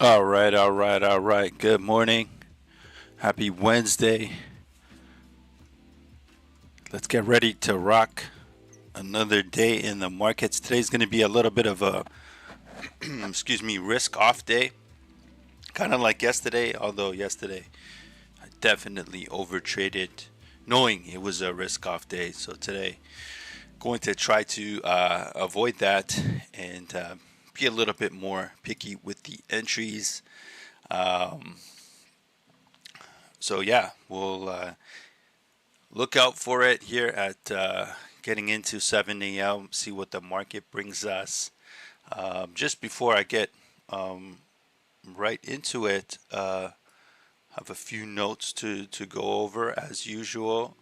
All right. Good morning. Happy Wednesday. Let's get ready to rock another day in the markets. Today's going to be a little bit of a, excuse me, risk off day. Kind of like yesterday, although yesterday I definitely overtraded knowing it was a risk off day. So today, going to try to avoid that and be a little bit more picky with the entries. Um, so yeah, we'll look out for it here at getting into 7 a.m. See what the market brings us. Just before I get um, right into it, have a few notes to go over as usual.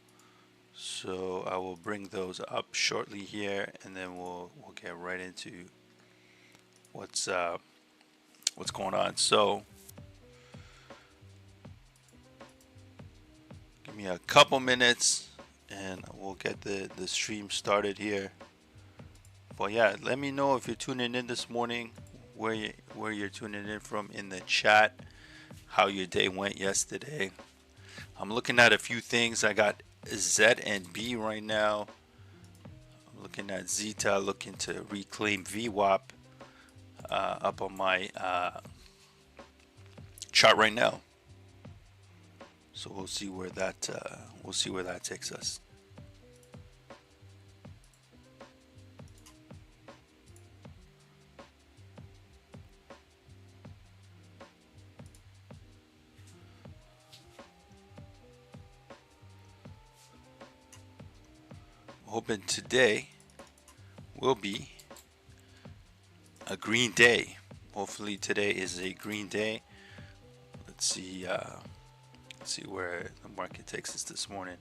So I will bring those up shortly here, and then we'll get right into what's uh, what's going on. So give me a couple minutes, and we'll get the stream started here. Well, yeah, let me know if you're tuning in this morning, where you're tuning in from in the chat, how your day went yesterday. I'm looking at a few things. I got Z and B right now. I'm looking at Zeta, looking to reclaim VWAP up on my chart right now. So we'll see where that takes us. Hoping today will be a green day. Hopefully today is a green day. Let's see. See where the market takes us this morning.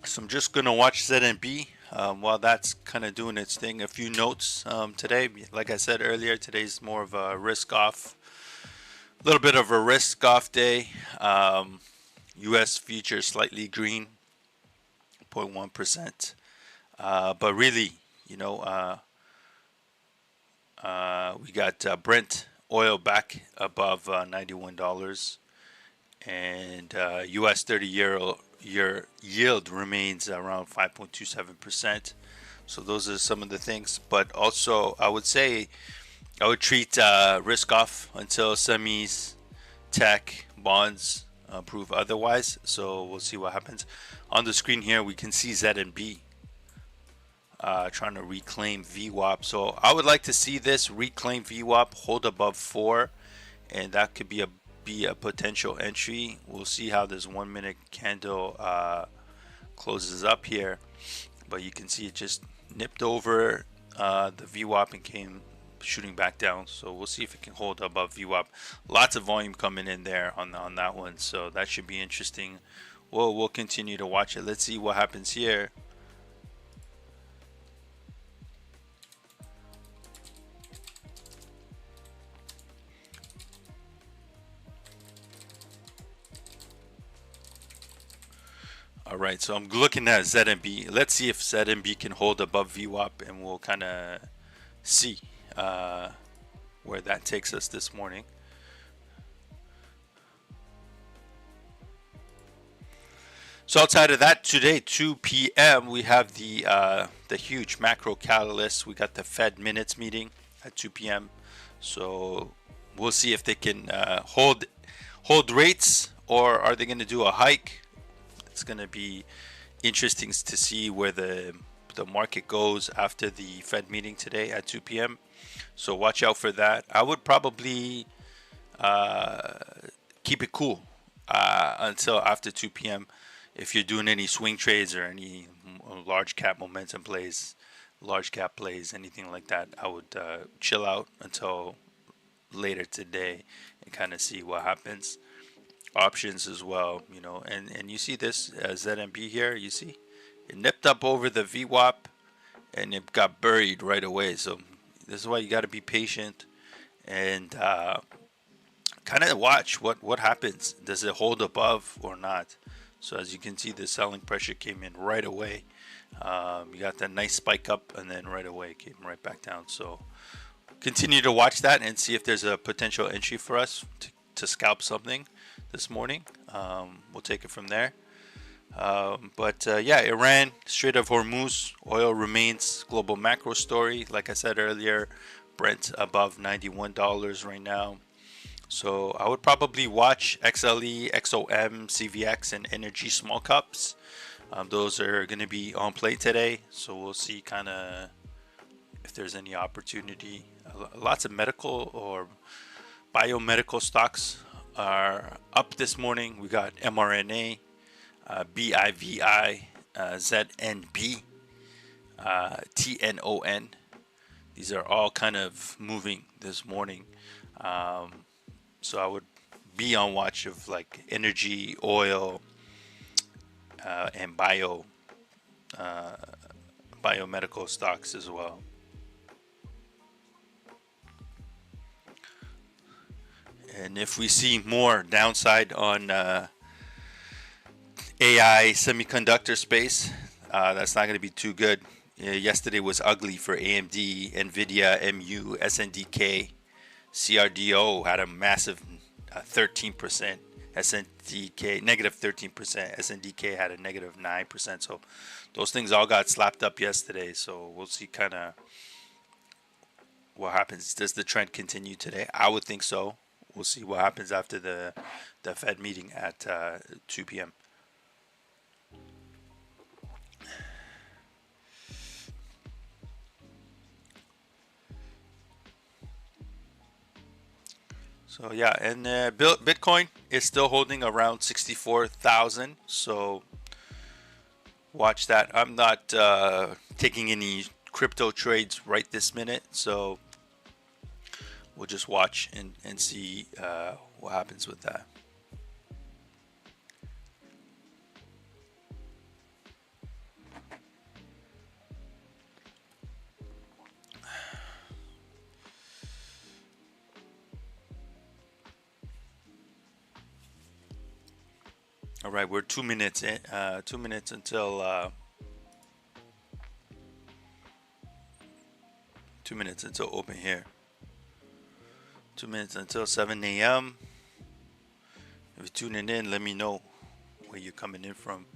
So I'm just gonna watch ZNB while that's kind of doing its thing. A few notes today. Like I said earlier, today's more of a risk off, a little bit of a risk off day. U.S. futures slightly green, 0.1%. But really, you know, we got Brent oil back above $91, and U.S. 30-year yield remains around 5.27%. So those are some of the things. But also, I would say I would treat risk off until semis, tech, bonds prove otherwise. So we'll see what happens. On the screen here, we can see Z and B trying to reclaim VWAP. So I would like to see this reclaim VWAP hold above 4, and that could be a potential entry. We'll see how this 1 minute candle closes up here, but you can see it just nipped over the VWAP and came shooting back down. So we'll see if it can hold above VWAP. Lots of volume coming in there on that one, so that should be interesting. We'll continue to watch it. Let's see what happens here. All right, so I'm looking at ZMB. Let's see if ZMB can hold above VWAP, and we'll kind of see where that takes us this morning. So outside of that, today 2 p.m. we have the huge macro catalyst. We got the Fed minutes meeting at 2 p.m. So we'll see if they can hold rates, or are they going to do a hike. It's going to be interesting to see where the market goes after the Fed meeting today at 2 p.m. So watch out for that. I would probably keep it cool until after 2 p.m. If you're doing any swing trades or any large cap momentum plays, large cap plays, anything like that, I would chill out until later today and kind of see what happens. Options as well, you know, and you see this ZMB here, you see it nipped up over the VWAP and it got buried right away. So this is why you got to be patient and kind of watch what happens. Does it hold above or not? So as you can see, the selling pressure came in right away. You got that nice spike up, and then right away it came right back down. So continue to watch that and see if there's a potential entry for us to scalp something this morning. We'll take it from there. But yeah, Iran, Strait of Hormuz, oil remains global macro story. Like I said earlier, Brent above $91 right now. So I would probably watch XLE, XOM, CVX, and Energy Small Cups. Those are going to be on play today. So we'll see kind of if there's any opportunity. Lots of medical or biomedical stocks are up this morning. We got mRNA, BIVI, ZNB, TNON. These are all kind of moving this morning. So I would be on watch of like energy, oil, and biomedical stocks as well. And if we see more downside on AI semiconductor space, that's not going to be too good. Yesterday was ugly for AMD, Nvidia, MU, SNDK. CRDO had a massive 13%. SNDK negative 13%. SNDK had a negative 9%. So those things all got slapped up yesterday. So we'll see kind of what happens. Does the trend continue today? I would think so. We'll see what happens after the Fed meeting at 2 p.m. So yeah, and Bitcoin is still holding around 64,000. So watch that. I'm not taking any crypto trades right this minute. So we'll just watch and see what happens with that. All right, we're 2 minutes in. 2 minutes until 2 minutes until open here. 2 minutes until 7 a.m. If you're tuning in, let me know where you're coming in from.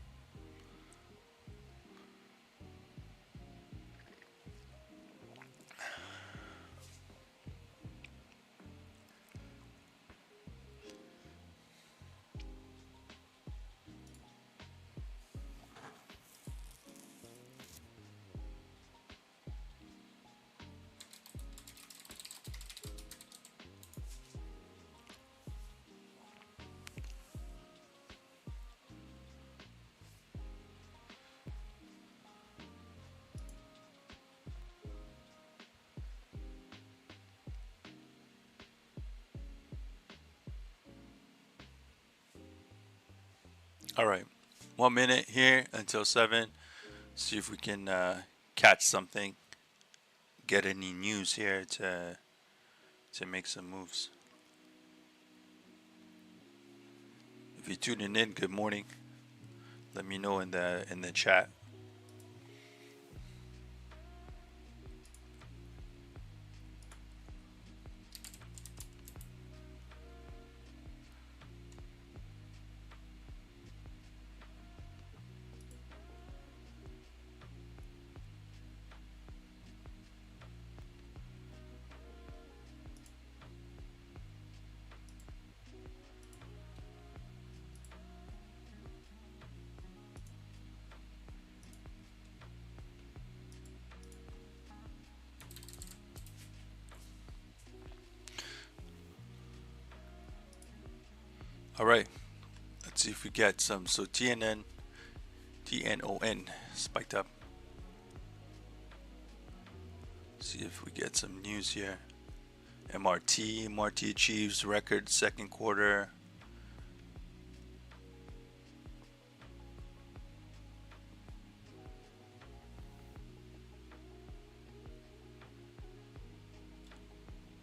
All right, 1 minute here until 7. See if we can catch something, get any news here to make some moves. If you're tuning in, good morning. Let me know in the chat. All right, let's see if we get some. So TNON spiked up. See if we get some news here. MRT achieves record second quarter.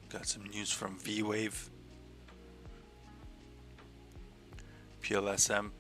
Got some news from V-Wave. PLSM.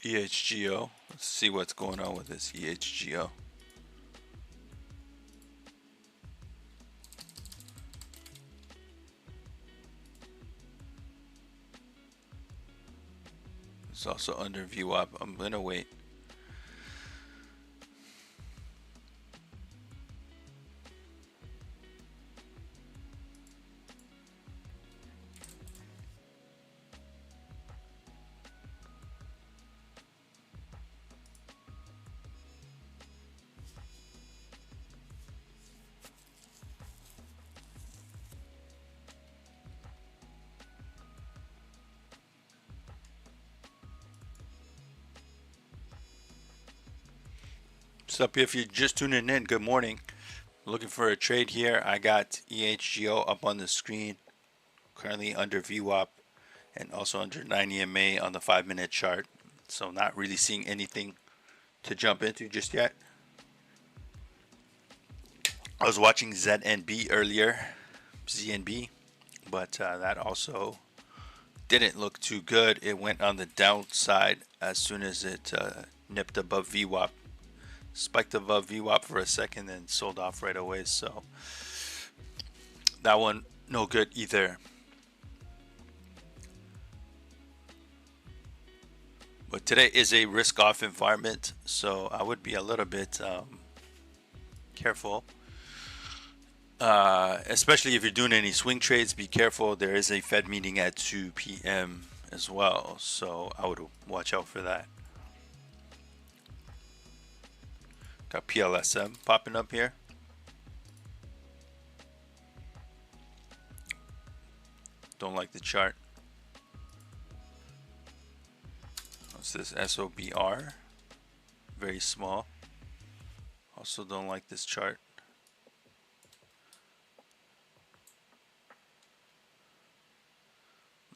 EHGO. Let's see what's going on with this EHGO. It's also under VWAP. I'm gonna wait. What's up? If you're just tuning in, good morning. Looking for a trade here. I got EHGO up on the screen, currently under VWAP and also under 9 EMA on the 5-minute chart. So not really seeing anything to jump into just yet. I was watching ZNB earlier, ZNB, but that also didn't look too good. It went on the downside as soon as it nipped above VWAP. Spiked above VWAP for a second and sold off right away. So that one no good either. But today is a risk-off environment, so I would be a little bit careful. Especially if you're doing any swing trades, be careful. There is a Fed meeting at 2 p.m. as well, so I would watch out for that. Got PLSM popping up here. Don't like the chart. What's this? SOBR. Very small. Also don't like this chart.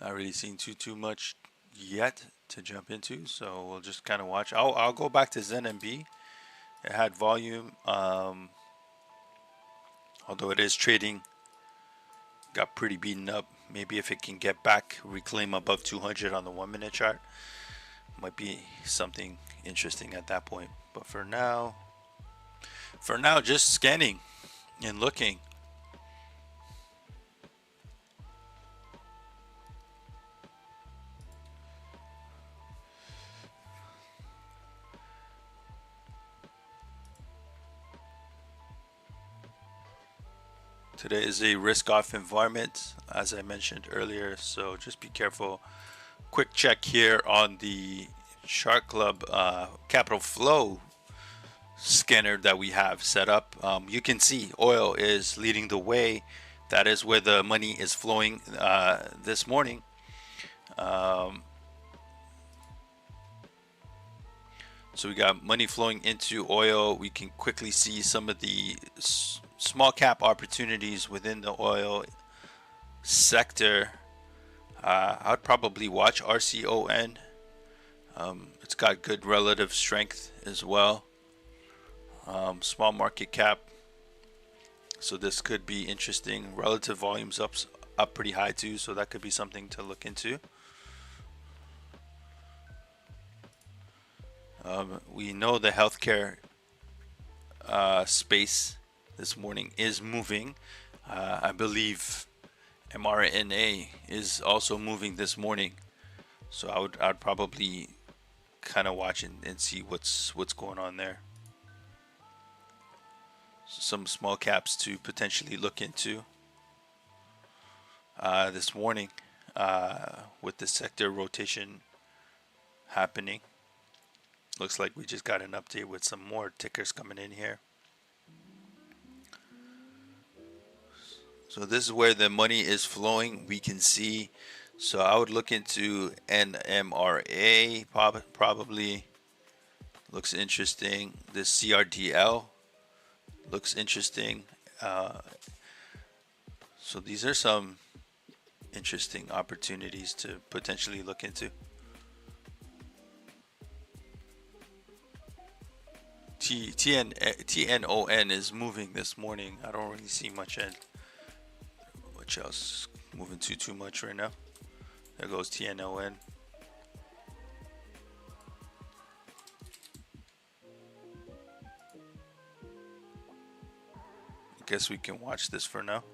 Not really seeing too much yet to jump into, so we'll just kind of watch. I'll go back to ZNB. It had volume, although it is trading. Got pretty beaten up. Maybe if it can get back, reclaim above 200 on the 1-minute chart, might be something interesting at that point. But for now, just scanning and looking. Today is a risk-off environment, as I mentioned earlier, so just be careful. Quick check here on the Chart Club Capital Flow scanner that we have set up. You can see oil is leading the way. That is where the money is flowing this morning. So we got money flowing into oil. We can quickly see some of the small cap opportunities within the oil sector. I'd probably watch RCON. It's got good relative strength as well. Small market cap. So this could be interesting. Relative volumes up pretty high too, so that could be something to look into. We know the healthcare space this morning is moving. I believe mRNA is also moving this morning, so I'd probably kind of watch and see what's going on there. Some small caps to potentially look into this morning with the sector rotation happening. Looks like we just got an update with some more tickers coming in here. So this is where the money is flowing. We can see. So I would look into NMRA probably. Looks interesting. This CRDL looks interesting. So these are some interesting opportunities to potentially look into. TNON is moving this morning. I don't really see much else moving too much right now. There goes TNON. guess we can watch this for now.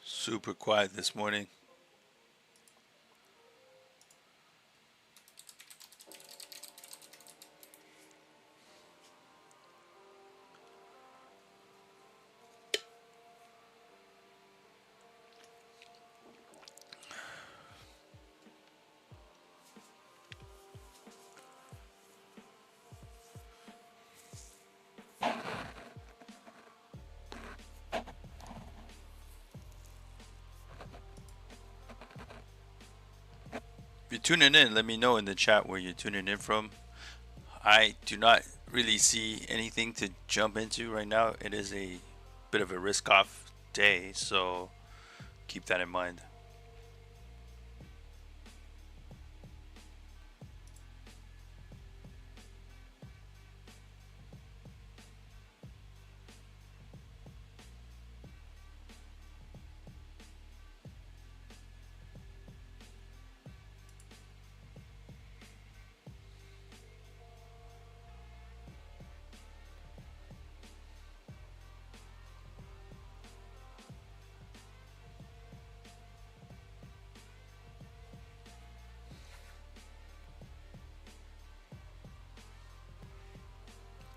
Super quiet this morning. If you're tuning in, let me know in the chat where you're tuning in from. I do not really see anything to jump into right now. It is a bit of a risk off day, so keep that in mind.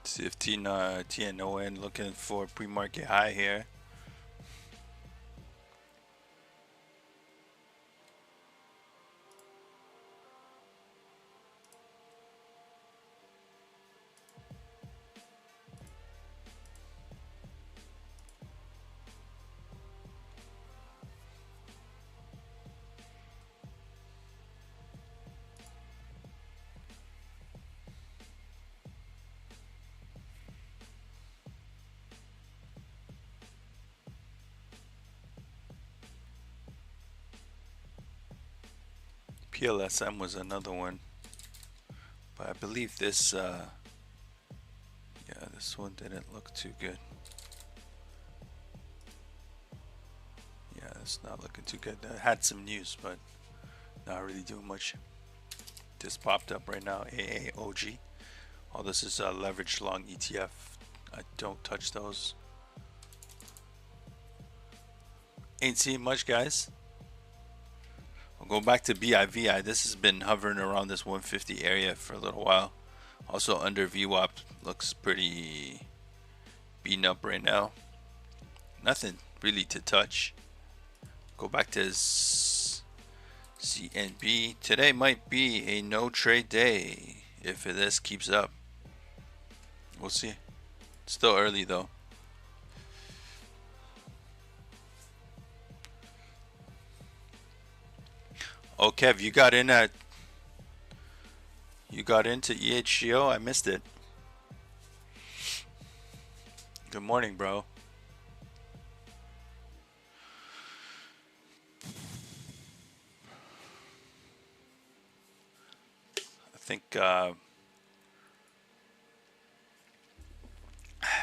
See if TNON looking for pre-market high here. PLSM was another one, but I believe this this one didn't look too good. Yeah, it's not looking too good. I had some news, but not really doing much. Just popped up right now, AAOG. All this is leveraged long ETF. I don't touch those. Ain't seeing much, guys. I'll go back to BIVI. This has been hovering around this 150 area for a little while. Also under VWAP, looks pretty beaten up right now. Nothing really to touch. Go back to CNB. Today might be a no trade day if this keeps up. We'll see. It's still early though. Oh, Kev, you got into EHGO? I missed it. Good morning, bro. I think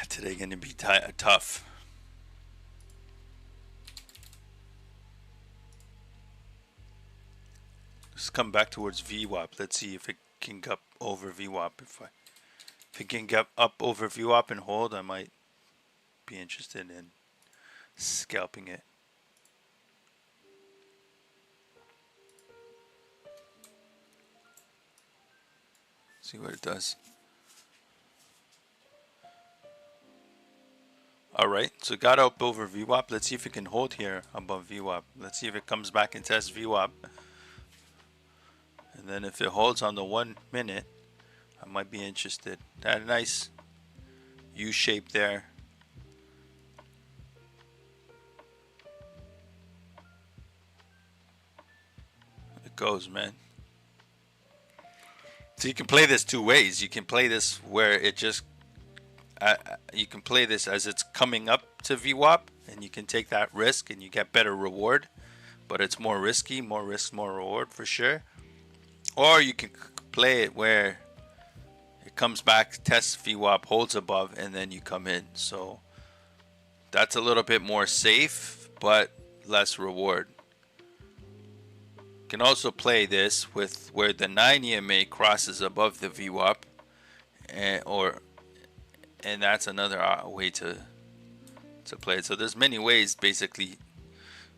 today going to be tough. Let's come back towards VWAP. Let's see if it can get up over VWAP. If it can get up over VWAP and hold, I might be interested in scalping it. See what it does. Alright, so it got up over VWAP. Let's see if it can hold here above VWAP. Let's see if it comes back and tests VWAP. And then if it holds on the 1 minute, I might be interested. That nice U shape there. It goes, man. So you can play this two ways. You can play this where it just, you can play this as it's coming up to VWAP, and you can take that risk and you get better reward, but it's more risky, more risk, more reward for sure. Or you can play it where it comes back, tests VWAP, holds above, and then you come in. So that's a little bit more safe, but less reward. Can also play this with where the 9 EMA crosses above the VWAP, and that's another way to play it. So there's many ways, basically,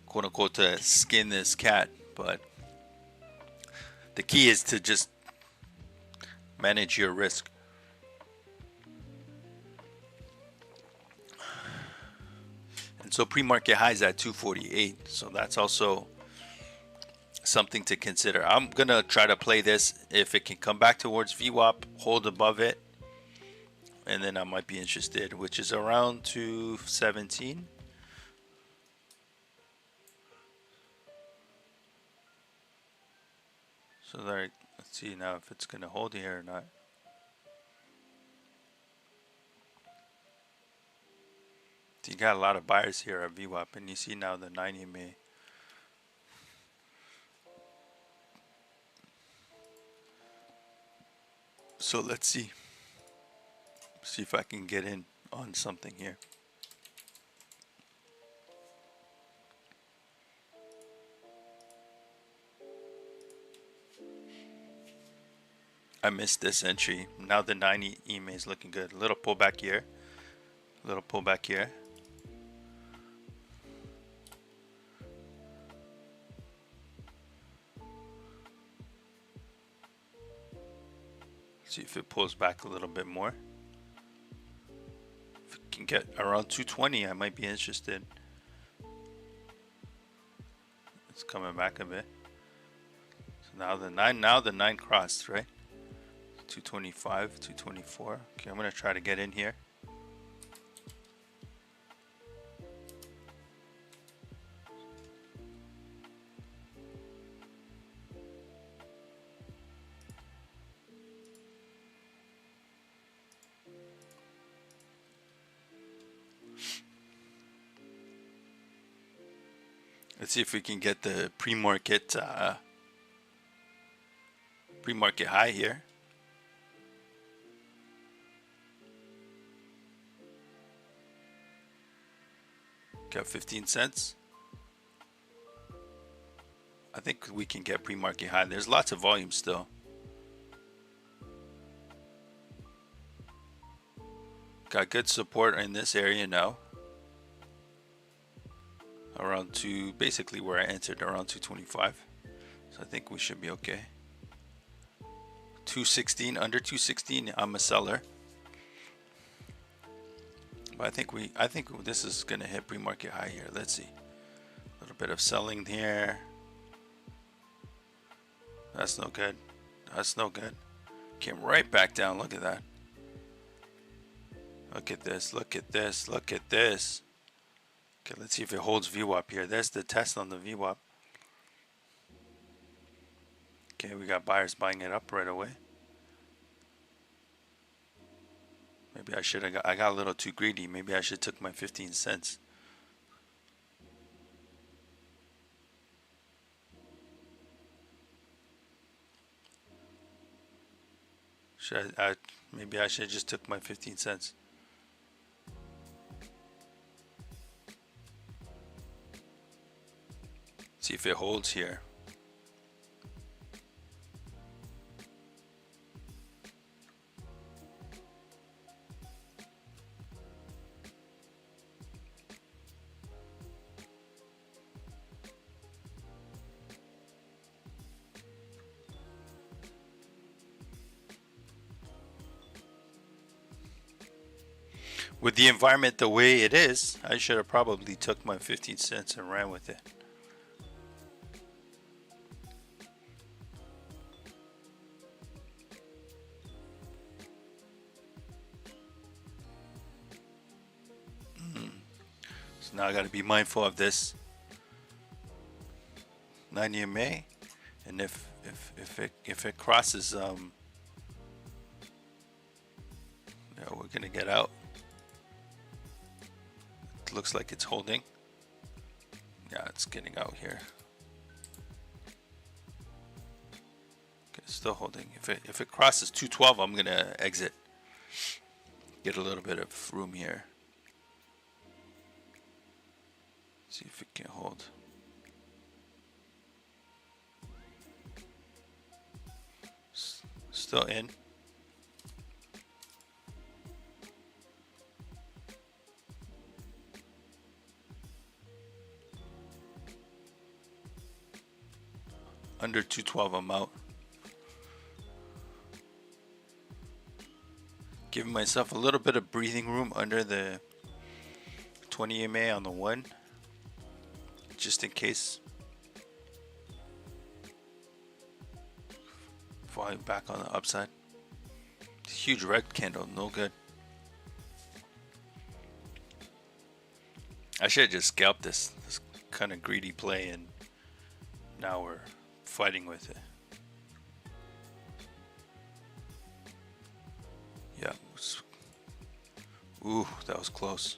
quote unquote, to skin this cat, but the key is to just manage your risk. And so pre-market high is at 248, so that's also something to consider. I'm gonna try to play this if it can come back towards VWAP, hold above it, and then I might be interested, which is around 217. So there, let's see now if it's gonna hold here or not. So you got a lot of buyers here at VWAP, and you see now the 9 EMA. So let's see if I can get in on something here. I missed this entry. Now the 9 EMA is looking good. A little pullback here. A little pullback here. See if it pulls back a little bit more. If it can get around 220, I might be interested. It's coming back a bit. So now the 9 crossed, right? 225, 224. Okay, I'm gonna try to get in here. Let's see if we can get the pre-market high here. Got 15 cents. I think we can get pre-market high. There's lots of volume still. Got good support in this area now. Around basically where I entered, around 225. So I think we should be okay. 216, under 216, I'm a seller. But I think this is gonna hit pre-market high here. Let's see. A little bit of selling here. That's no good. That's no good. Came right back down. Look at that. Look at this. Look at this. Look at this. Okay, let's see if it holds VWAP here. There's the test on the VWAP. Okay, we got buyers buying it up right away. Maybe I should have I got a little too greedy. Maybe I should took my 15 cents. Maybe I should just took my 15 cents. See if it holds here. With the environment the way it is, I should have probably took my 15 cents and ran with it. So now I got to be mindful of this 90 MA, and if it crosses, yeah, we're gonna get out. It looks like it's holding. Yeah, it's getting out here. Okay, still holding. If it crosses 212, I'm gonna exit. Get a little bit of room here. See if it can hold. Still in. Under 212, I'm out. Giving myself a little bit of breathing room under the 20 MA on the 1, just in case. Falling back on the upside. Huge red candle, no good. I should have just scalped this kind of greedy play, and now we're fighting with it. Yeah. Ooh, that was close.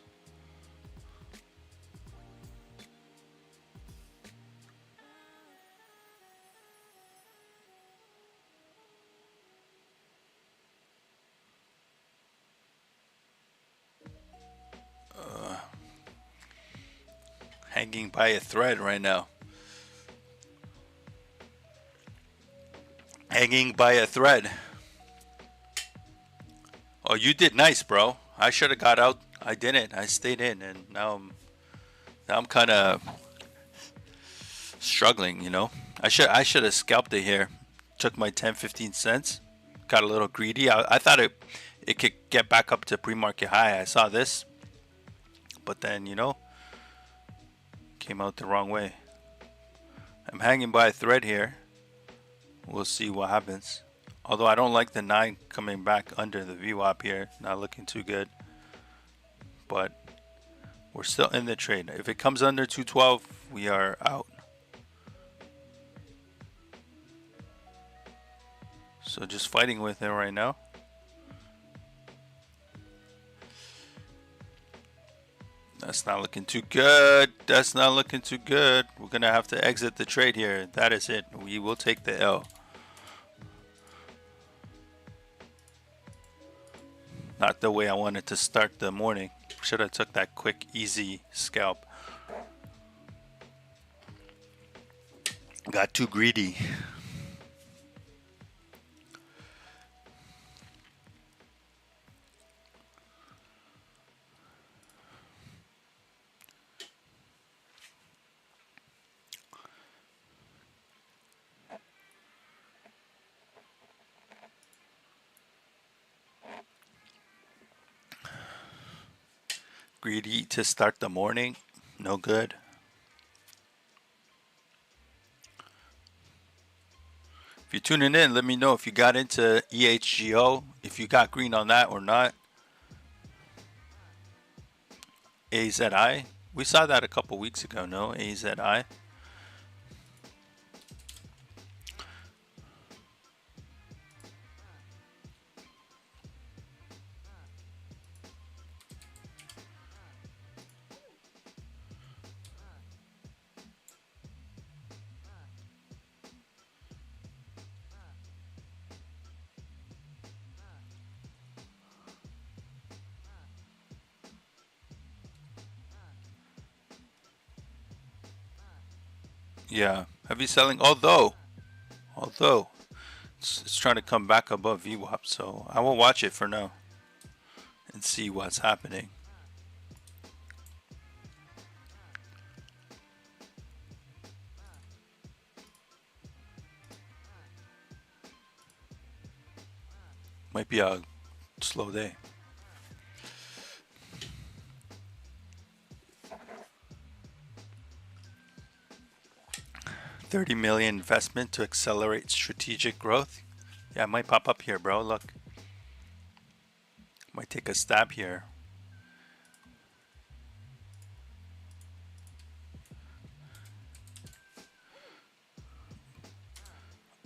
Hanging by a thread right now. Hanging by a thread. Oh, you did nice, bro. I should have got out. I didn't. I stayed in, and now I'm kind of struggling. You know, I should have scalped it here. Took my 10-15 cents. Got a little greedy. I thought it could get back up to pre-market high. I saw this, but then came out the wrong way. I'm hanging by a thread here. We'll see what happens. Although I don't like the 9 coming back under the VWAP here. Not looking too good. But we're still in the trade. If it comes under 212, we are out. So just fighting with it right now. That's not looking too good. That's not looking too good. We're going to have to exit the trade here. That is it. We will take the L. Not the way I wanted to start the morning. Should have took that quick, easy scalp. Got too greedy. Greedy to start the morning. No good. If you're tuning in, let me know if you got into EHGO, if you got green on that or not. AZI. We saw that a couple weeks ago, no? AZI. Yeah, heavy selling. Although it's trying to come back above VWAP, so I will watch it for now and see what's happening. Might be a slow day. $30 million investment to accelerate strategic growth. Yeah, it might pop up here, bro. Look. Might take a stab here.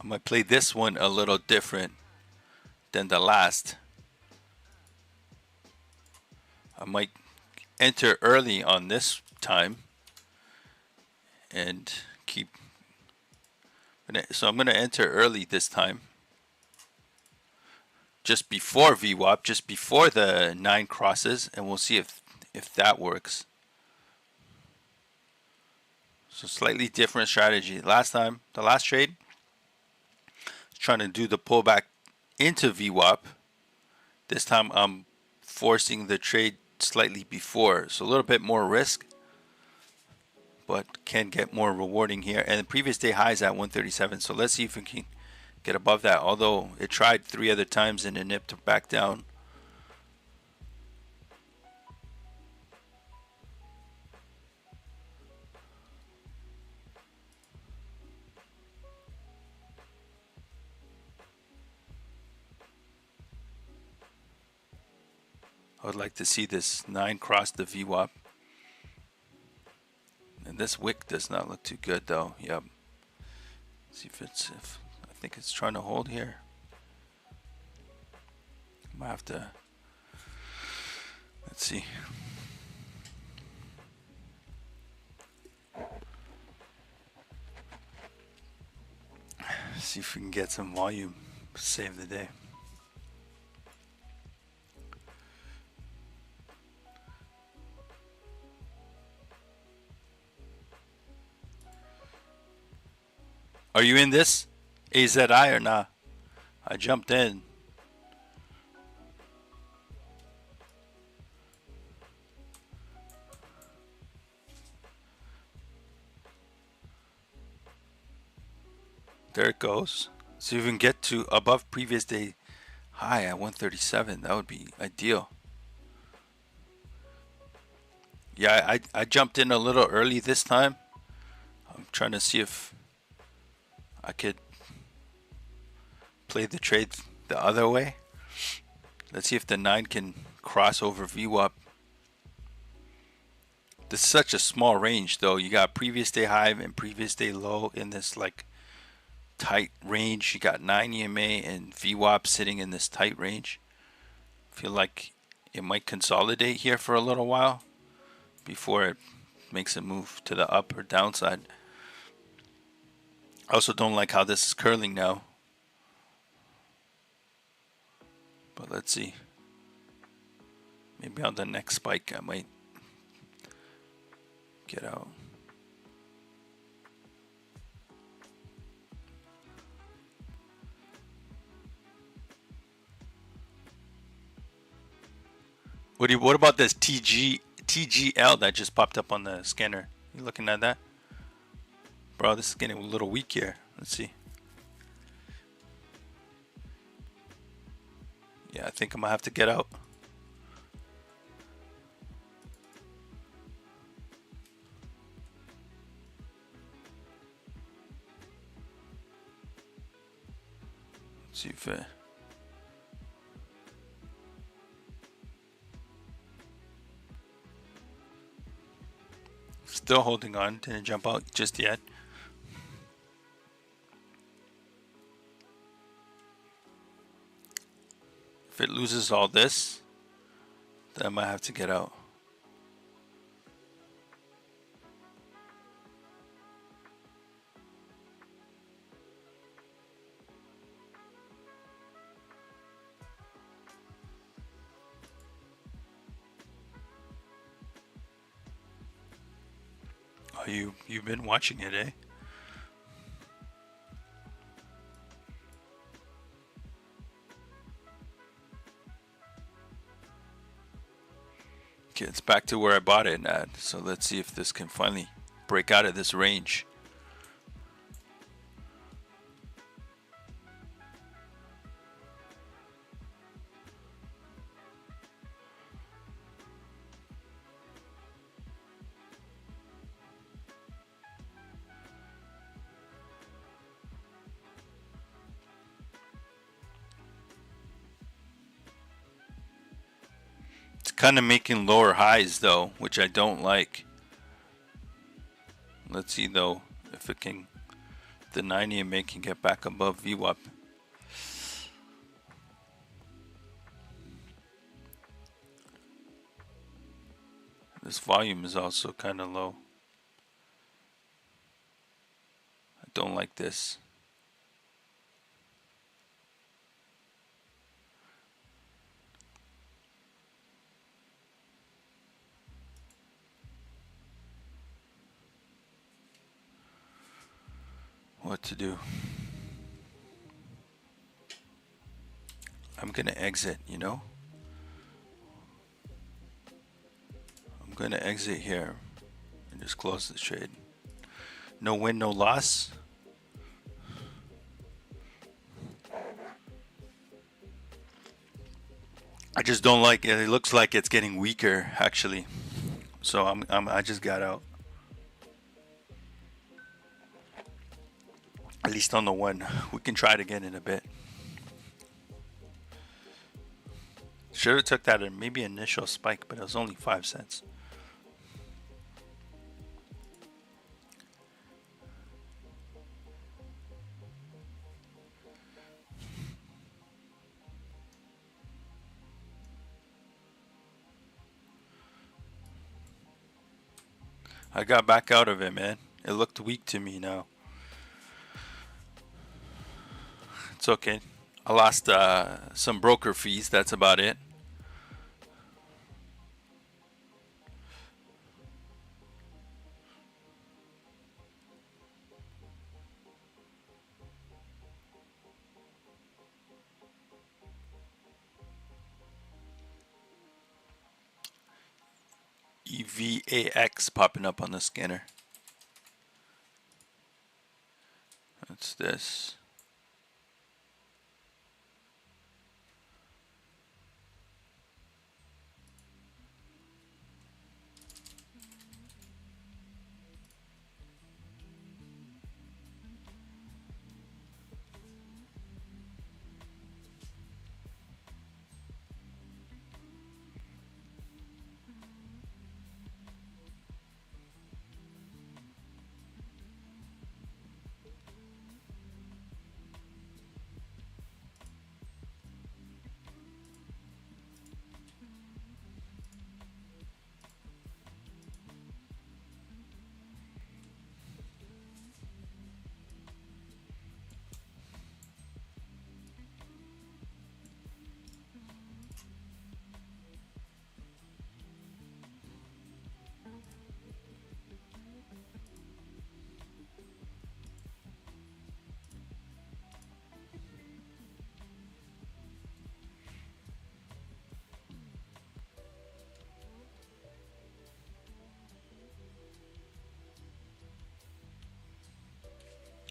I might play this one a little different than the last. I might enter early on this time and keep. So I'm going to enter early this time. Just before VWAP, just before the 9 crosses, and we'll see if that works. So slightly different strategy. Last time, the last trade, trying to do the pullback into VWAP. This time I'm forcing the trade slightly before, so a little bit more risk, but can get more rewarding here. And the previous day high is at 137, so let's see if we can get above that, although it tried 3 other times and it nipped back down. I would like to see this 9 cross the VWAP. And this wick does not look too good though. Yep. See if I think it's trying to hold here. Might have to, let's see. See if we can get some volume, save the day. Are you in this AZI or not? I jumped in. There it goes. So if we can get to above previous day high at 137, that would be ideal. Yeah, I jumped in a little early this time. I'm trying to see if I could play the trade the other way. Let's see if the 9 can cross over VWAP. This is such a small range though. You got previous day high and previous day low in this like tight range. You got 9 EMA and VWAP sitting in this tight range. Feel like it might consolidate here for a little while before it makes a move to the up or downside. I also don't like how this is curling now. But let's see. Maybe on the next spike I might get out. What about this TGL that just popped up on the scanner? You looking at that? Bro, this is getting a little weak here. Let's see. Yeah, I think I'm gonna have to get out. Let's see if still holding on, didn't jump out just yet. If it loses all this, then I might have to get out. Oh, you've been watching it, eh? Okay, it's back to where I bought it at. So let's see if this can finally break out of this range. kind of making lower highs though, which I don't like. Let's see though if it can, the 90 MA can get back above VWAP. This volume is also kind of low. I don't like this. What to do? I'm gonna exit, you know? I'm gonna exit here and just close the trade. No win, no loss. I just don't like it. It looks like it's getting weaker actually. So I just got out. At least on the one. We can try it again in a bit. Should have took that maybe initial spike, but it was only 5 cents. I got back out of it, man. It looked weak to me now. It's okay. I lost some broker fees. That's about it. EVAX popping up on the scanner. What's this?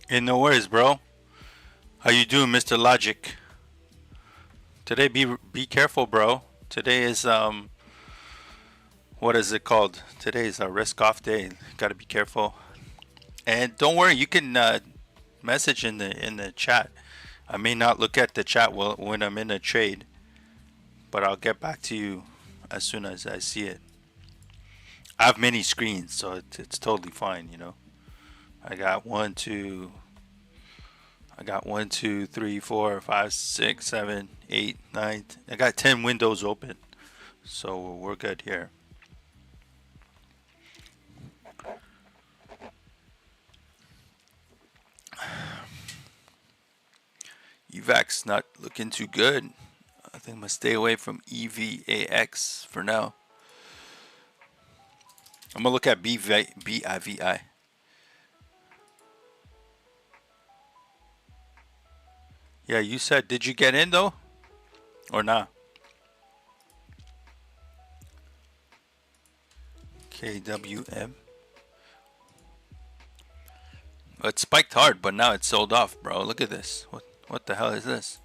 Hey, no worries, bro. How you doing, Mr. Logic? Today, be careful, bro. Today is what is it called? Today is a risk off day. Got to be careful. And don't worry, you can message in the chat. I may not look at the chat when I'm in a trade, but I'll get back to you as soon as I see it. I have many screens, so it's totally fine, you know. I got 1, 2, 3, 4, 5, 6, 7, 8, 9. I got 10 windows open, so we're good here. EVAX not looking too good. I think I'm gonna stay away from EVAX for now. I'm gonna look at BIVI. Yeah, you said, did you get in though? Or not? KWM. It spiked hard, but now it's sold off, bro. Look at this. What the hell is this?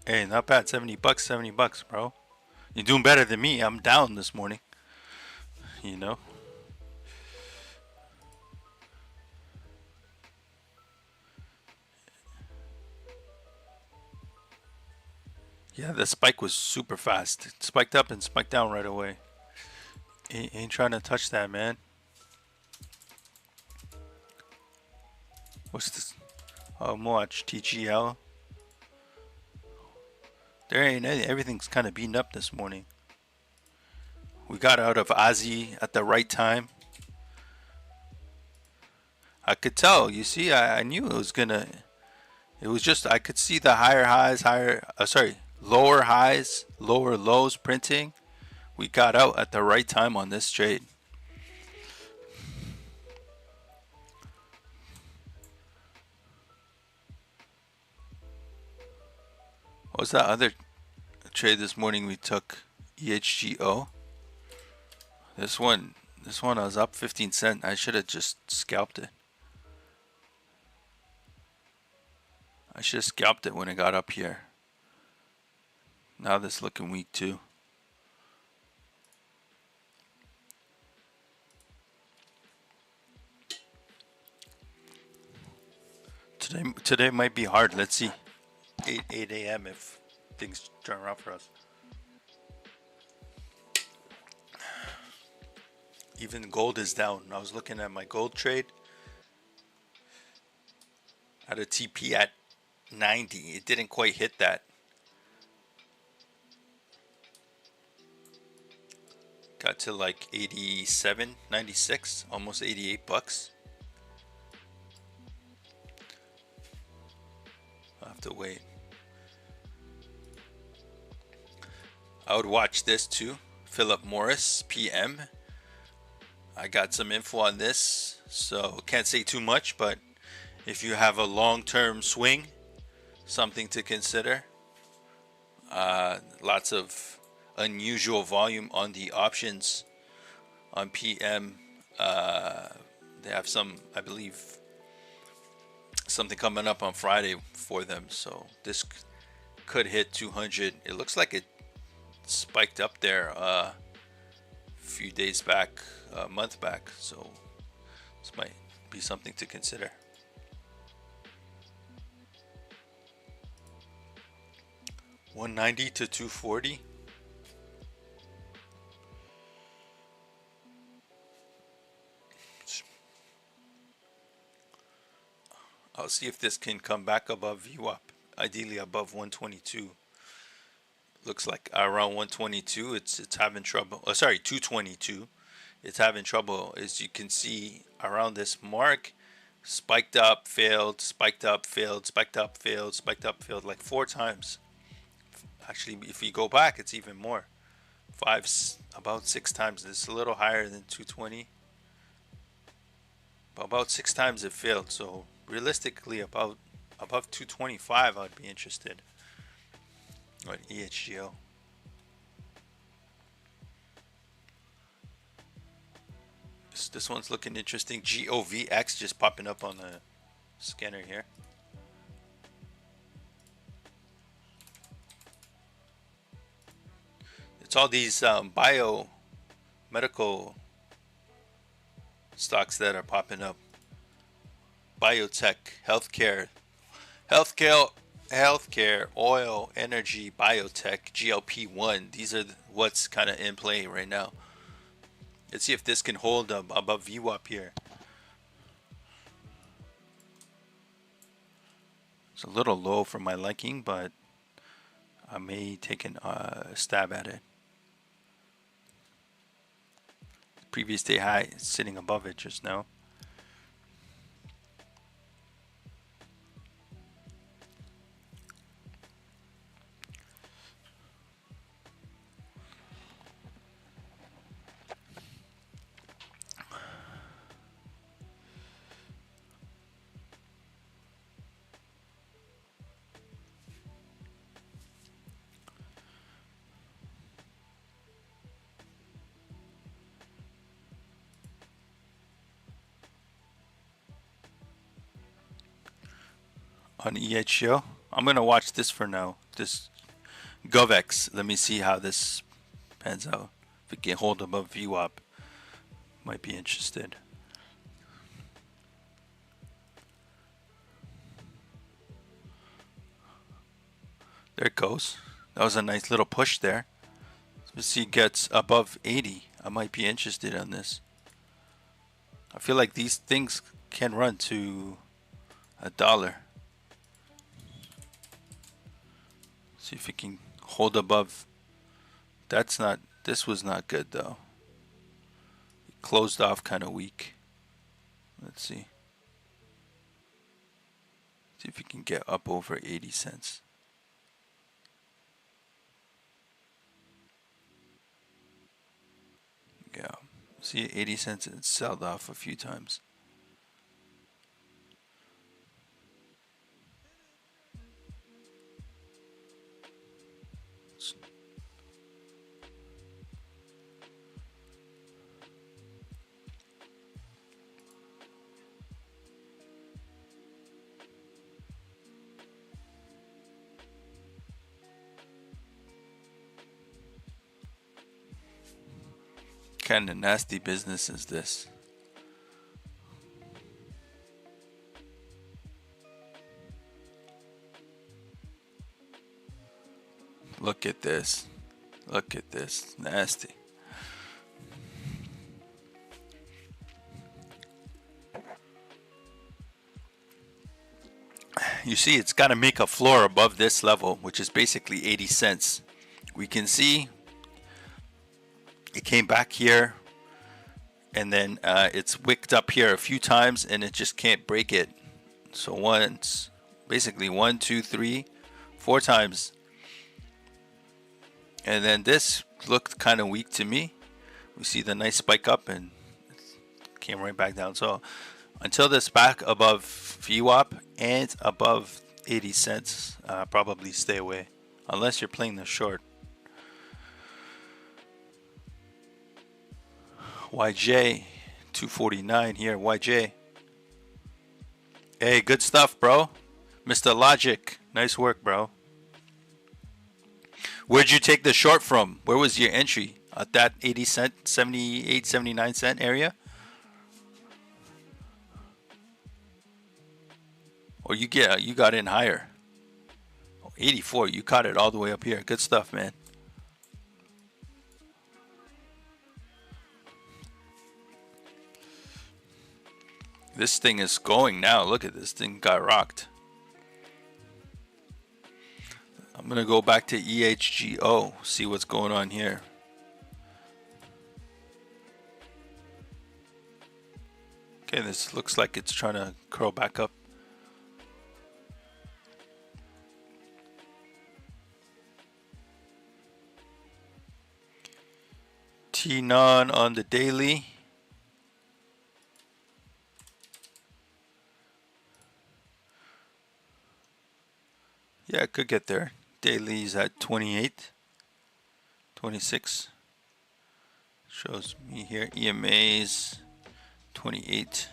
Hey, not bad. 70 bucks, 70 bucks, bro. You're doing better than me. I'm down this morning. You know? Yeah, the spike was super fast. It spiked up and spiked down right away. Ain't trying to touch that, man. What's this? Watch TGL. There ain't any. Everything's kind of beaten up this morning. We got out of Ozzy at the right time. I could tell. You see, I knew it was gonna. It was just I could see the higher highs, lower highs, lower lows printing. We got out at the right time on this trade. What was that other trade this morning we took? EHGO. This one I was up 15 cents. I should have just scalped it. I should have scalped it when it got up here. Now this looking weak too. Today might be hard. Let's see. 8 a.m. if things turn around for us. Even gold is down. I was looking at my gold trade. At a TP at 90. It didn't quite hit that. Got to like 87, 96, almost 88 bucks. I'll have to wait. I would watch this too. Philip Morris, PM. I got some info on this, so can't say too much, but if you have a long-term swing, something to consider. Lots of unusual volume on the options on PM. They have some, I believe, something coming up on Friday for them, so this could hit 200. It looks like it spiked up there a few days back, a month back, so this might be something to consider. $190 to $240. I'll see if this can come back above VWAP, ideally above 122. Looks like around 122 it's having trouble. 222. It's having trouble, as you can see around this mark. Spiked up, failed, spiked up, failed, spiked up, failed, spiked up, failed, like 4 times. Actually, if you go back, it's even more. About 6 times. It's a little higher than 220. But about 6 times it failed. So realistically, about above 225, I'd be interested. Or EHGO. This one's looking interesting. GOVX just popping up on the scanner here. It's all these biomedical stocks that are popping up. Biotech, healthcare, oil, energy, biotech, GLP-1. These are what's kind of in play right now. Let's see if this can hold above VWAP here. It's a little low for my liking, but I may take a stab at it. Previous day high sitting above it just now. On EHO, I'm gonna watch this for now. This GovX. Let me see how this pans out. If it can hold above VWAP, might be interested. There it goes. That was a nice little push there. Let's see, it gets above 80. I might be interested in this. I feel like these things can run to $1. See if it can hold above. That's not, this was not good though. It closed off kind of weak. Let's see. See if you can get up over 80 cents. Yeah. See, 80 cents, it's sold off a few times. Kind of nasty business is this? Look at this. Look at this. Nasty. You see, it's got to make a floor above this level, which is basically 80 cents. We can see it came back here, and then it's wicked up here a few times, and it just can't break it. So once, basically 1, 2, 3, 4 times. And then this looked kind of weak to me. We see the nice spike up and it came right back down. So until this back above VWAP and above 80 cents, probably stay away unless you're playing the short. YJ 249 here. YJ, hey, good stuff, bro. Mr. Logic, nice work, bro. Where'd you take the short from? Where was your entry? At that 80 cent, 78, 79 cent area? Or you got in higher? 84, you caught it all the way up here. Good stuff, man. This thing is going now. Look at this thing, got rocked. I'm gonna go back to EHGO, see what's going on here. Okay, this looks like it's trying to curl back up. T-non on the daily. Yeah, it could get there. Daily's at 28, 26. Shows me here. EMA's 28.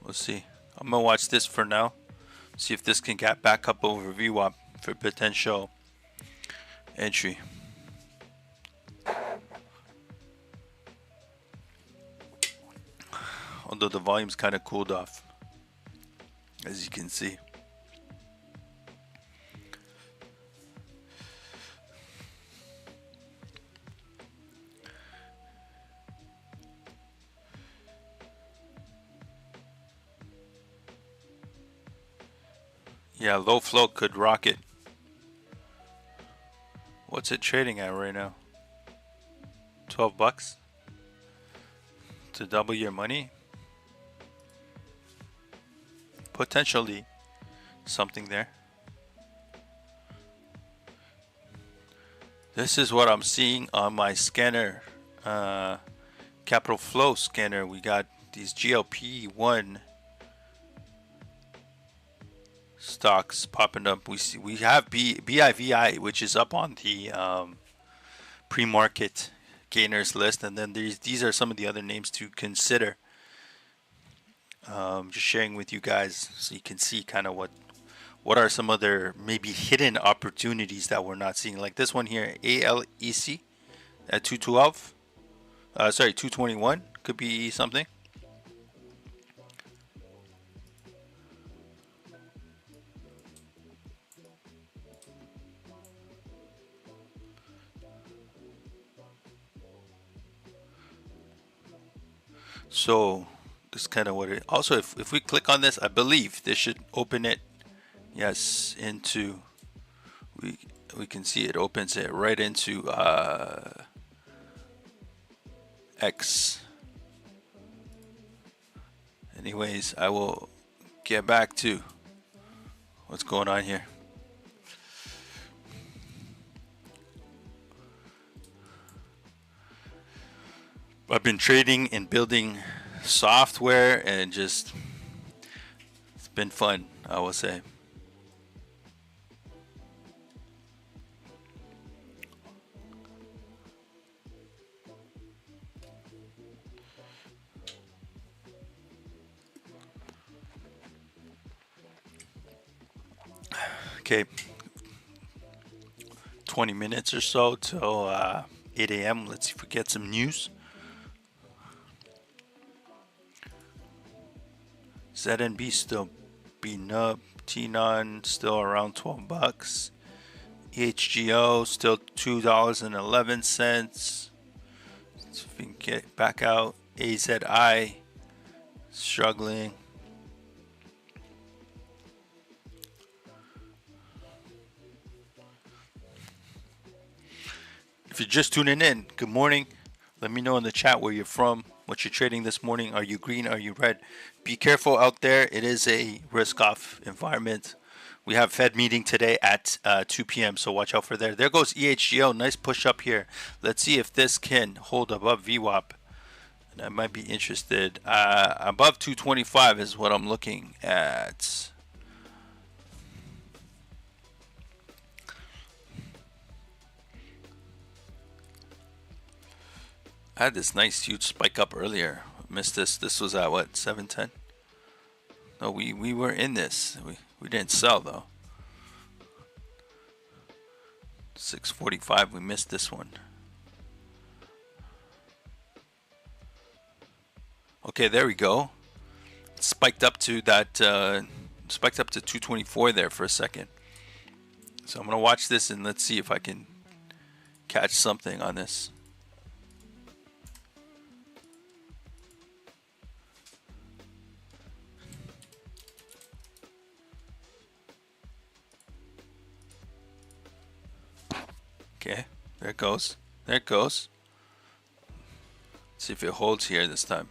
We'll see. I'm gonna watch this for now. See if this can get back up over VWAP for potential entry. Although the volume's kind of cooled off, as you can see. Yeah, low float could rock it. What's it trading at right now? 12 bucks to double your money? Potentially something there. This is what I'm seeing on my scanner, Capital Flow scanner. We got these GLP-1 stocks popping up. We have BIVI, which is up on the pre-market gainers list, and then these are some of the other names to consider. Just sharing with you guys so you can see kind of what are some other maybe hidden opportunities that we're not seeing? Like this one here, ALEC at 212. Sorry, 221 could be something. So this is kind of what it. Also, if we click on this, I believe this should open it. Yes, into we can see it opens it right into X. Anyways, I will get back to what's going on here. I've been trading and building software, and just it's been fun, I will say. Okay, 20 minutes or so till 8 a.m. Let's see if we get some news. ZNB still beating up. T-Non still around 12 bucks. EHGO still $2.11. Let's see if we can get back out. AZI struggling. If you're just tuning in, good morning. Let me know in the chat where you're from, what you're trading this morning. Are you green? Are you red? Be careful out there. It is a risk-off environment. We have Fed meeting today at 2 p.m., so watch out for there. There goes EHGO. Nice push up here. Let's see if this can hold above VWAP. And I might be interested. Above 225 is what I'm looking at. I had this nice huge spike up earlier. Missed this. This was at what, 710? No, we were in this. We didn't sell though. 645. We missed this one. Okay, there we go. Spiked up to that. Spiked up to 224 there for a second. So I'm gonna watch this and let's see if I can catch something on this. Okay, there it goes. There it goes. Let's see if it holds here this time.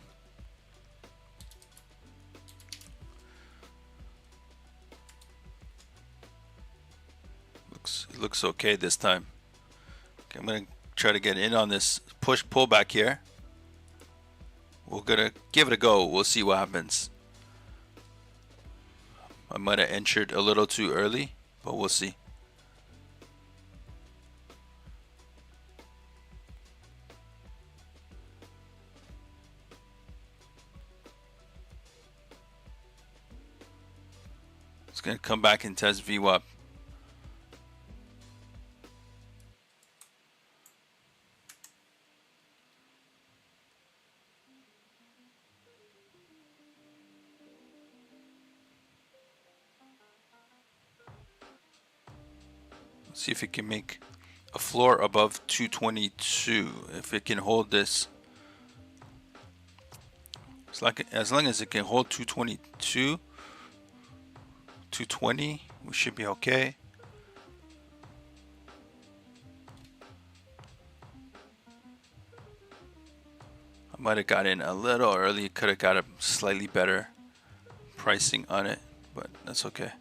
It looks okay this time. Okay, I'm gonna try to get in on this push pullback here. We're gonna give it a go. We'll see what happens. I might have entered a little too early, but we'll see. It's gonna come back and test VWAP. See if it can make a floor above 222. If it can hold this, it's like as long as it can hold 222, 220, we should be okay. I might have got in a little early. Could have got a slightly better pricing on it, but that's okay.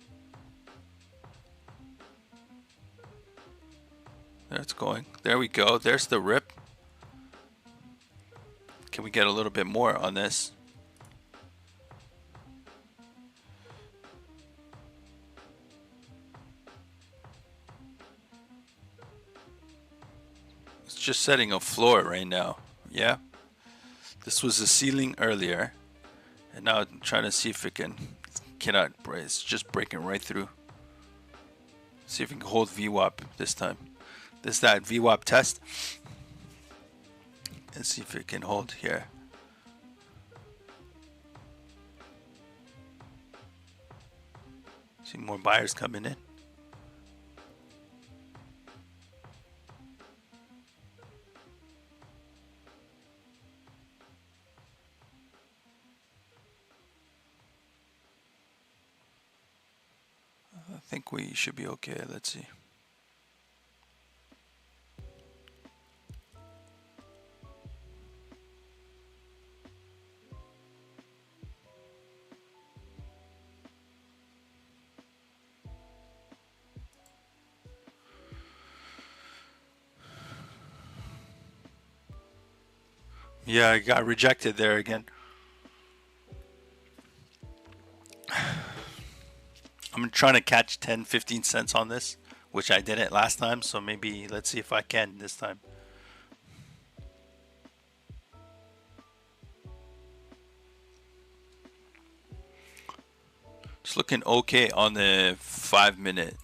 There it's going. There we go. There's the rip. Can we get a little bit more on this? It's just setting a floor right now. Yeah. This was the ceiling earlier. And now I'm trying to see if it cannot. It's just breaking right through. See if we can hold VWAP this time. This is that VWAP test. Let's see if it can hold here. See more buyers coming in. I think we should be okay. Let's see. Yeah, I got rejected there again. I'm trying to catch 10, 15 cents on this, which I didn't last time. So maybe let's see if I can this time. It's looking okay on the 5 minute.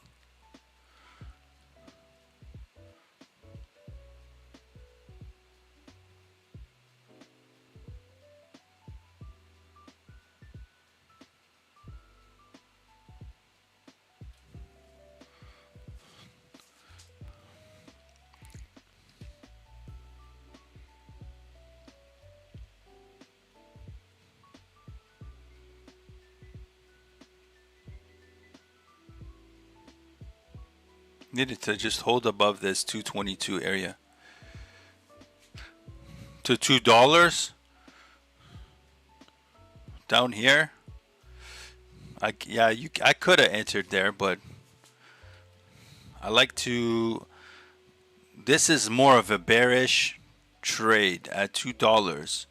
Needed to just hold above this 222 area. To $2 down here. I could have entered there, but I like to. This is more of a bearish trade at $2.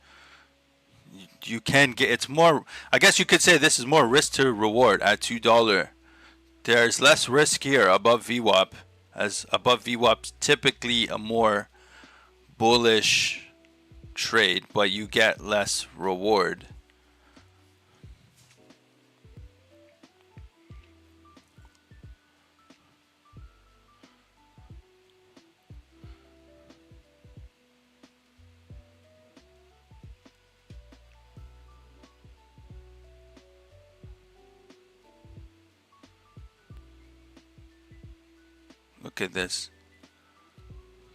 You can get, it's more, I guess you could say this is more risk to reward at $2. There's less risk here above VWAP, as above VWAP's typically a more bullish trade, but you get less reward. Look at this.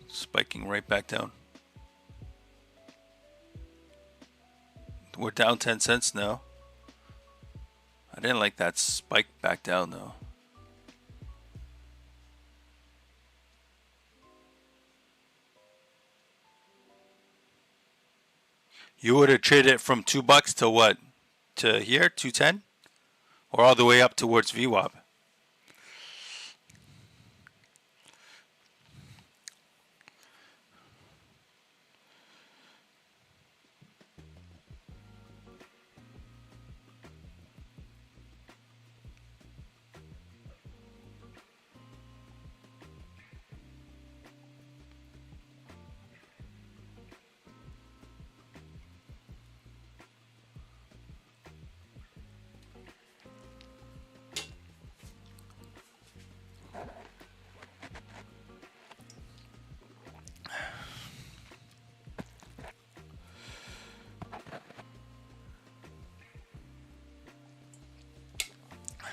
Spiking right back down. We're down 10 cents now. I didn't like that spike back down though. You would have traded it from $2 to what? To here, 210? Or all the way up towards VWAP?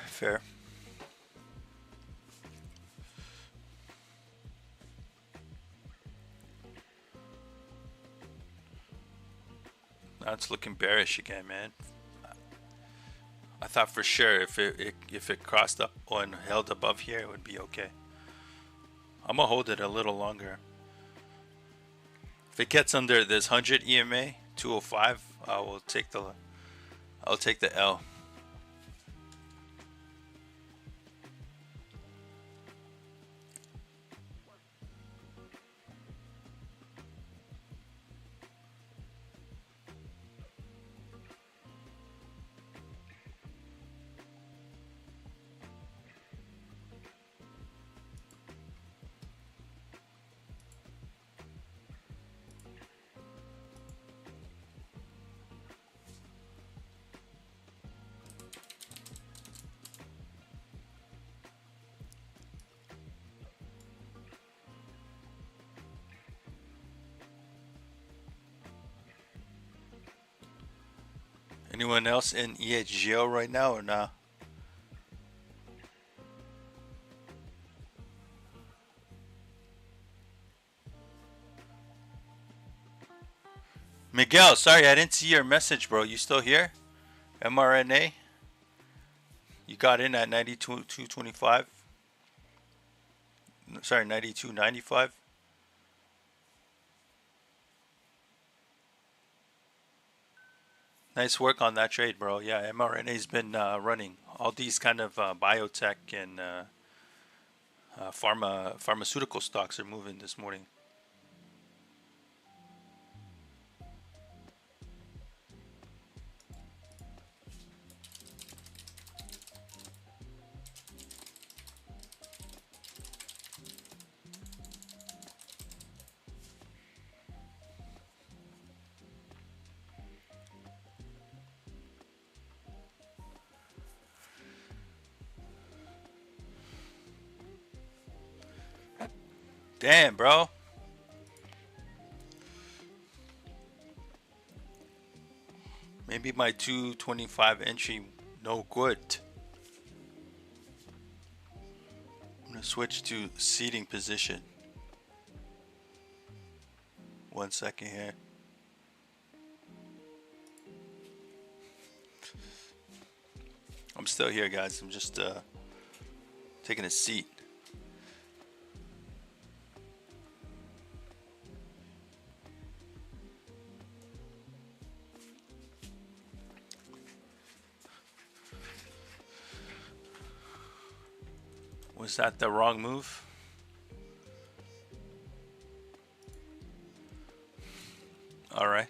Fair. Now it's looking bearish again, man. I thought for sure if it crossed up and held above here, it would be okay. I'm gonna hold it a little longer. If it gets under this 100 EMA 205, I'll take the L. Anyone else in EHGO right now or not? Miguel, sorry I didn't see your message, bro. You still here? mRNA? You got in at 92.225. Sorry, 92.95. Nice work on that trade, bro. Yeah, mRNA's been running. All these kind of biotech and pharmaceutical stocks are moving this morning. Damn, bro. Maybe my 225 entry no good. I'm gonna switch to seating position. 1 second here. I'm still here, guys. I'm just taking a seat. Was that the wrong move? All right.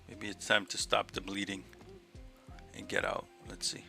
Maybe it's time to stop the bleeding and get out. Let's see.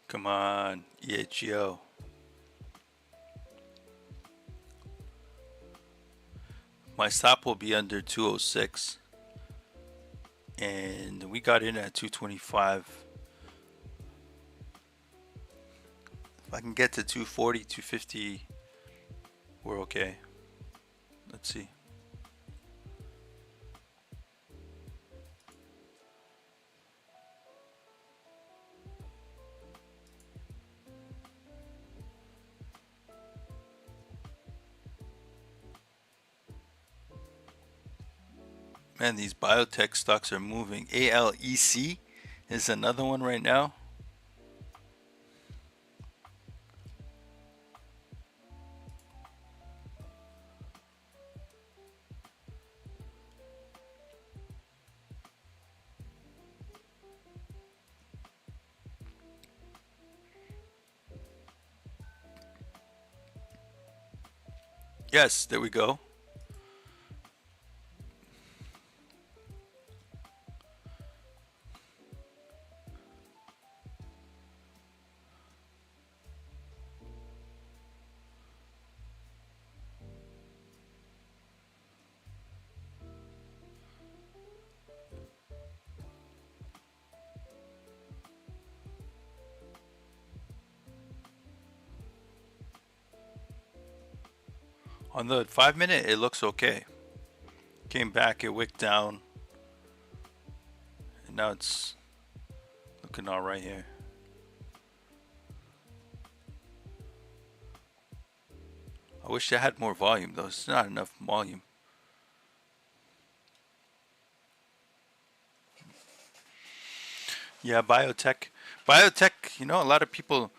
Come on, EHGO. My stop will be under 206. And we got in at 225. If I can get to 240, 250, we're okay. Let's see. Man, these biotech stocks are moving. ALEC is another one right now. Yes, there we go. On the 5 minute, it looks okay. Came back, it wicked down. And now it's looking all right here. I wish I had more volume though. It's not enough volume. Yeah, biotech. Biotech, you know, a lot of people.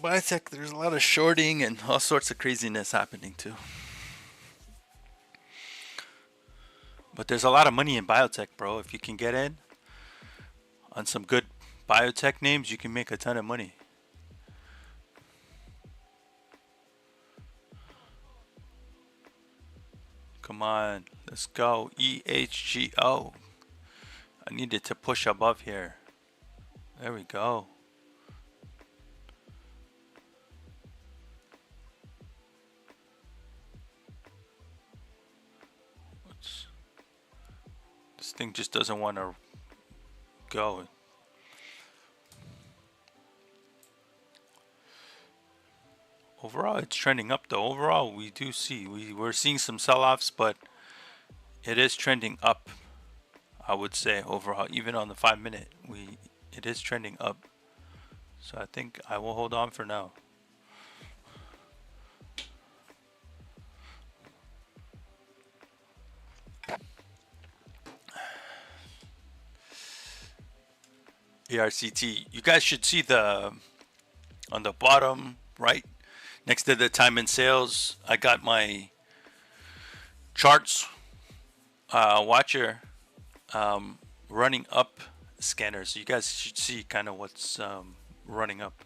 Biotech, there's a lot of shorting and all sorts of craziness happening too. But there's a lot of money in biotech, bro. If you can get in on some good biotech names, you can make a ton of money. Come on, let's go. EHGO. I needed to push above here. There we go. This thing just doesn't want to go. Overall, it's trending up though. Overall, we do see we're seeing some sell-offs, but it is trending up. I would say overall, even on the 5-minute, it is trending up. So I think I will hold on for now. ARCT. You guys should see on the bottom right next to the time and sales. I got my charts watcher running up scanner, so you guys should see kind of what's running up.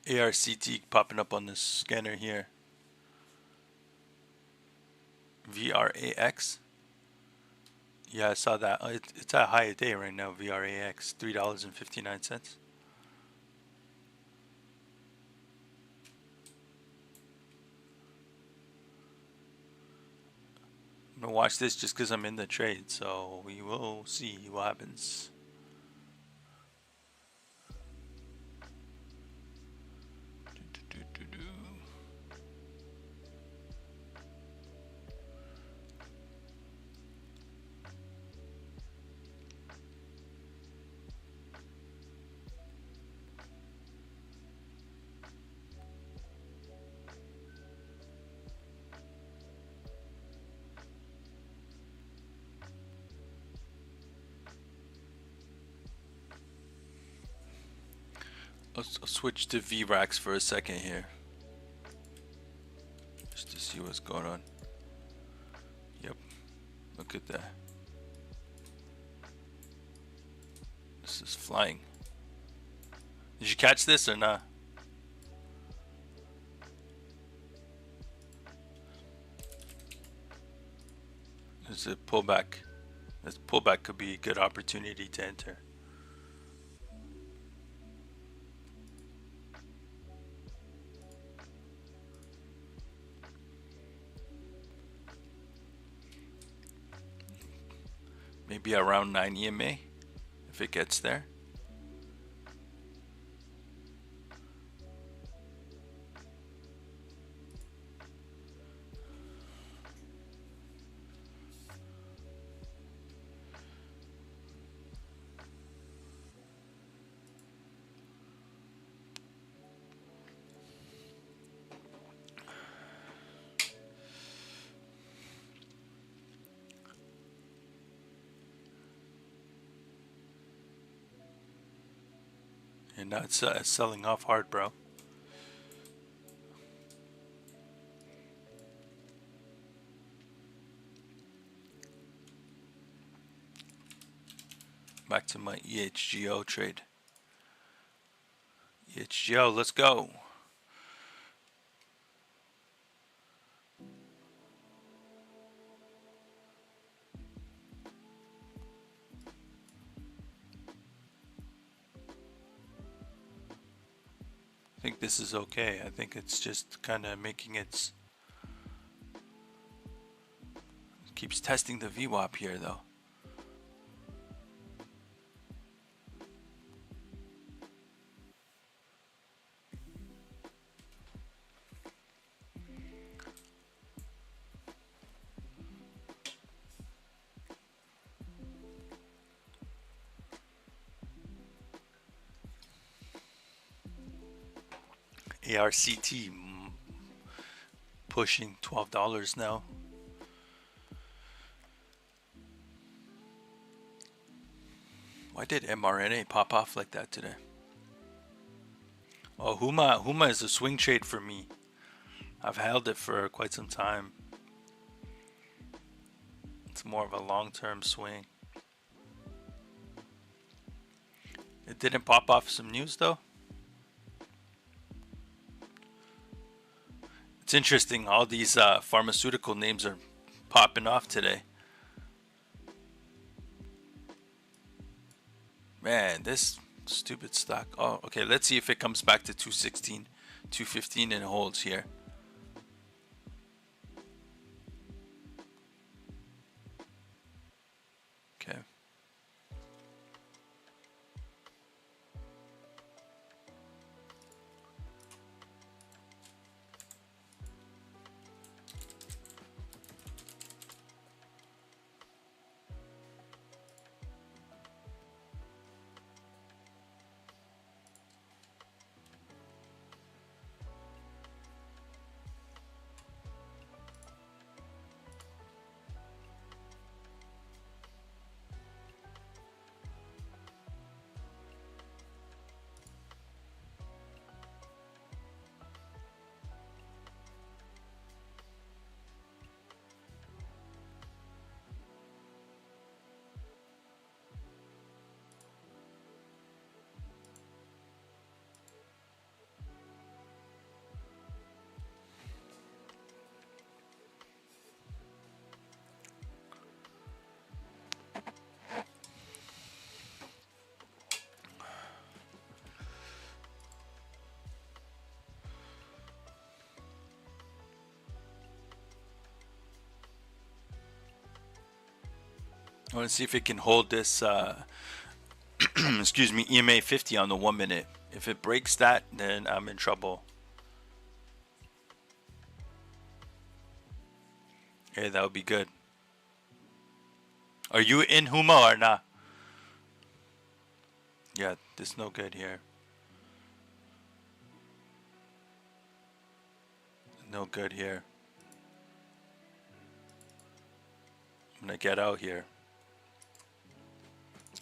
ARCT popping up on this scanner here. VRAX. Yeah, I saw that. It's at a high day right now. VRAX, $3.59. I'm gonna watch this just because I'm in the trade, so we will see what happens. I'll switch to VRAX for a second here, just to see what's going on. Yep, look at that. This is flying. Did you catch this or not? There's a pullback. This pullback could be a good opportunity to enter. Maybe around 9 EMA if it gets there. And now it's selling off hard, bro. Back to my EHGO trade. EHGO, let's go. I think this is okay. I think it's just kind of making it keeps testing the VWAP here though. ARCT pushing $12 now. Why did mRNA pop off like that today? Oh, Huma is a swing trade for me. I've held it for quite some time. It's more of a long-term swing. It didn't pop off some news though. It's interesting, all these pharmaceutical names are popping off today. Man, this stupid stock. Oh, okay, let's see if it comes back to 216, 215 and holds here. Okay. I want to see if it can hold this, excuse me, EMA 50 on the 1 minute. If it breaks that, then I'm in trouble. Okay, that would be good. Are you in Huma or not? Yeah, this no good here. No good here. I'm gonna get out here.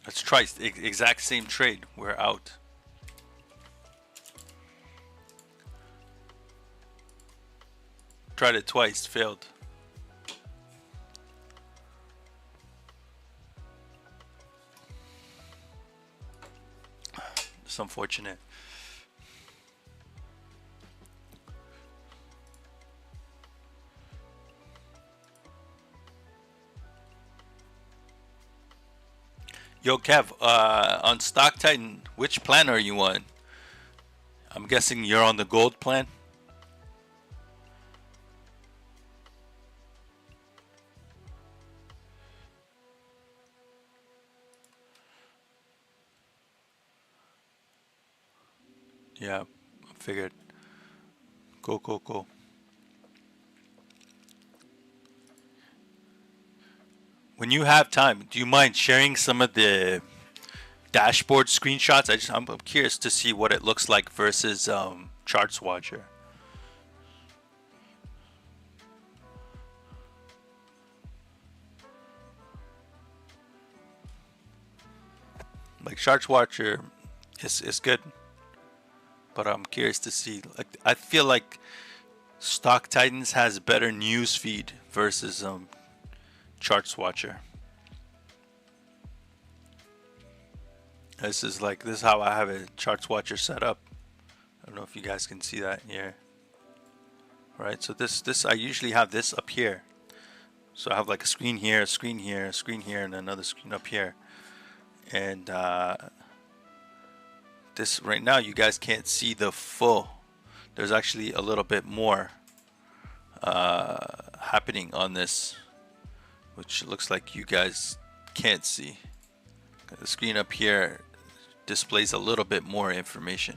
Let's try exact same trade. We're out. Tried it twice, failed. It's unfortunate. Yo, Kev, on Stock Titan, which plan are you on? I'm guessing you're on the gold plan. Yeah, I figured. Go. When you have time, do you mind sharing some of the dashboard screenshots? I'm curious to see what it looks like versus Charts Watcher. Like Charts Watcher is good, but I'm curious to see. Like I feel like Stock Titans has better news feed versus Charts Watcher. This is how I have a Charts Watcher set up. I don't know if you guys can see that here. Right, so this I usually have this up here. So I have like a screen here, a screen here, a screen here, and another screen up here. And this right now, you guys can't see the full. There's actually a little bit more happening on this, which looks like you guys can't see. The screen up here displays a little bit more information.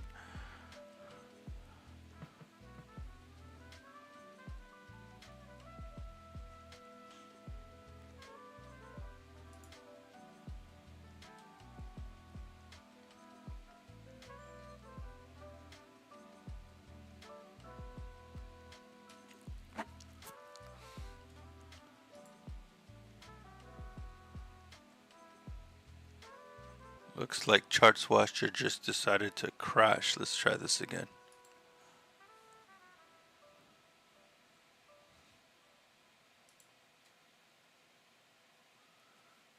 Looks like Charts Watcher just decided to crash. Let's try this again.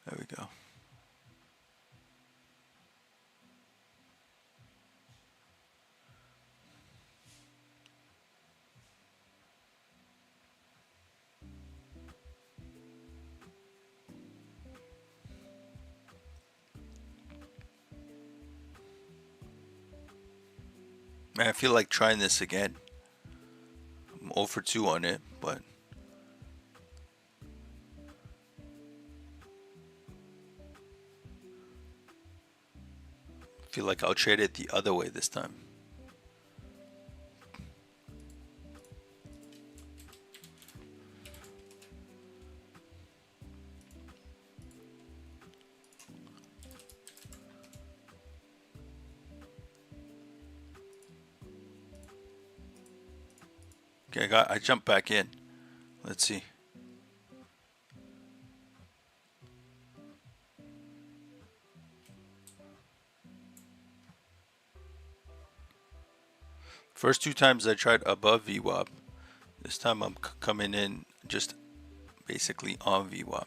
There we go. Man, I feel like trying this again. I'm 0 for 2 on it, but I feel like I'll trade it the other way this time. Okay, I jumped back in. Let's see. First 2 times I tried above VWAP. This time I'm coming in just basically on VWAP.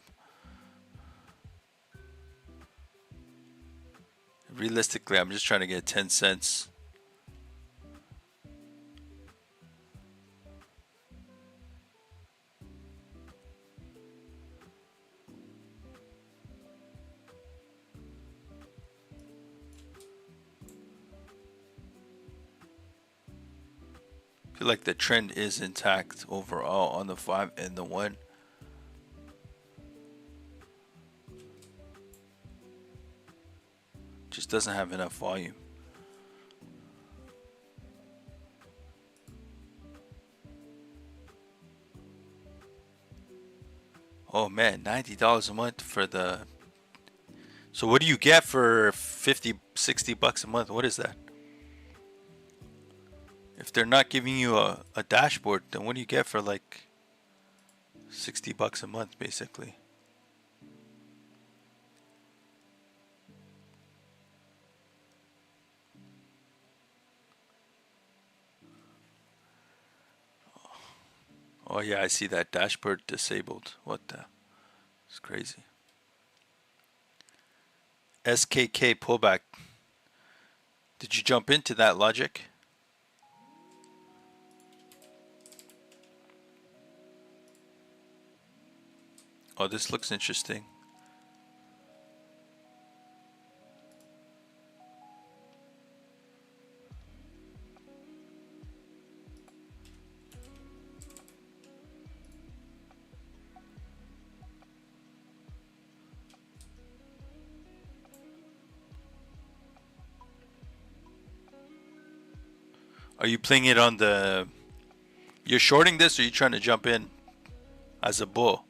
Realistically, I'm just trying to get 10 cents. I feel like the trend is intact overall on the 5 and the 1. Just doesn't have enough volume. Oh man, $90 a month for the... So what do you get for 50, 60 bucks a month? What is that? If they're not giving you a dashboard, then what do you get for like 60 bucks a month basically? Oh yeah, I see that dashboard disabled. What the? It's crazy. SKK pullback. Did you jump into that logic? Oh, this looks interesting. Are you playing it on the... You're shorting this or are you trying to jump in as a bull?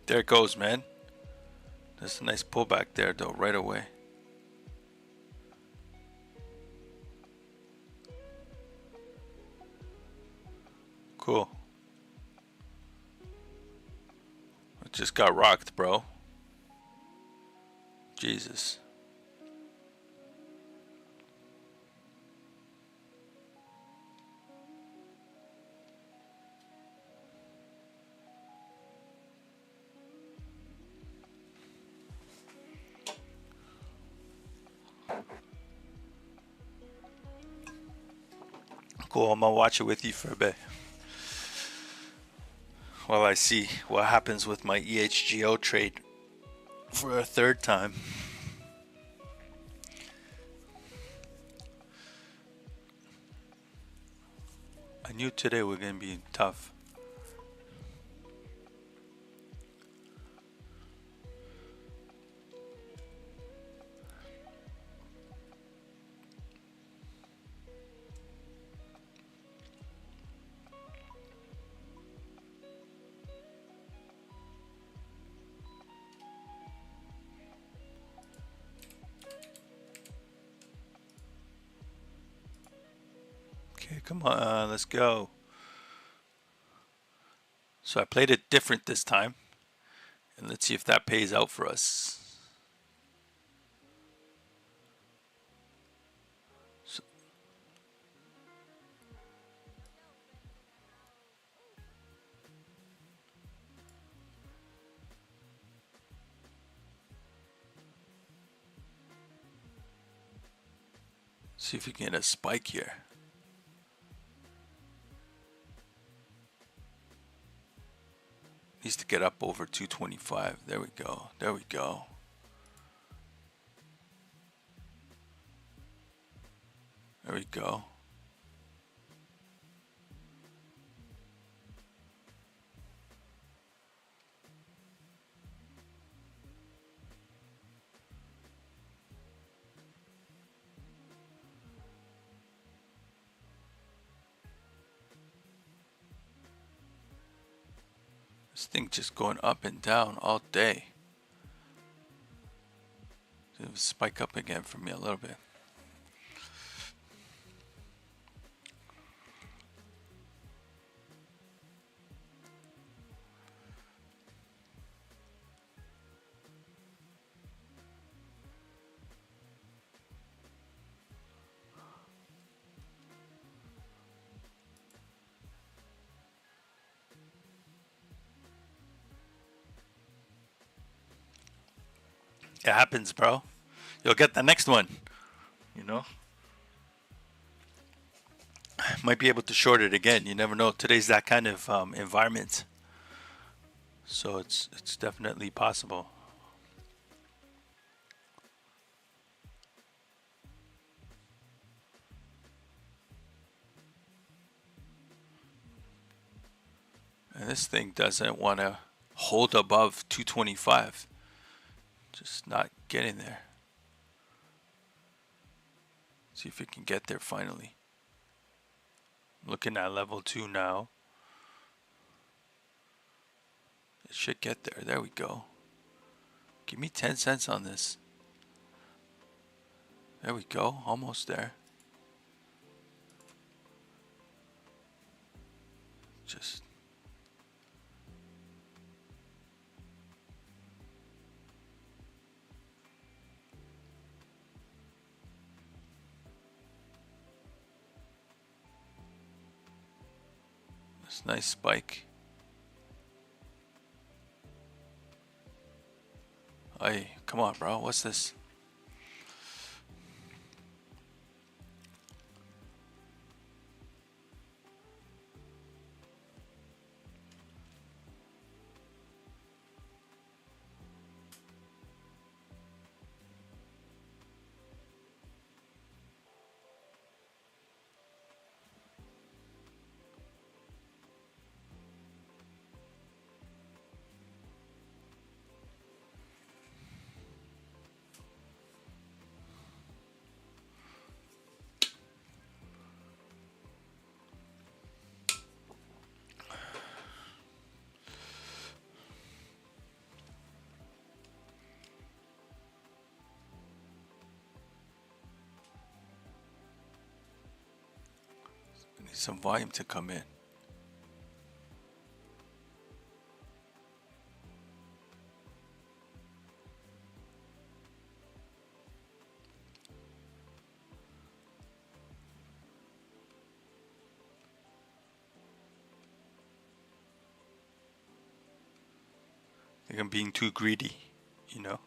There it goes, man. There's a nice pullback there though, right away. Cool. It just got rocked, bro. Jesus. Cool, I'm gonna watch it with you for a bit while I see what happens with my EHGO trade for a third time. I knew today was gonna be tough. Come on, let's go. So I played it different this time, and let's see if that pays out for us. So, see if we can get a spike here. Needs to get up over 225. There we go. There we go. There we go. This thing just going up and down all day. It will spike up again for me a little bit. It happens, bro. You'll get the next one, you know? Might be able to short it again. You never know. Today's that kind of environment. So it's definitely possible. And this thing doesn't want to hold above 225. Just not getting there. See if it can get there finally. Looking at level 2 now. It should get there. There we go. Give me 10 cents on this. There we go. Almost there. Just this nice spike. Hey, come on, bro. What's this? I need some volume to come in. I think I'm being too greedy, you know?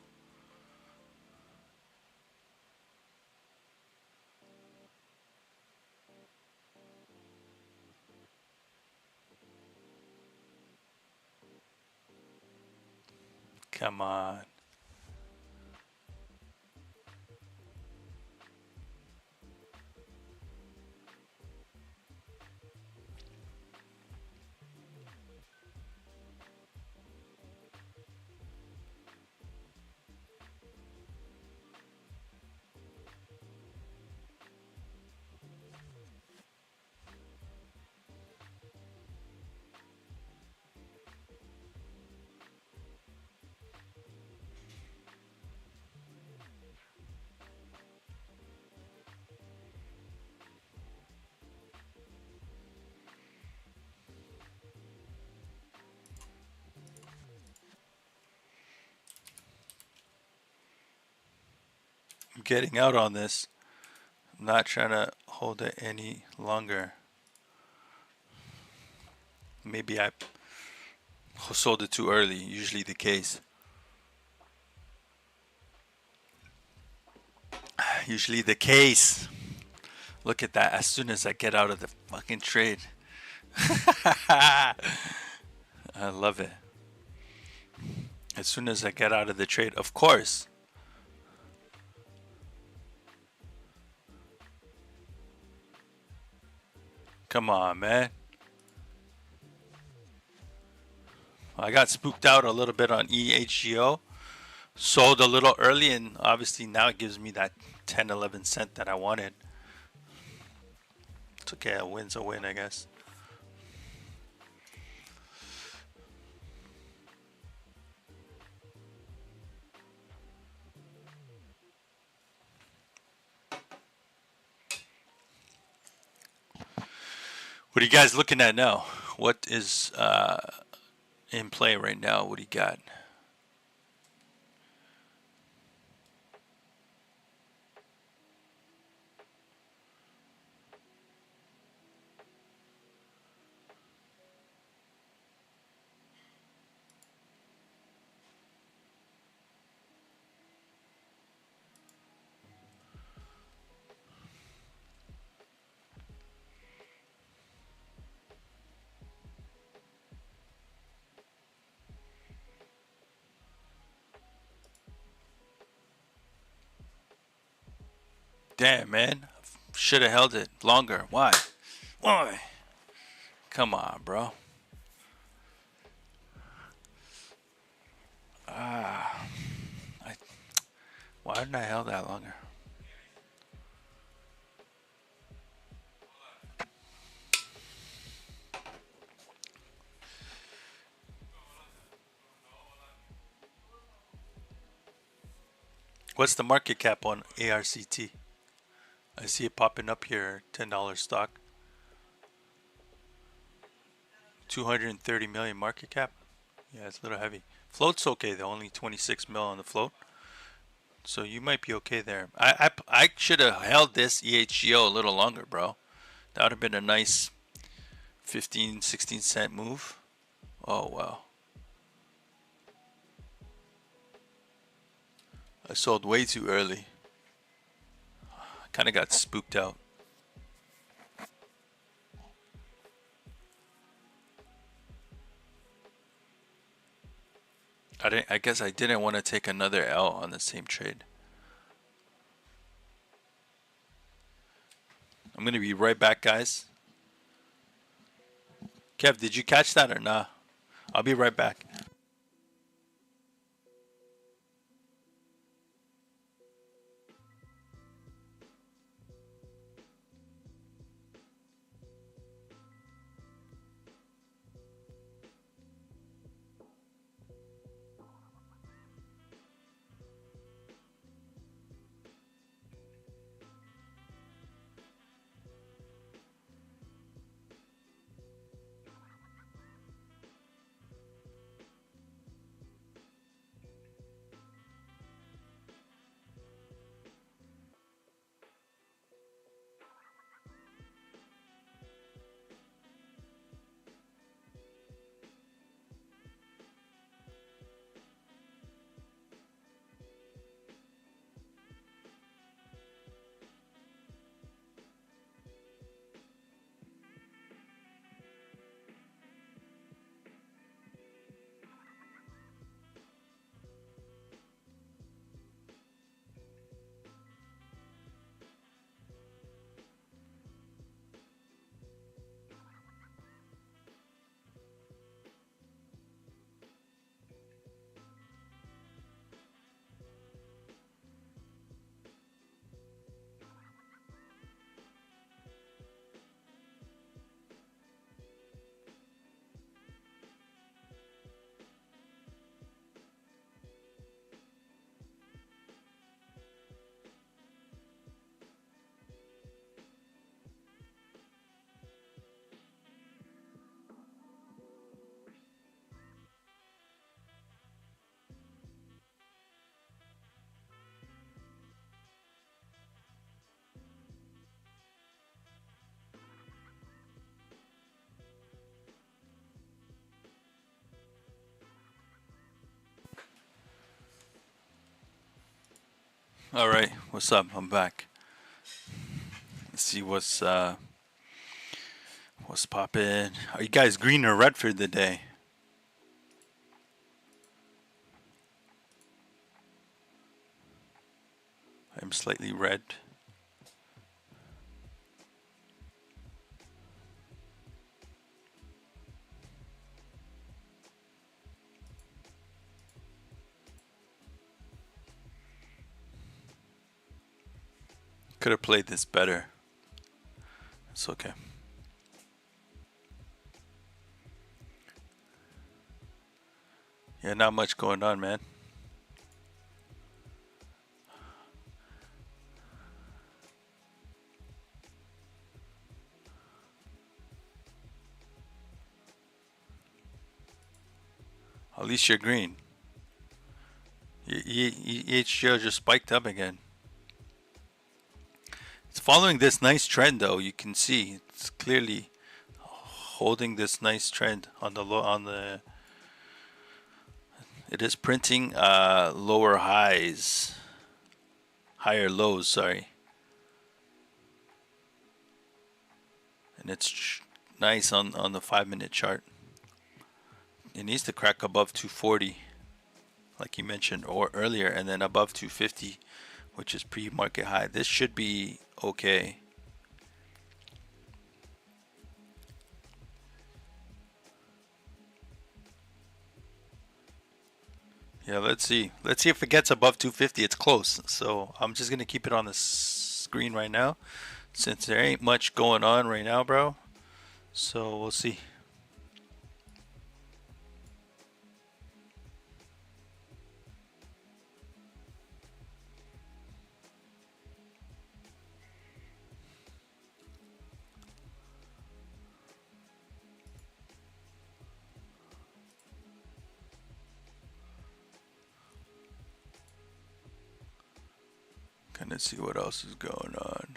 Come on. getting out on this. I'm not trying to hold it any longer. Maybe I sold it too early, usually the case. Usually the case. Look at that, as soon as I get out of the fucking trade. I love it. As soon as I get out of the trade, of course. Come on, man. I got spooked out a little bit on EHGO. Sold a little early, and obviously now it gives me that 10, 11 cent that I wanted. It's okay, a win's a win, I guess. What are you guys looking at now? What is in play right now? What do you got? Damn, man. Should have held it longer. Why? Why? Come on, bro. Why didn't I held that longer? What's the market cap on ARCT? I see it popping up here, $10 stock. 230 million market cap. Yeah, it's a little heavy. Float's okay though, only 26 mil on the float. So you might be okay there. I should have held this EHGO a little longer, bro. That would have been a nice 15, 16 cent move. Oh, wow. I sold way too early. I kind of got spooked out. I guess I didn't want to take another L on the same trade. I'm going to be right back, guys. Kev, did you catch that or nah? I'll be right back. All right, what's up? I'm back. Let's see what's poppin'. Are you guys green or red for the day? I'm slightly red. Could have played this better. It's okay. Yeah, not much going on, man. At least you're green. EHGO just spiked up again. It's following this nice trend, though. You can see it's clearly holding this nice trend on the low on the. It is printing lower highs, higher lows. Sorry, and it's nice on the 5-minute chart. It needs to crack above 240, like you mentioned or earlier, and then above 250, which is pre-market high. This should be okay. Yeah, let's see. Let's see if it gets above 250. It's close. So I'm just gonna keep it on the screen right now, since there ain't much going on right now, bro. So we'll see. Gonna see what else is going on.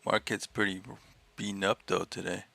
Market's pretty beaten up though today.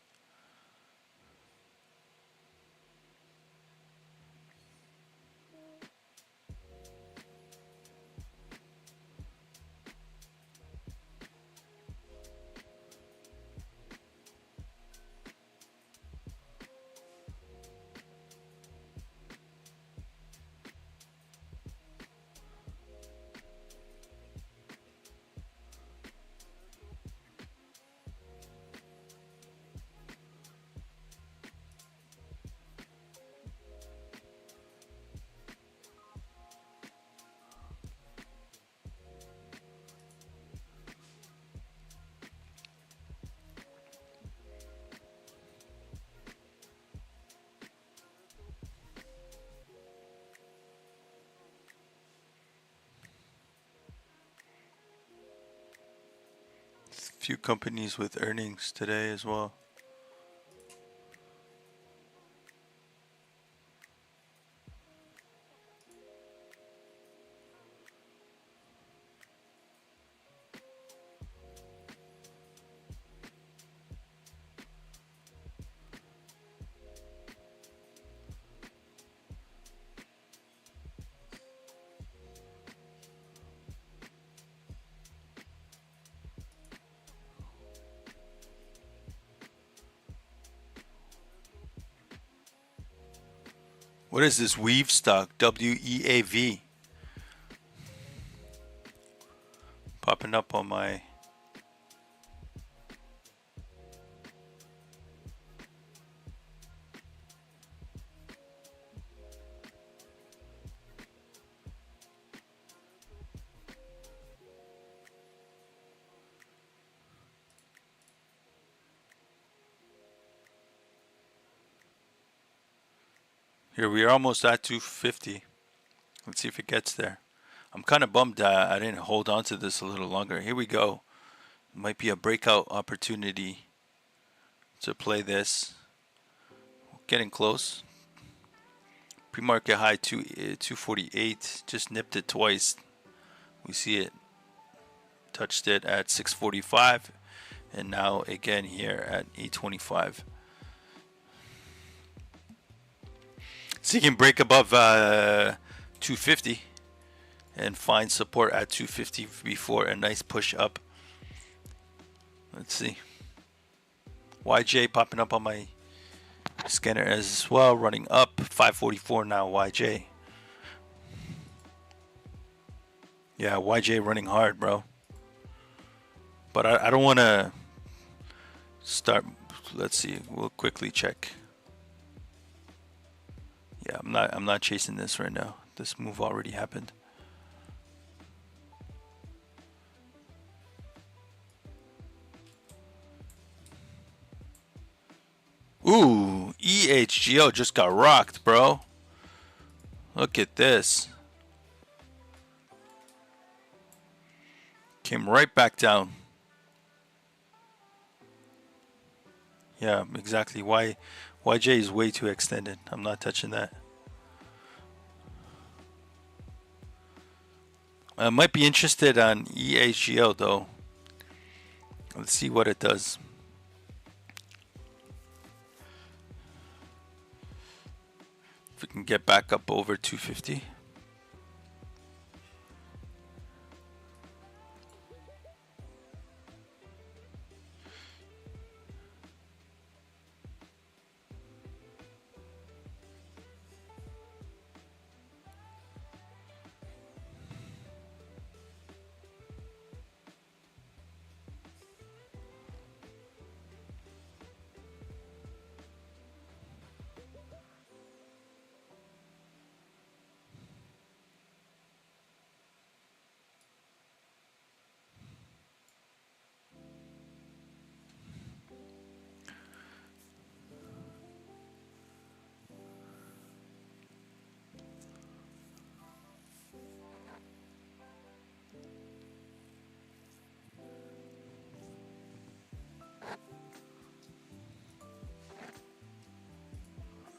Few companies with earnings today as well. What is this weave stock? WEAV. Popping up on my. Here we are almost at 250. Let's see if it gets there. I'm kind of bummed I didn't hold on to this a little longer. Here we go. Might be a breakout opportunity to play this. Getting close. Pre-market high 248. Just nipped it twice. We see it. Touched it at 645. And now again here at 825. So you can break above 250 and find support at 250 before a nice push up. Let's see. YJ popping up on my scanner as well, running up 544 now. YJ. Yeah, YJ running hard, bro. But I don't want to start. Let's see. We'll quickly check. Yeah, I'm not chasing this right now. This move already happened. Ooh, EHGO just got rocked, bro. Look at this. Came right back down. Yeah, exactly. YJ is way too extended. I'm not touching that. I might be interested on EHGO though. Let's see what it does. If we can get back up over 250.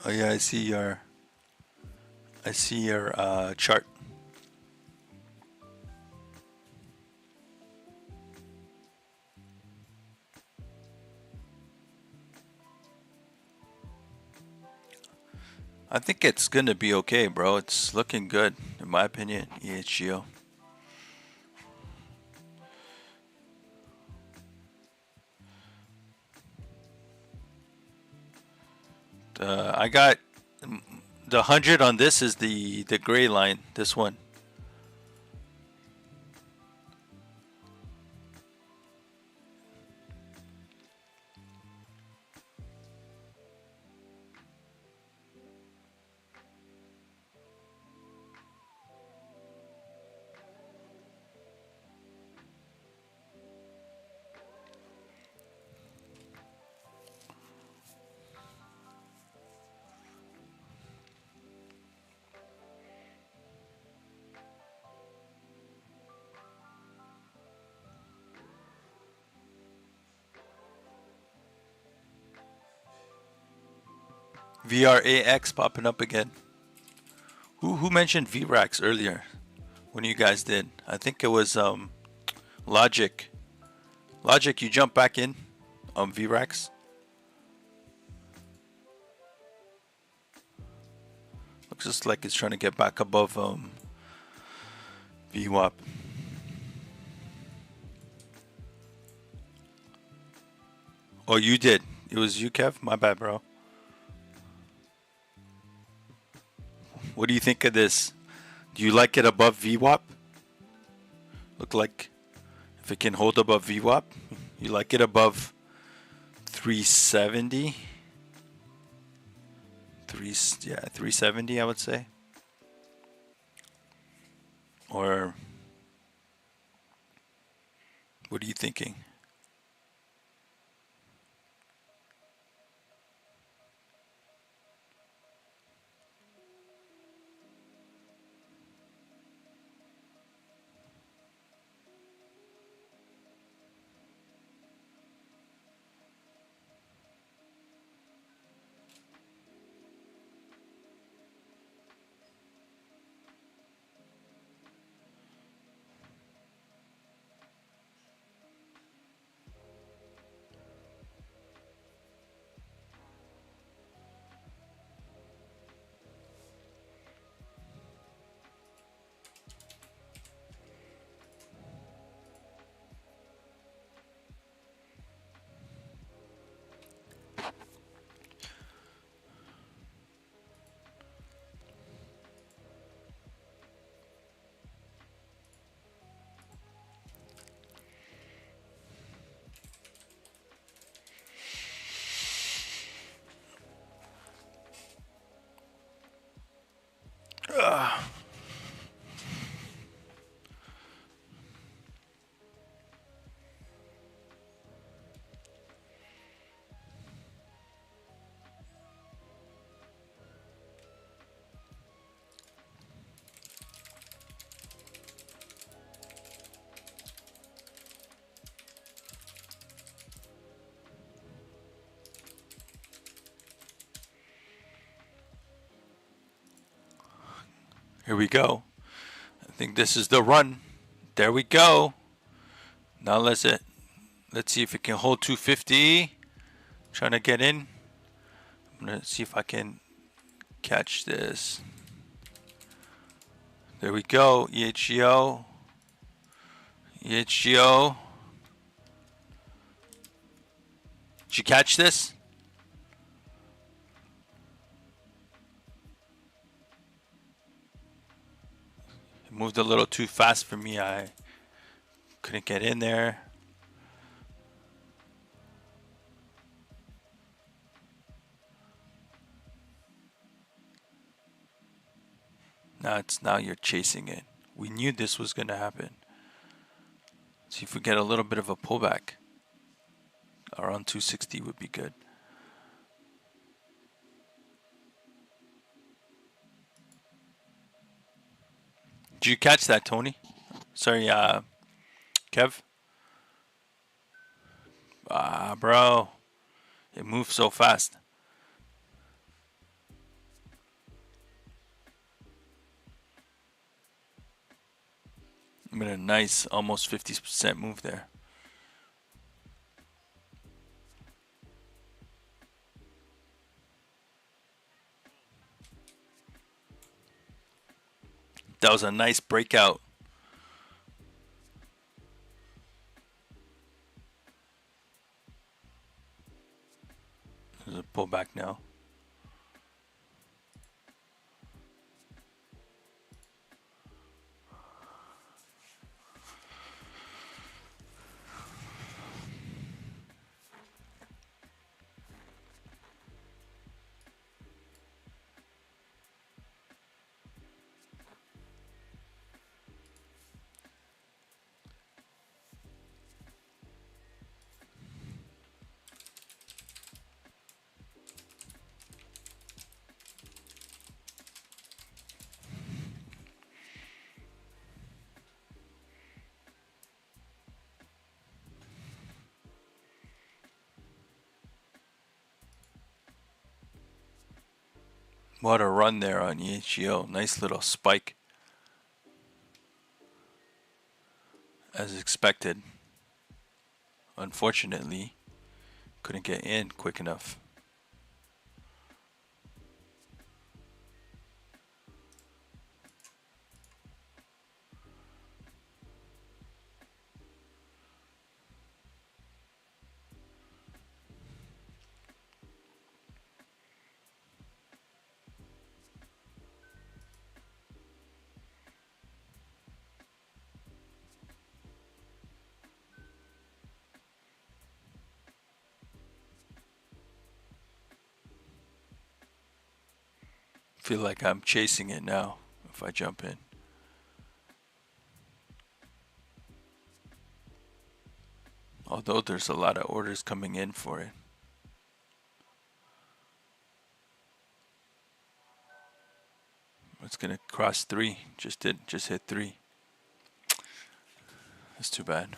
Oh yeah, I see your chart. I think it's gonna be okay, bro. It's looking good, in my opinion. EHGO. I got the 100 on this is the gray line. This one. VRAX popping up again. Who mentioned VRAX earlier? When you guys did, I think it was Logic. Logic, you jump back in on VRAX. Looks just like it's trying to get back above VWAP. Oh, you did. It was you, Kev. My bad, bro. What do you think of this? Do you like it above VWAP? Look like if it can hold above VWAP, you like it above 370? 370, I would say. Or what are you thinking? Here we go. I think this is the run. There we go. Now let's see if it can hold 250. Trying to get in. I'm gonna see if I can catch this. There we go. EHGO. EHGO. Did you catch this? It moved a little too fast for me. I couldn't get in there. Now you're chasing it. We knew this was going to happen. See if we get a little bit of a pullback. Around 260 would be good. Did you catch that, Tony? Sorry, Kev? Bro. It moves so fast. I'm in a nice, almost 50% move there. That was a nice breakout. There's a pullback now. What a run there on EHGO. Nice little spike. As expected. Unfortunately, couldn't get in quick enough. Feel like I'm chasing it now if I jump in. Although there's a lot of orders coming in for it. It's gonna cross 3. Just hit 3. That's too bad.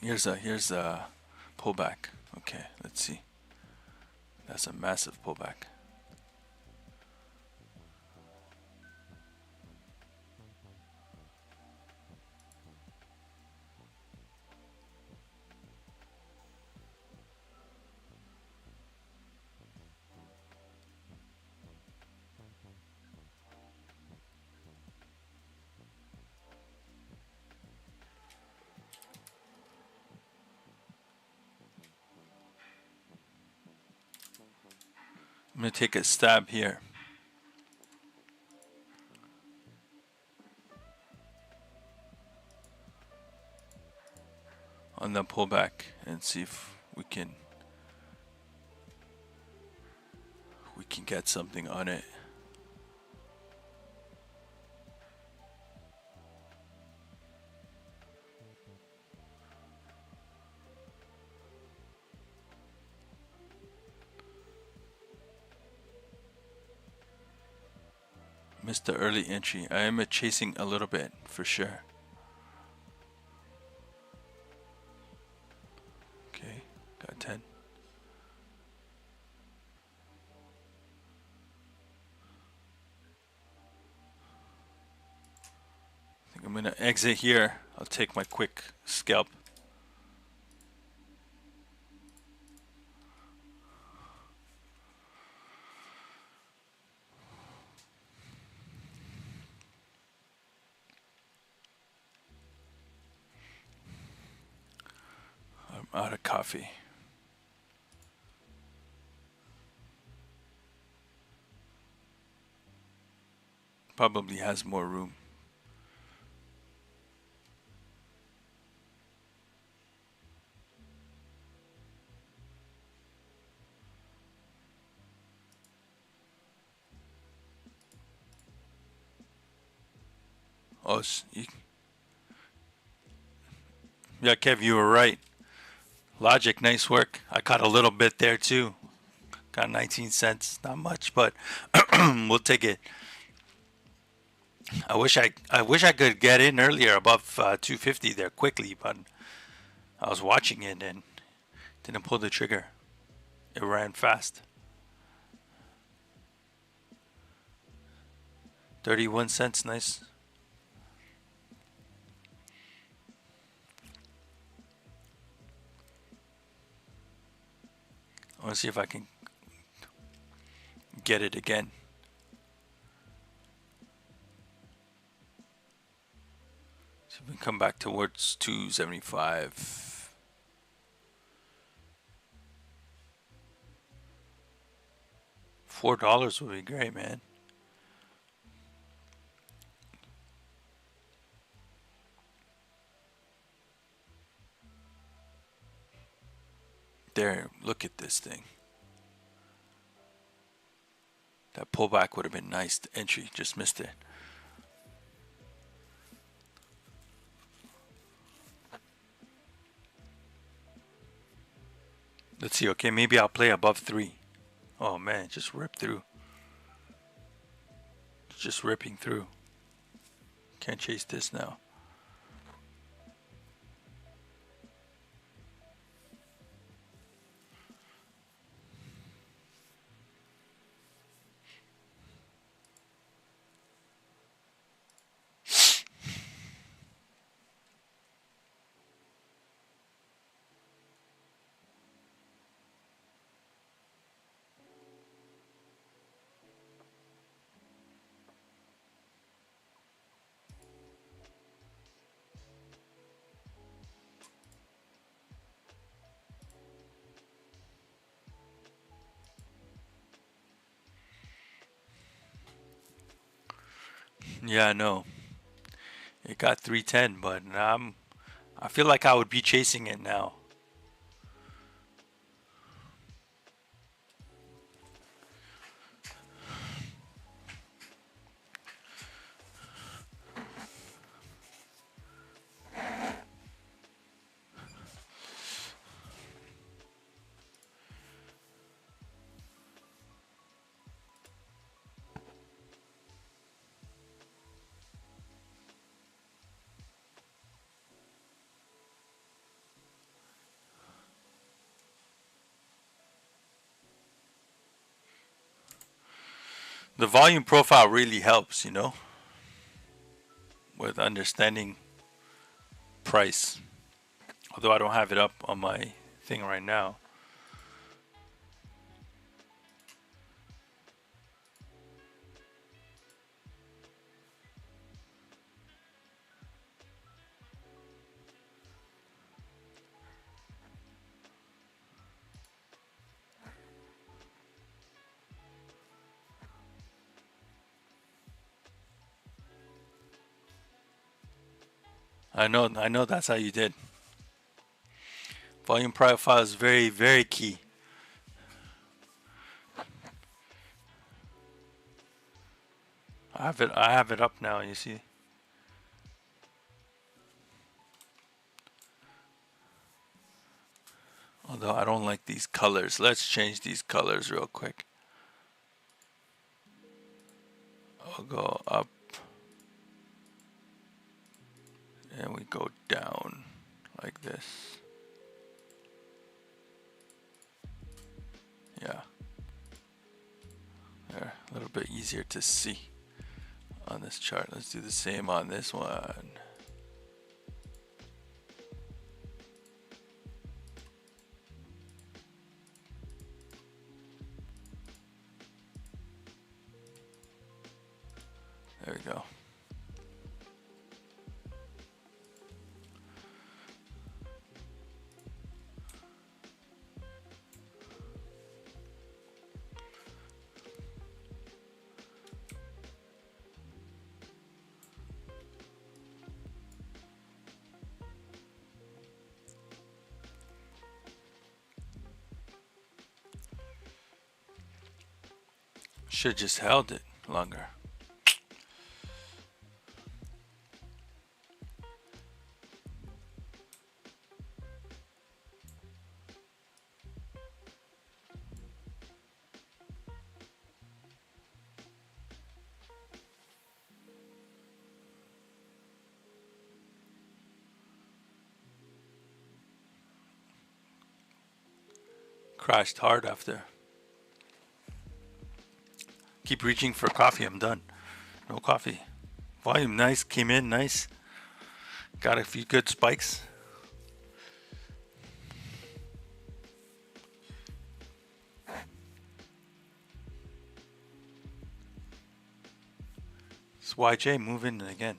Here's a pullback. Okay, let's see. That's a massive pullback. I'm going to take a stab here. On the pullback and see if we can get something on it. Missed the early entry. I am chasing a little bit for sure. Okay, got 10. I think I'm gonna exit here. I'll take my quick scalp. I'm out of coffee. Probably has more room. Oh, yeah, Kev, you were right. Logic, nice work. I caught a little bit there too. Got 19 cents, not much, but we'll take it. I wish I could get in earlier above 250 there quickly, but I was watching it and didn't pull the trigger. It ran fast. 31 cents, nice. I want to see if I can get it again. So we can come back towards 275. $4 would be great, man. There, look at this thing. That pullback would have been nice. The entry, just missed it. Let's see, okay, maybe I'll play above 3. Oh man, just ripped through. It's just ripping through. Can't chase this now. Yeah, I know. It got 310, but I feel like I would be chasing it now. The volume profile really helps, you know, with understanding price. Although I don't have it up on my thing right now. I know that's how you did. Volume profile is very, very key. I have it up now, you see. Although I don't like these colors. Let's change these colors real quick. I'll go up and we go down like this. Yeah. There, a little bit easier to see on this chart. Let's do the same on this one. There we go. Should just held it longer. Crashed hard after. Keep reaching for coffee. I'm done. No coffee. Volume nice. Came in nice. Got a few good spikes. It's YJ moving again.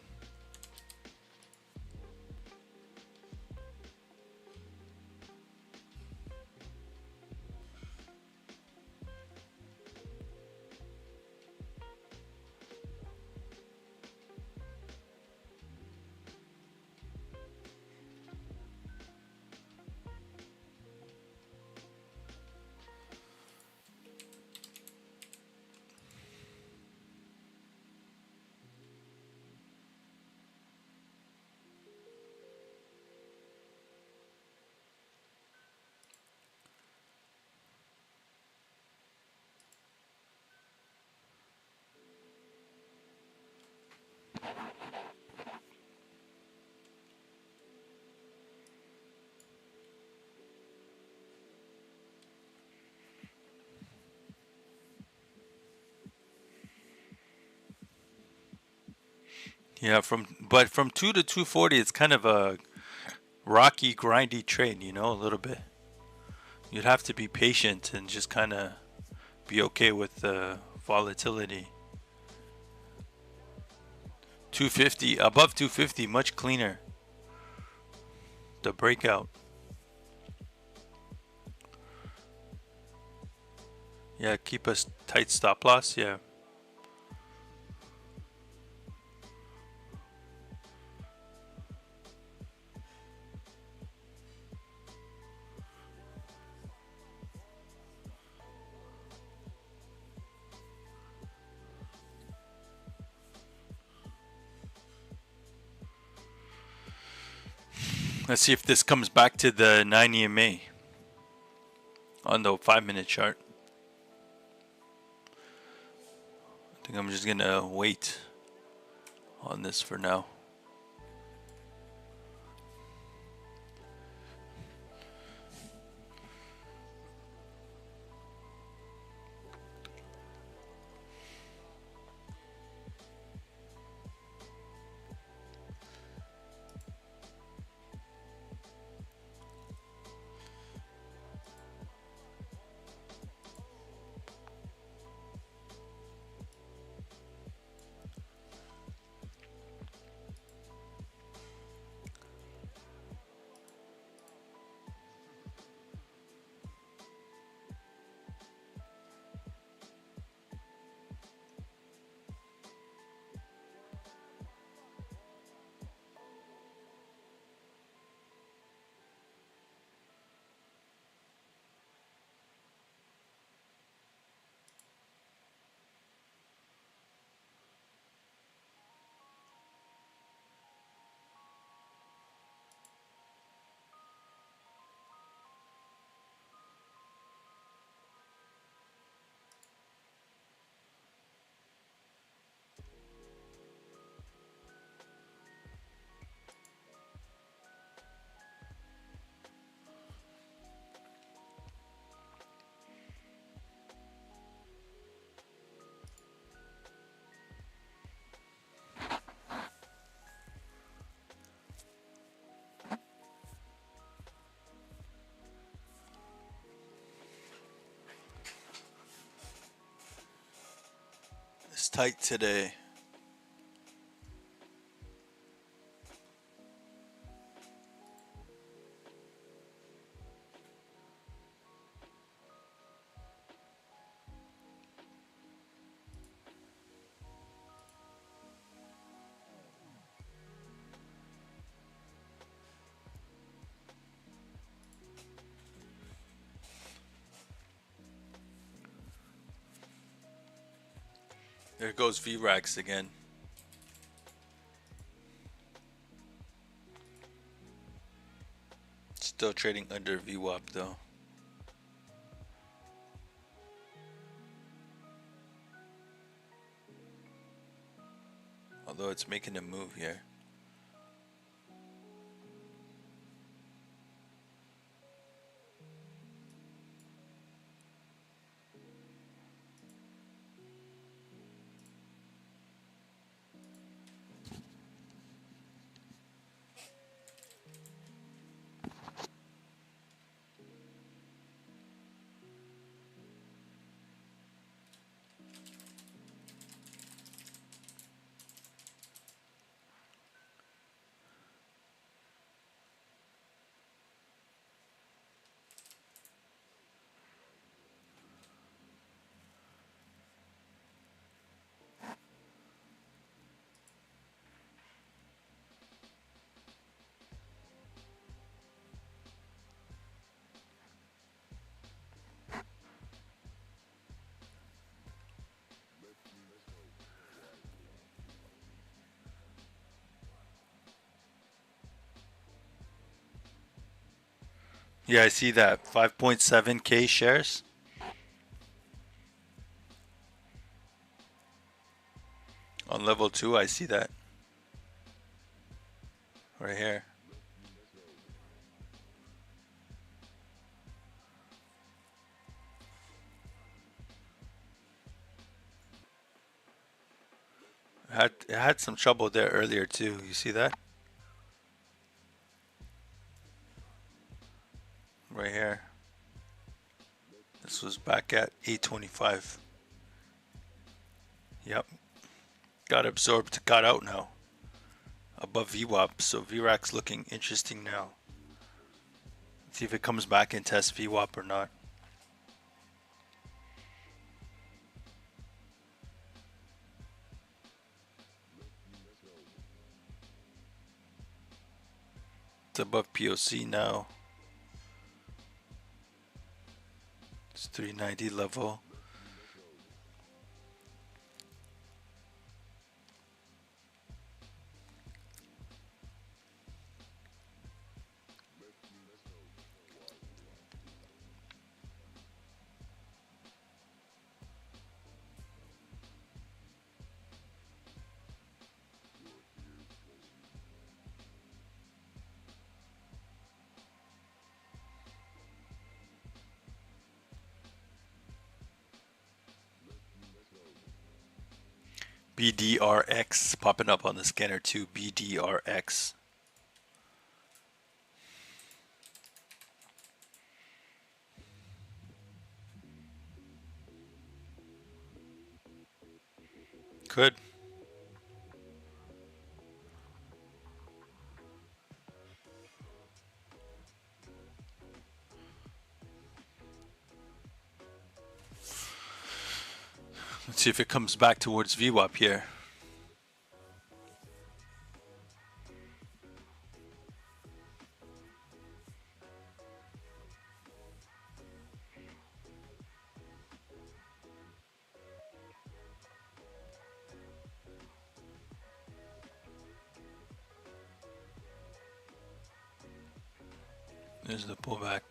Yeah, from 2 to 240, it's kind of a rocky, grindy trade, you know, a little bit. You'd have to be patient and just kind of be okay with the volatility. 250, above 250, much cleaner. The breakout. Yeah, keep a tight stop loss, yeah. Let's see if this comes back to the 9 EMA on the 5-minute chart. I think I'm just gonna wait on this for now. tight today. There goes VRAX again. Still trading under VWAP though. Although it's making a move here. Yeah, I see that. 5.7K shares. On level 2, I see that. Right here. It had some trouble there earlier too. You see that? Right here. This was back at 825. Yep. Got absorbed, got out now. Above VWAP, so VRAX looking interesting now. See if it comes back and tests VWAP or not. It's above POC now. It's 390 level. BDRX popping up on the scanner too. BDRX. Could. Let's see if it comes back towards VWAP here. There's the pullback.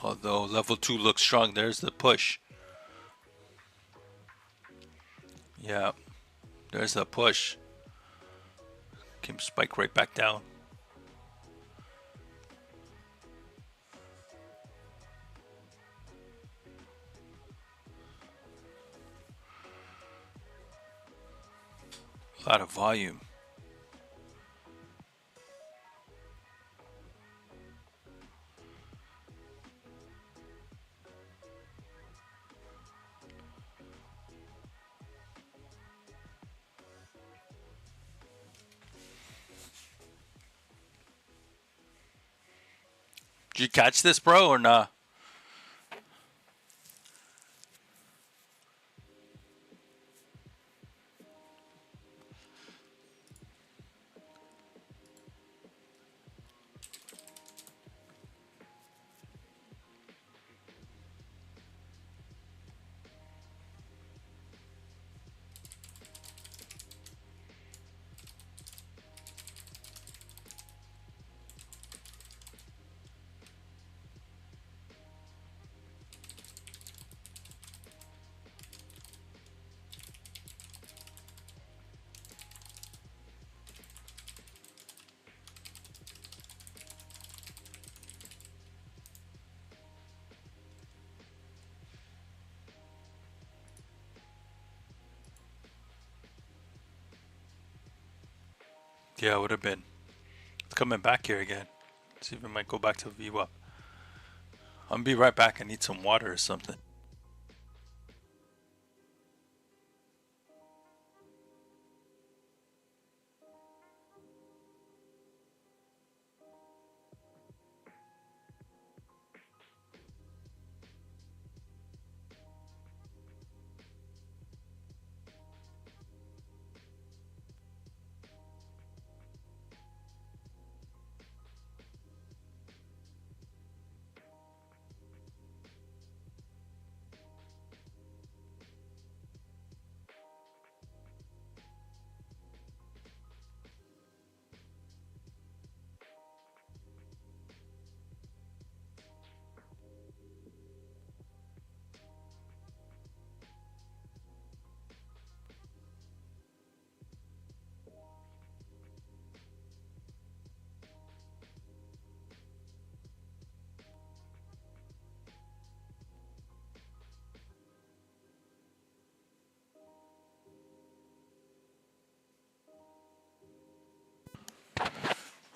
Although level 2 looks strong, there's the push. Yeah, there's the push. Came spike right back down. A lot of volume. Did you catch this, bro, or not? Yeah, it would have been. It's coming back here again. See if it might go back to VWAP. I'm gonna be right back. I need some water or something.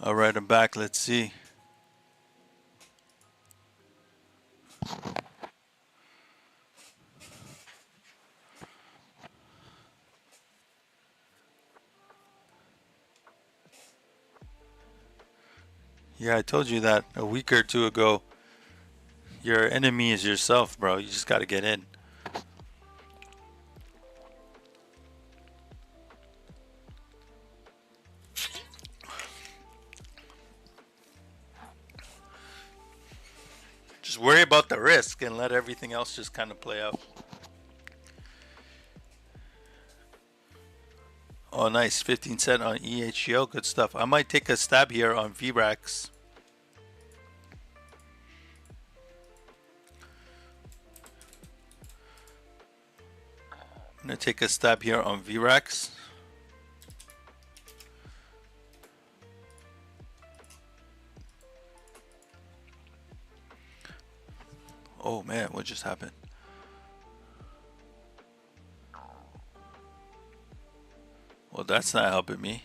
All right, I'm back. Let's see. Yeah, I told you that a week or two ago. Your enemy is yourself, bro. You just gotta get in. Just worry about the risk and let everything else just kind of play out. Oh, nice. 15 cent on EHGO. Good stuff. I might take a stab here on VRAX. I'm going to take a stab here on VRAX. Oh, man. What just happened? Well, that's not helping me.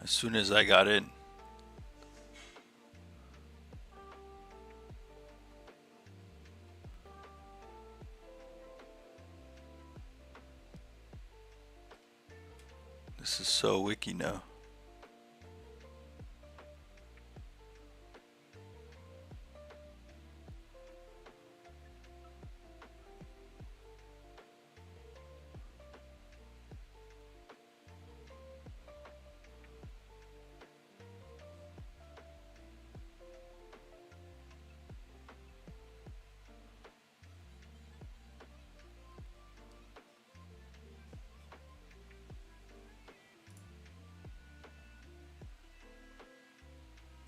As soon as I got in. This is so wiki now.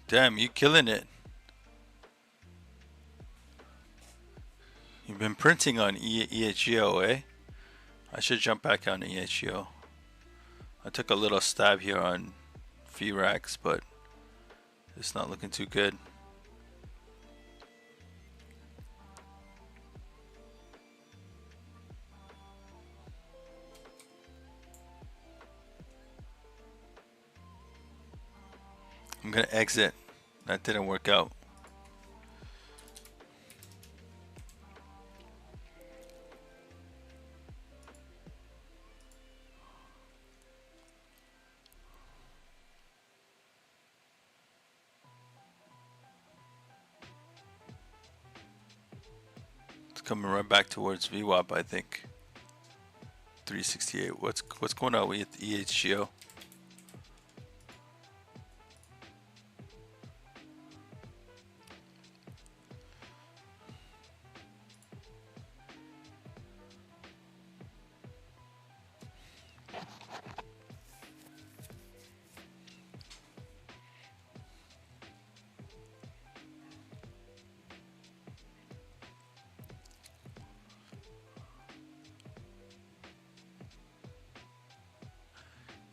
Damn, you killing it. You've been printing on EHGO, eh? I should jump back on EHGO. I took a little stab here on VRAX, but it's not looking too good. I'm gonna exit. That didn't work out. coming right back towards VWAP, I think. 368. What's going on with EHGO?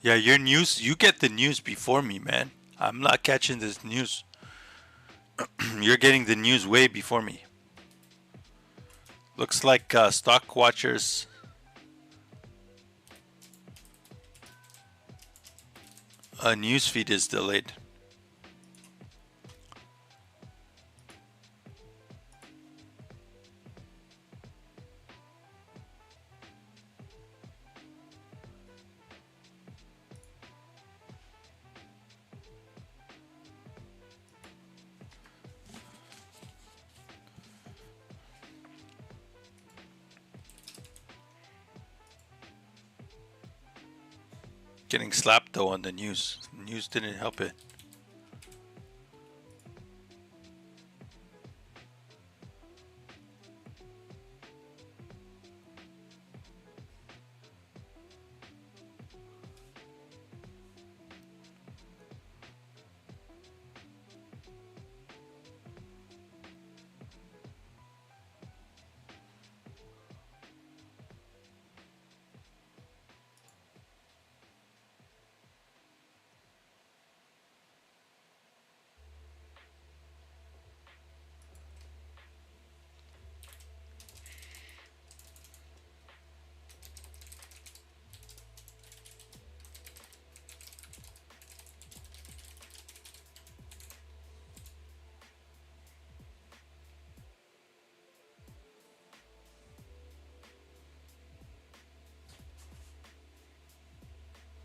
Yeah, your news, you get the news before me, man. I'm not catching this news. You're getting the news way before me. Looks like Stock Watchers news feed is delayed. Getting slapped though on the news. News didn't help it.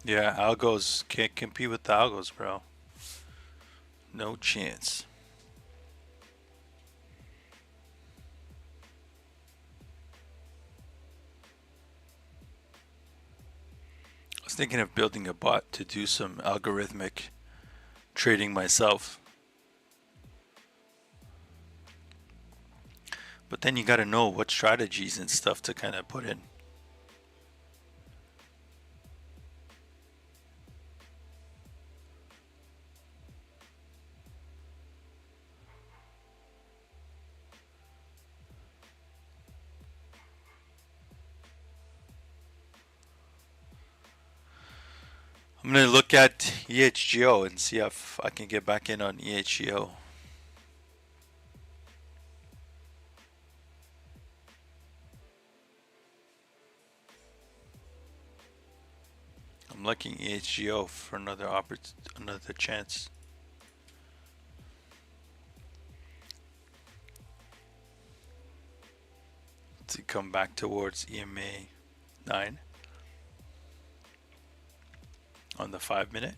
Yeah, algos can't compete with the algos, bro. No chance. I was thinking of building a bot to do some algorithmic trading myself. But then you got to know what strategies and stuff to kind of put in. I'm going to look at EHGO and see if I can get back in on EHGO. I'm looking EHGO for another chance. To come back towards EMA 9 on the 5-minute.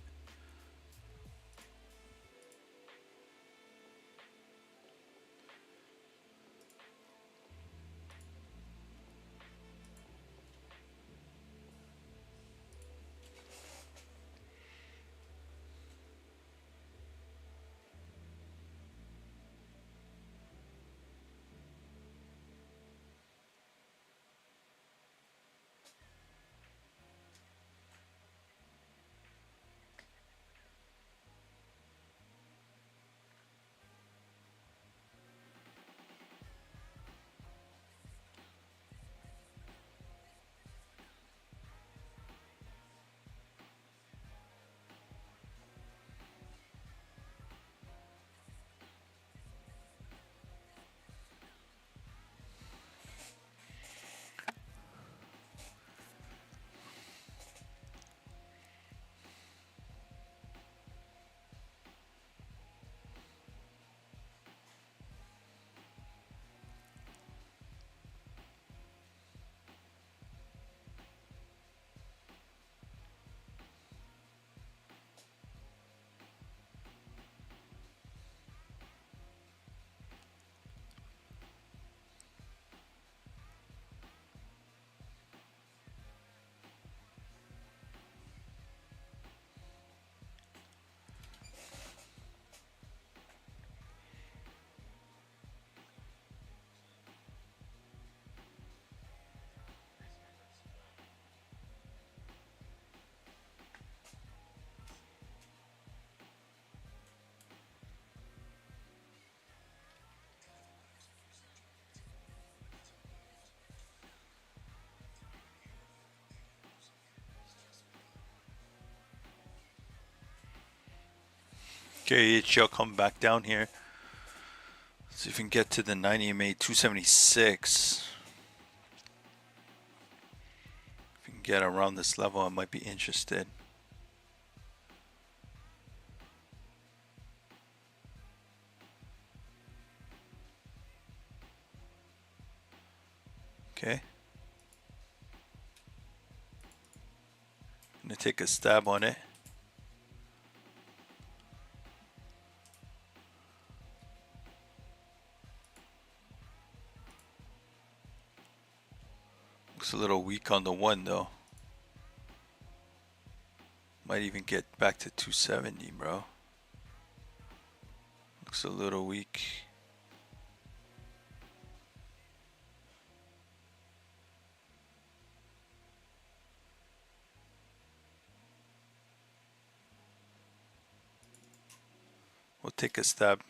Okay, HL come back down here. See if we can get to the 90 MA 276. If we can get around this level, I might be interested. Okay. I'm gonna take a stab on it. Looks a little weak on the one though. Might even get back to 270, bro. Looks a little weak. We'll take a stab.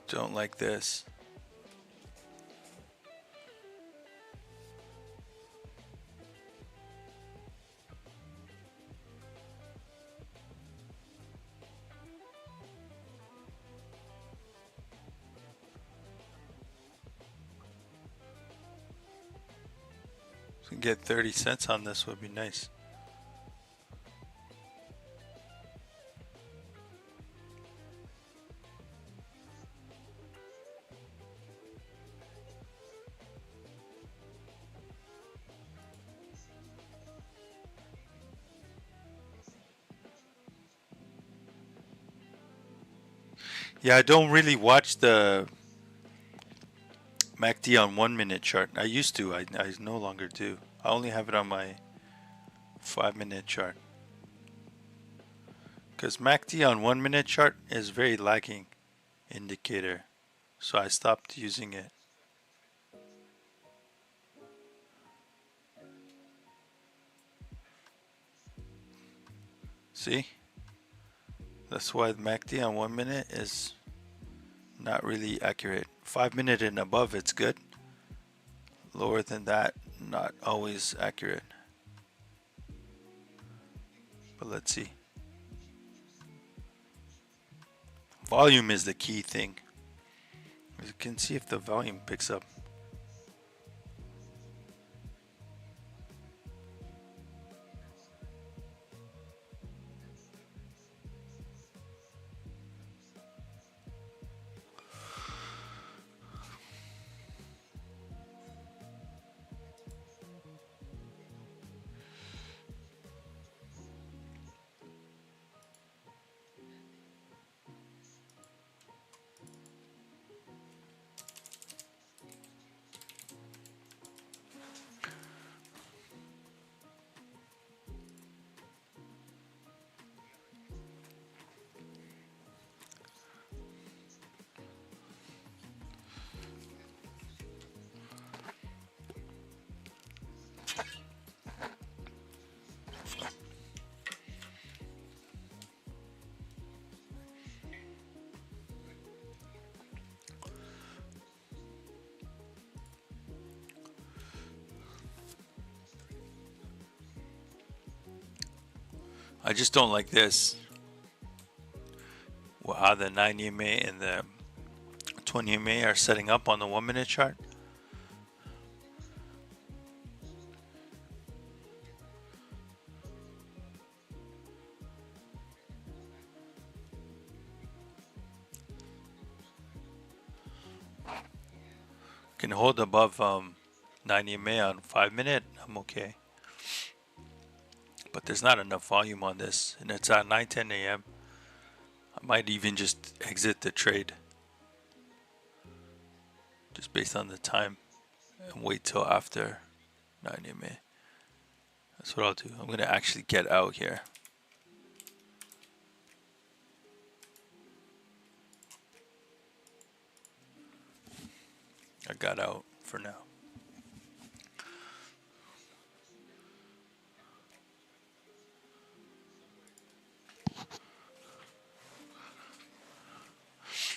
Don't like this. If we can get 30 cents on this would be nice. Yeah, I don't really watch the MACD on 1 minute chart. I used to, I no longer do. I only have it on my 5 minute chart. Because MACD on 1 minute chart is very lagging indicator. So I stopped using it. See? That's why the MACD on 1 minute is not really accurate. 5 minute and above, it's good. Lower than that, not always accurate. But let's see. Volume is the key thing. You can see if the volume picks up. I just don't like this. How the 90 MA and the 20 MA are setting up on the 1 minute chart. Can hold above 90 MA on 5 minute, I'm okay. But there's not enough volume on this, and it's at 9:10 a.m. I might even just exit the trade, just based on the time, and wait till after 9 MA. That's what I'll do. I'm gonna actually get out here. I got out for now.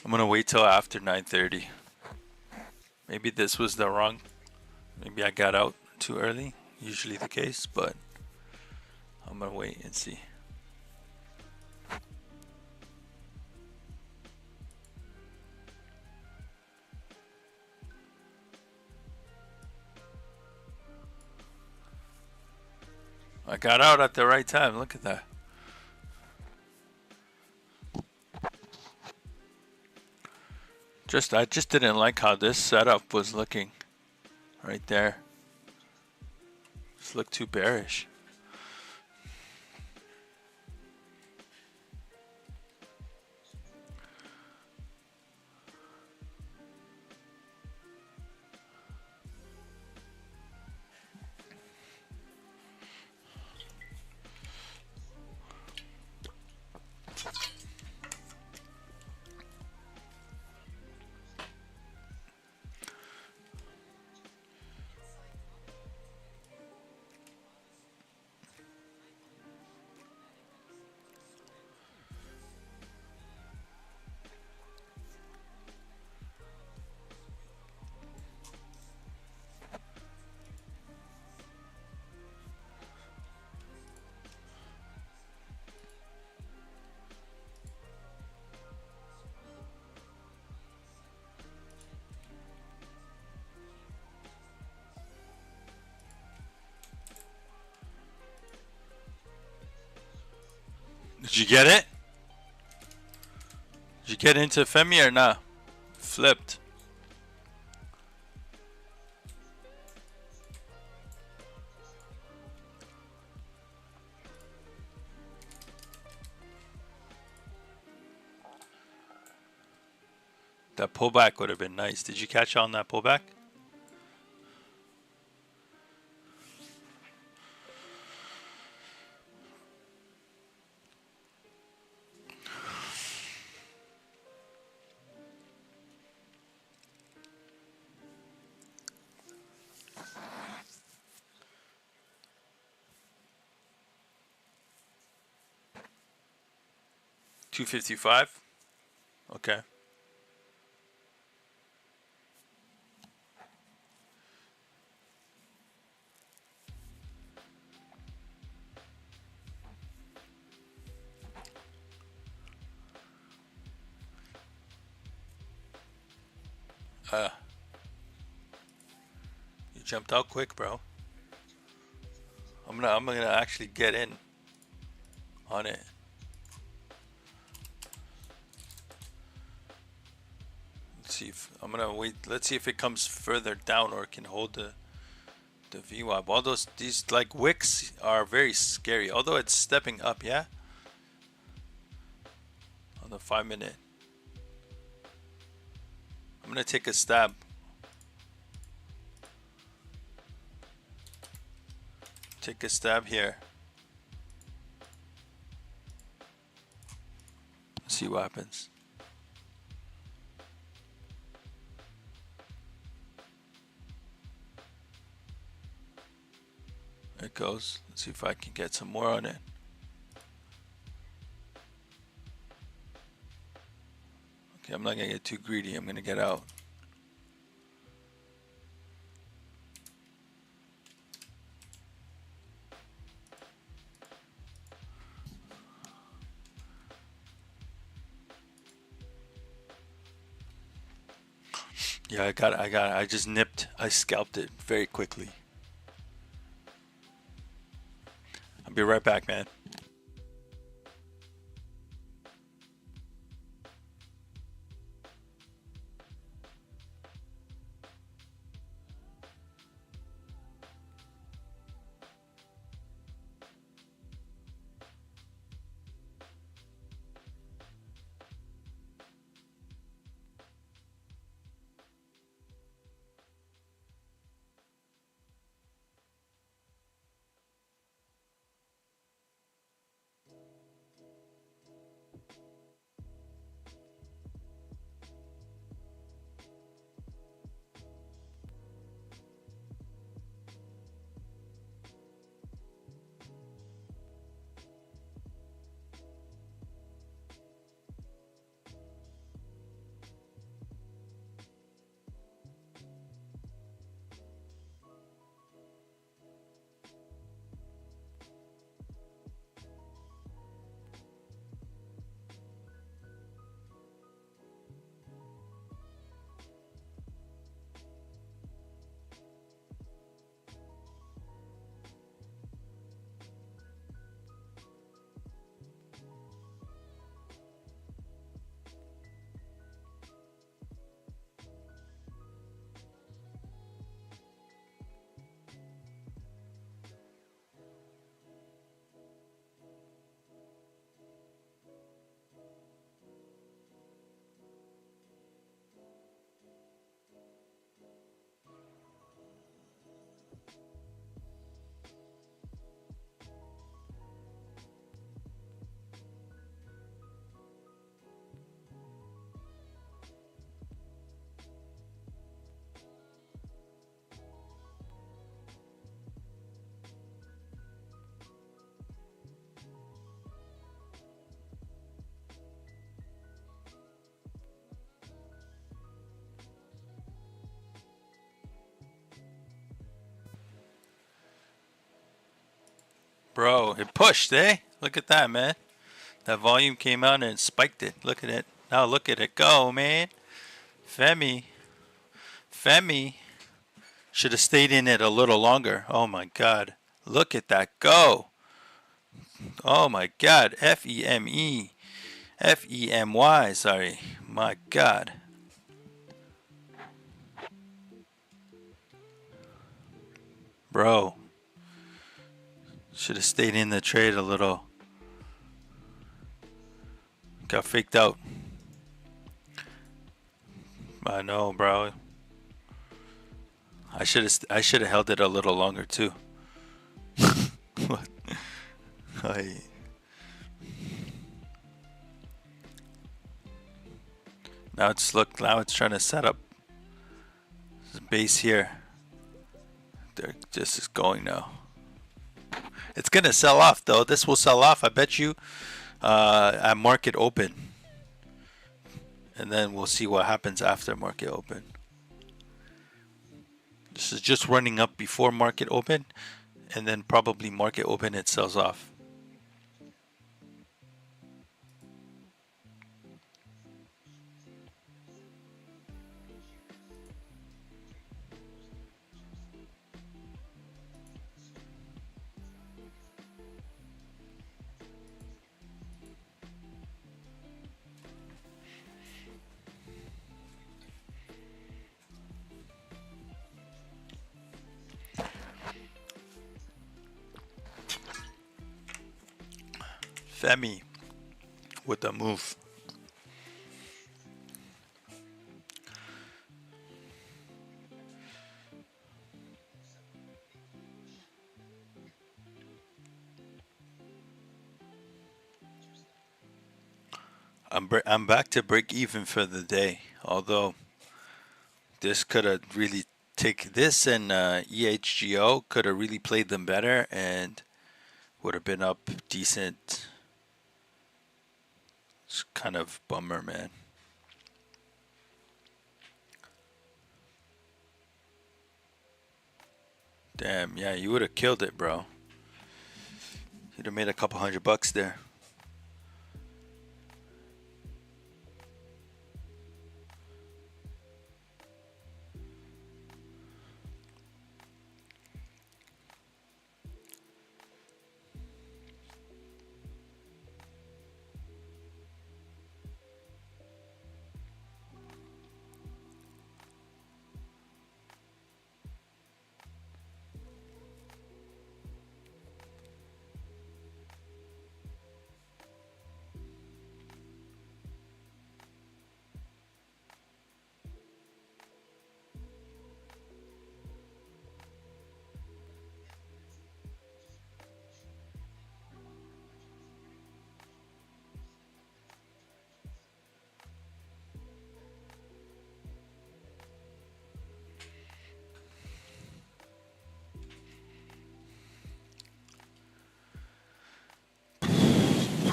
I'm gonna wait till after 9:30. Maybe this was the wrong. Maybe I got out too early. Usually the case, but I'm gonna wait and see. I got out at the right time. Look at that. I just didn't like how this setup was looking right there. Just looked too bearish. Did you get it? Did you get into Femi or not? Flipped. That pullback would have been nice. Did you catch on that pullback? $255. Okay. You jumped out quick, bro. I'm gonna actually get in on it. Let's see if I'm gonna wait. Let's see if it comes further down or can hold the VWAP. All these like wicks are very scary. Although it's stepping up, yeah. On the 5-minute, I'm gonna take a stab. Take a stab here. See what happens. There it goes. Let's see if I can get some more on it. Okay, I'm not gonna get too greedy. I'm gonna get out. Yeah, I got it. I just nipped. I scalped it very quickly. I'll be right back, man. Bro, it pushed, eh? Look at that, man. That volume came out and spiked it. Look at it. Now look at it go, man. Femi. Femi. Should have stayed in it a little longer. Oh my god. Look at that go. Oh my god. Feme. Femy. Sorry. My god. Bro. Should have stayed in the trade a little. Got faked out. I know, bro. I should have held it a little longer too. What? Now it's trying to set up this base here. They're just going now. It's gonna sell off though. This will sell off, I bet you, at market open. And then we'll see what happens after market open. This is just running up before market open, and then probably market open it sells off. Femi with the move. I'm back to break even for the day. Although this could have really take this and EHGO could have really played them better and would have been up decent. It's kind of bummer, man. Damn, yeah, you would have killed it, bro. You'd have made a couple $100 there.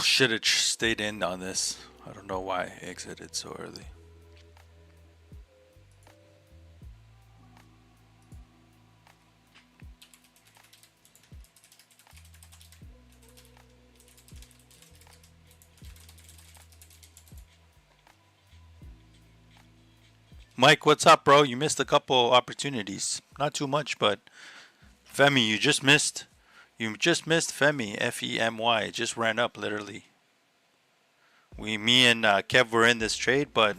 Should have stayed in on this. I don't know why I exited so early. Mike, what's up, bro? You missed a couple opportunities. Not too much, but Femi, you just missed. You just missed Femi. Femy. It just ran up literally. Me and Kev were in this trade, but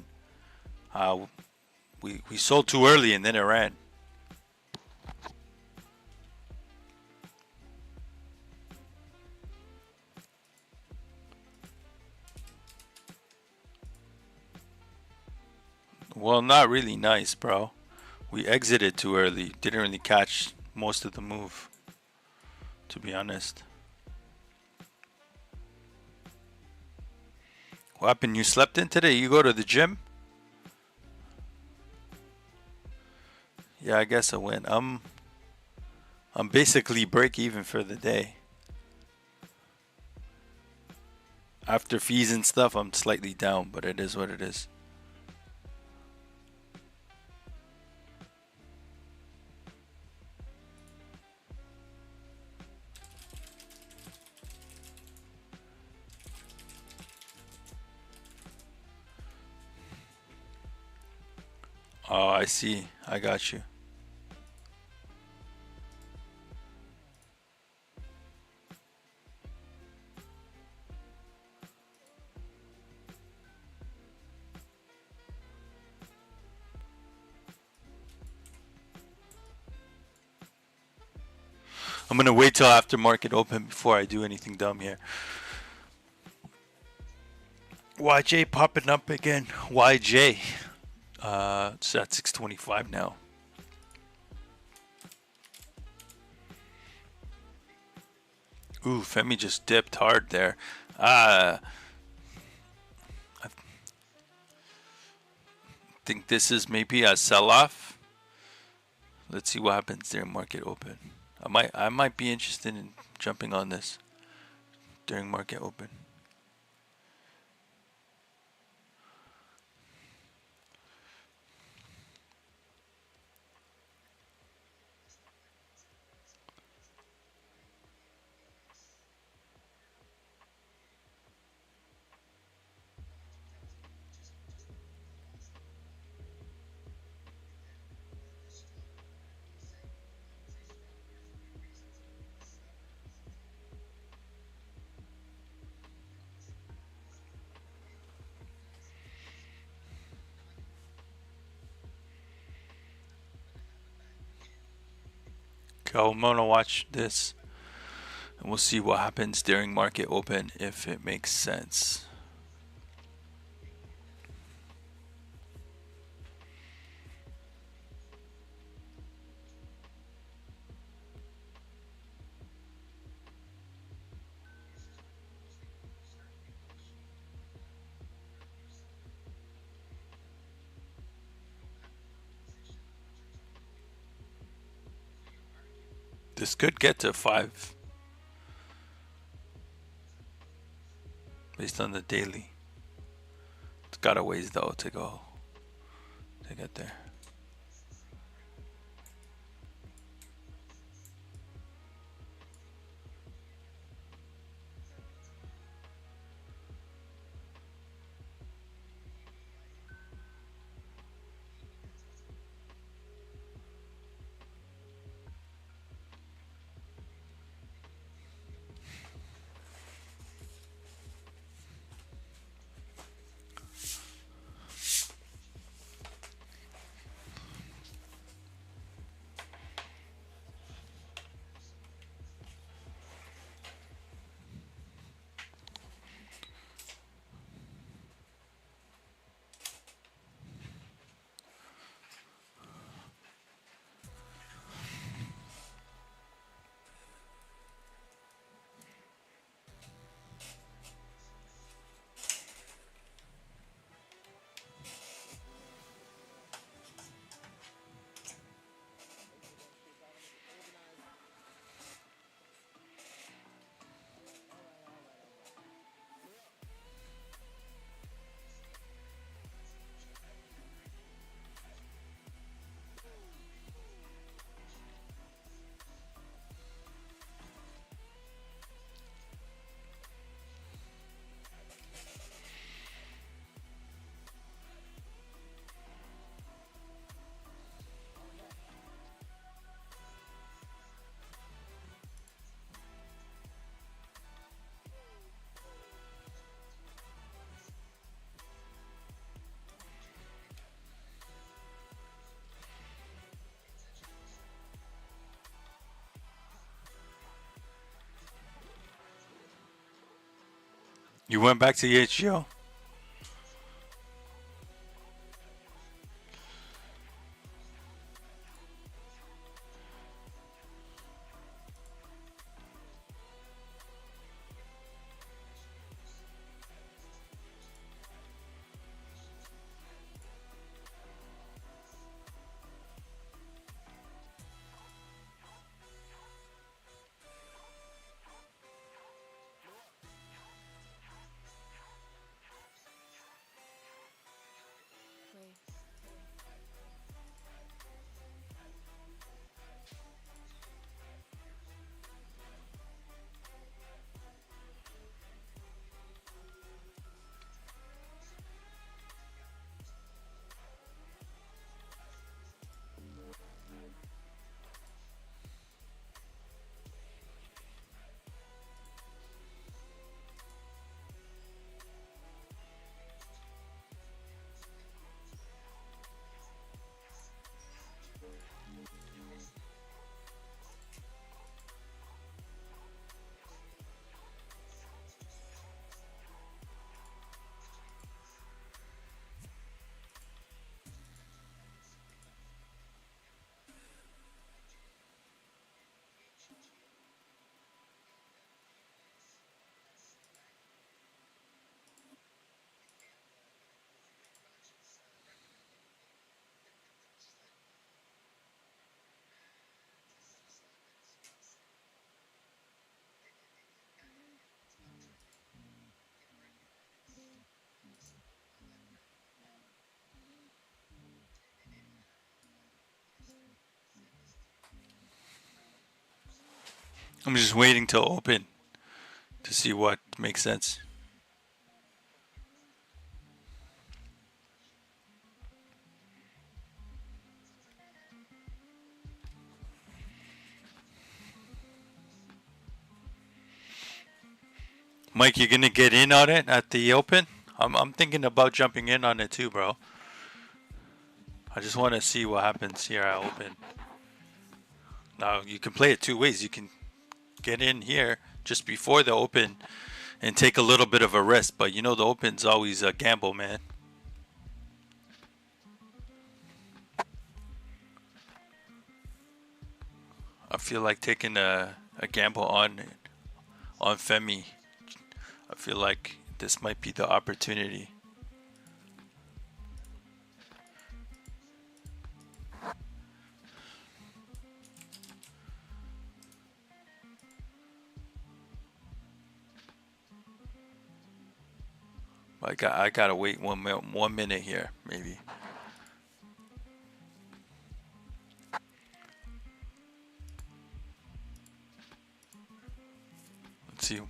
we sold too early and then it ran. Well, not really nice, bro. We exited too early. Didn't really catch most of the move, to be honest. What happened? You slept in today? You go to the gym? Yeah, I guess I went. I'm basically break even for the day. After fees and stuff, I'm slightly down, but it is what it is. Oh, I see. I got you. I'm gonna wait till after market open before I do anything dumb here. YJ popping up again. YJ. It's at 625 now. Ooh, Femi just dipped hard there. I think this is maybe a sell-off. Let's see what happens during market open. I might be interested in jumping on this during market open. Okay, I'm gonna watch this, and we'll see what happens during market open if it makes sense. This could get to 5 based on the daily. It's got a ways though to go to get there. You went back to the HGO? I'm just waiting till open to see what makes sense. Mike, you gonna get in on it at the open? I'm thinking about jumping in on it too, bro. I just want to see what happens here at open. Now you can play it two ways. You can get in here just before the open and take a little bit of a risk, but you know the open's always a gamble, man. I feel like taking a gamble on Femi. I feel like this might be the opportunity. I gotta wait 1 minute here, maybe. Let's see.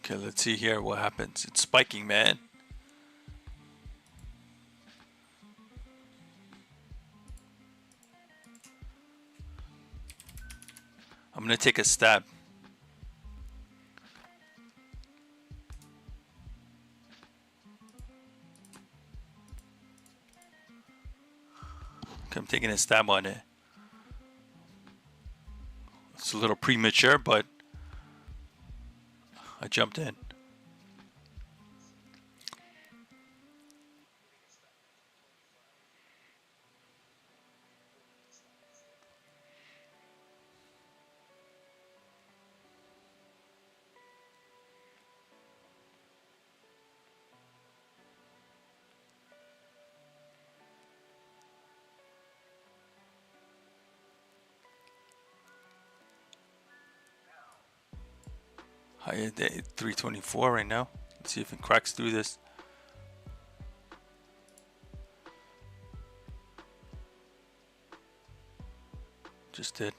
Okay, let's see here what happens. It's spiking, man. I'm gonna take a stab. Okay, I'm taking a stab on it. It's a little premature, but I jumped in. High at 324 right now. Let's see if it cracks through this. Just did.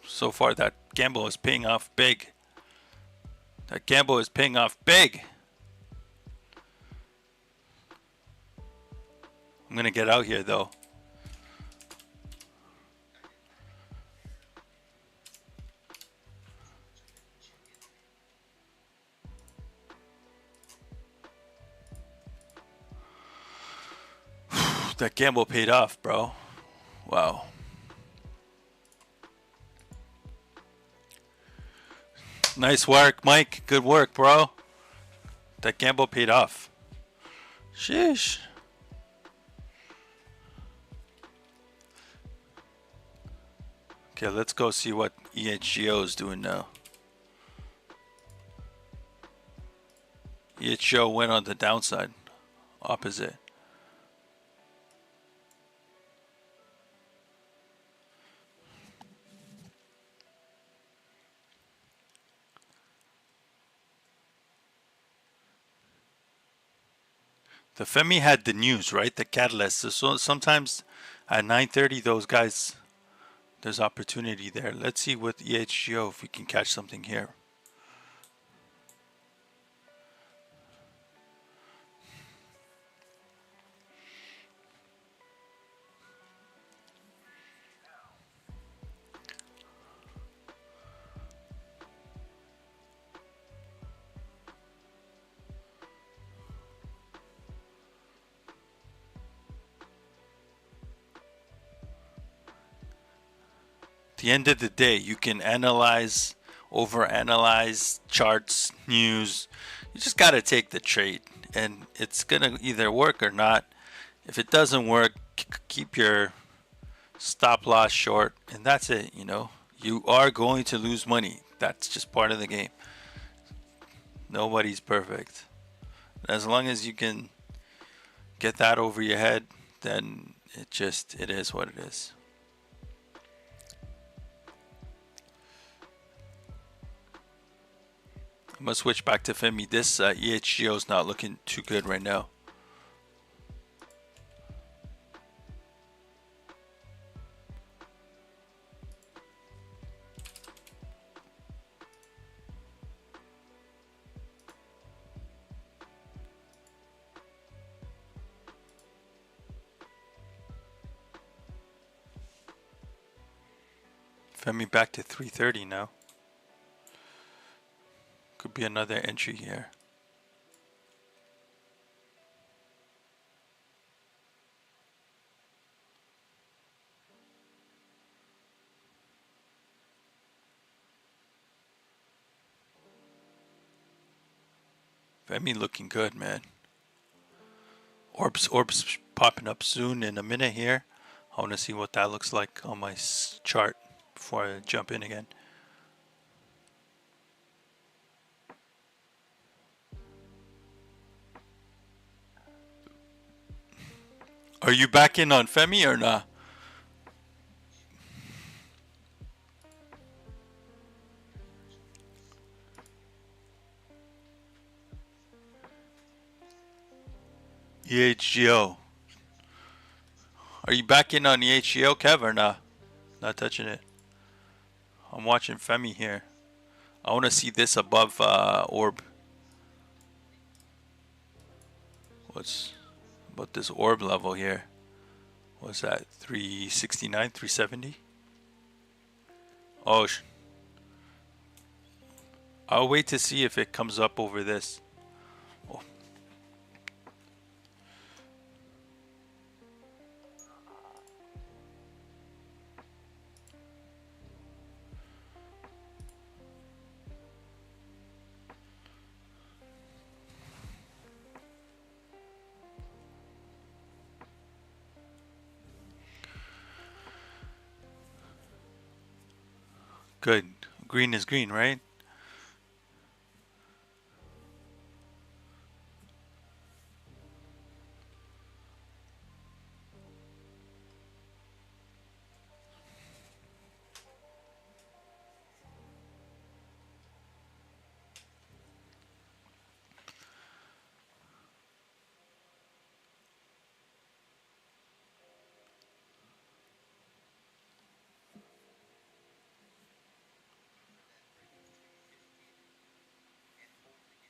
So far, that gamble is paying off big. That gamble is paying off big. I'm gonna get out here though. That gamble paid off, bro. Wow. Nice work, Mike. Good work, bro. That gamble paid off. Sheesh. Okay, let's go see what EHGO is doing now. EHGO went on the downside. Opposite. The Femi had the news, right? The catalyst. So sometimes at 9:30, those guys, there's opportunity there. Let's see with EHGO if we can catch something here. At the end of the day, you can analyze, overanalyze charts, news. You just got to take the trade, and it's going to either work or not. If it doesn't work, keep your stop loss short, and that's it. You know, you are going to lose money. That's just part of the game. Nobody's perfect. As long as you can get that over your head, then it is what it is. I'm gonna switch back to Femi. This EHGO is not looking too good right now. Femi back to 330 now. Could be another entry here. Femi looking good, man. Orbs popping up soon in a minute here. I want to see what that looks like on my chart before I jump in again. Are you back in on Femi or not? EHGO. Are you back in on EHGO, Kev, or not? Not touching it. I'm watching Femi here. I want to see this above orb. What's about this orb level here? What's that? 369, 370? Oh, I'll wait to see if it comes up over this. Oh. Good. Green is green, right?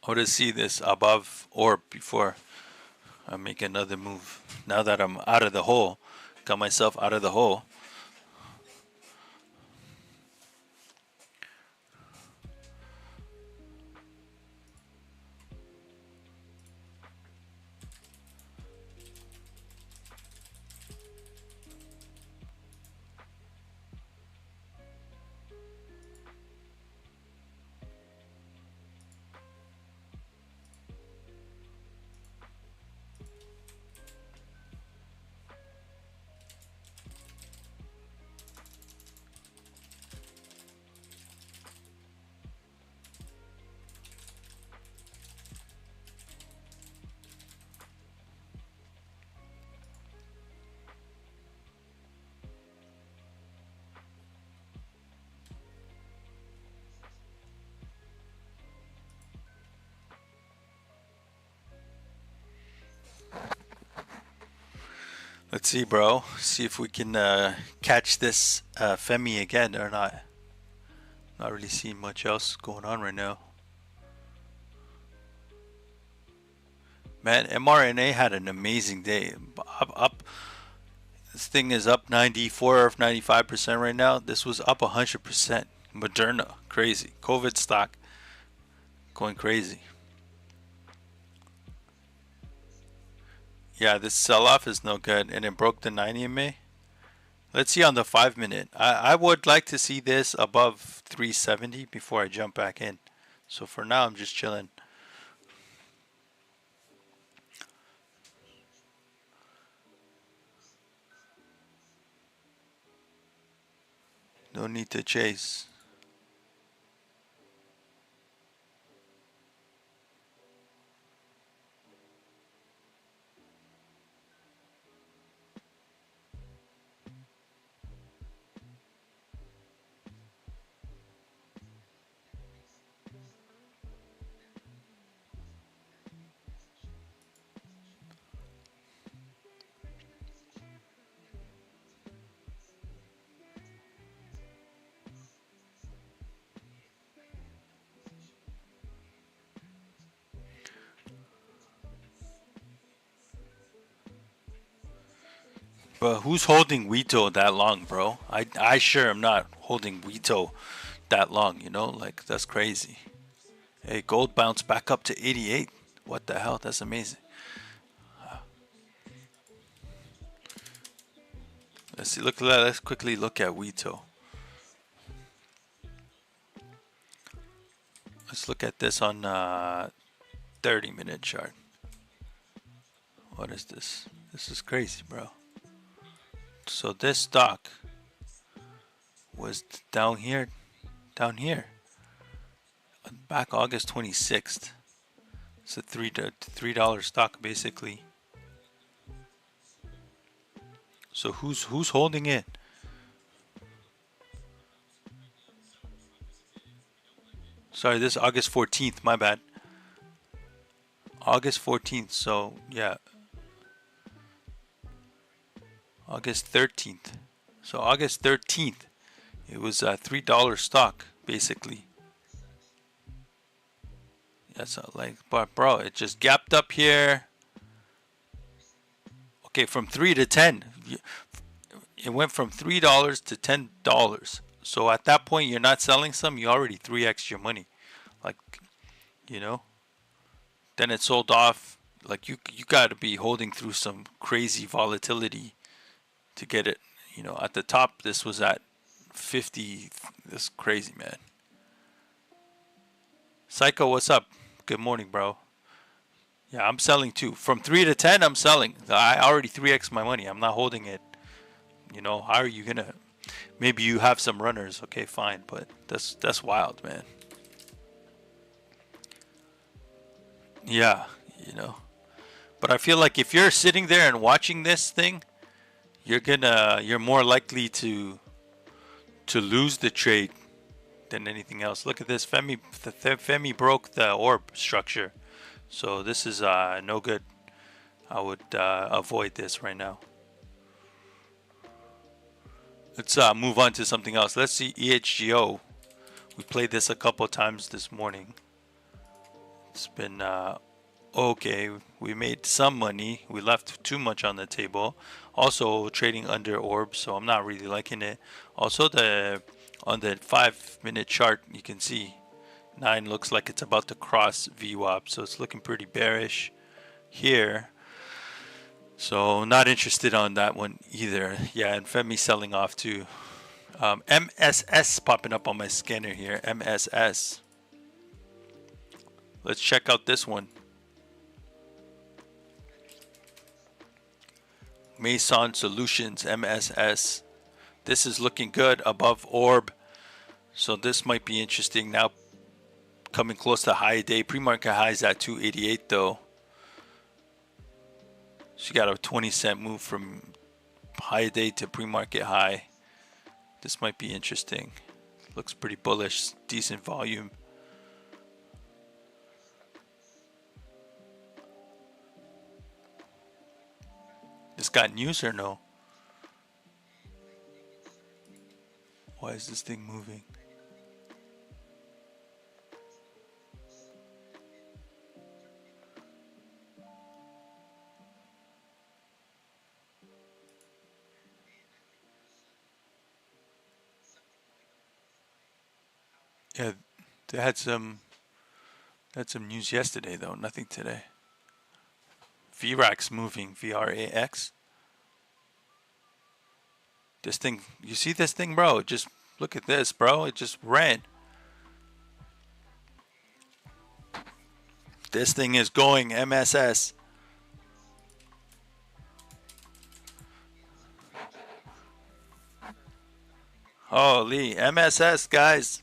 I want to see this above orb before I make another move. Now that I'm out of the hole, got myself out of the hole. Let's see, bro. See if we can catch this Femi again or not. Not really seeing much else going on right now. Man, mRNA had an amazing day. Up. This thing is up 94 or 95% right now. This was up 100%. Moderna, crazy. COVID stock going crazy. Yeah, this sell-off is no good, and it broke the 90 MA. Let's see on the 5-minute. I would like to see this above 370 before I jump back in. So for now, I'm just chilling. No need to chase. But who's holding Wheato that long, bro? I sure am not holding Wheato that long, you know? Like, that's crazy. Hey, gold bounced back up to 88. What the hell? That's amazing. Let's see. Let's quickly look at Wheato. Let's look at this on 30-minute chart. What is this? This is crazy, bro. So this stock was down here, back August 26th. It's a $3 stock basically. So who's holding it? Sorry, this is August 14th. My bad. August 14th. So yeah, August 13th. So August 13th, it was a $3 stock basically. That's like, but bro, it just gapped up here. Okay, from 3 to 10. It went from $3 to $10. So at that point, you're not selling some. You already 3x your money, like, you know. Then it sold off. Like you got to be holding through some crazy volatility to get it. You know, at the top, this was at 50. This is crazy, man. Psycho, what's up? Good morning, bro. Yeah, I'm selling too. From 3 to 10, I'm selling. I already 3x my money. I'm not holding it. You know, how are you gonna? Maybe you have some runners. Okay, fine, but that's wild, man. Yeah, you know. But I feel like if you're sitting there and watching this thing, you're more likely to lose the trade than anything else. Look at this. Femi broke the orb structure. So this is no good. I would avoid this right now. Let's move on to something else. Let's see EHGO. We played this a couple times this morning. It's been okay. We made some money. We left too much on the table. Also trading under orb, so I'm not really liking it. Also on the 5-minute chart, you can see 9 looks like it's about to cross VWAP, so it's looking pretty bearish here. So not interested on that one either. Yeah, and Femi selling off too. MSS popping up on my scanner here. MSS. Let's check out this one. Mason Solutions, MSS. This is looking good above orb. So this might be interesting now. Coming close to high day. Pre-market high is at 288 though. So you got a 20-cent move from high day to pre-market high. This might be interesting. Looks pretty bullish. Decent volume. This got news or no? Why is this thing moving? Yeah, they had some news yesterday though, nothing today. VRAX moving, VRAX. This thing, you see this thing, bro? Just look at this, bro. It just ran. This thing is going MSS. Holy MSS, guys.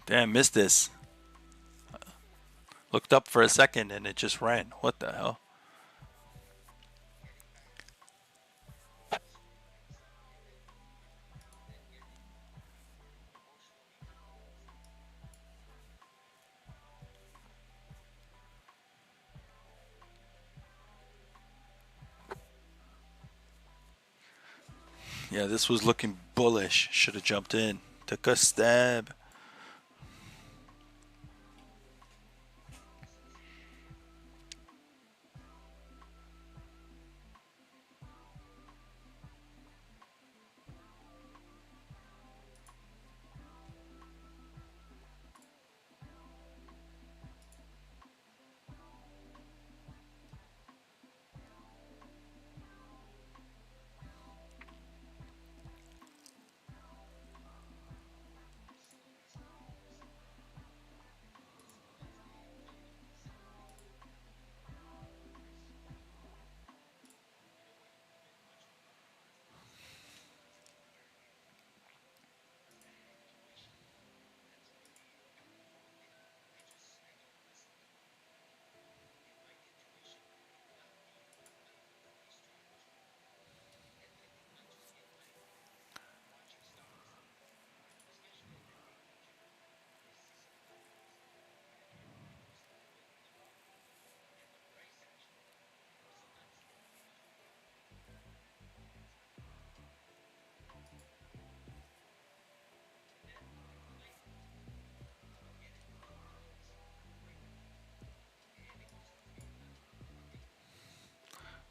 Damn, missed this. Looked up for a second and it just ran. What the hell? Yeah, this was looking bullish. Should have jumped in. Took a stab.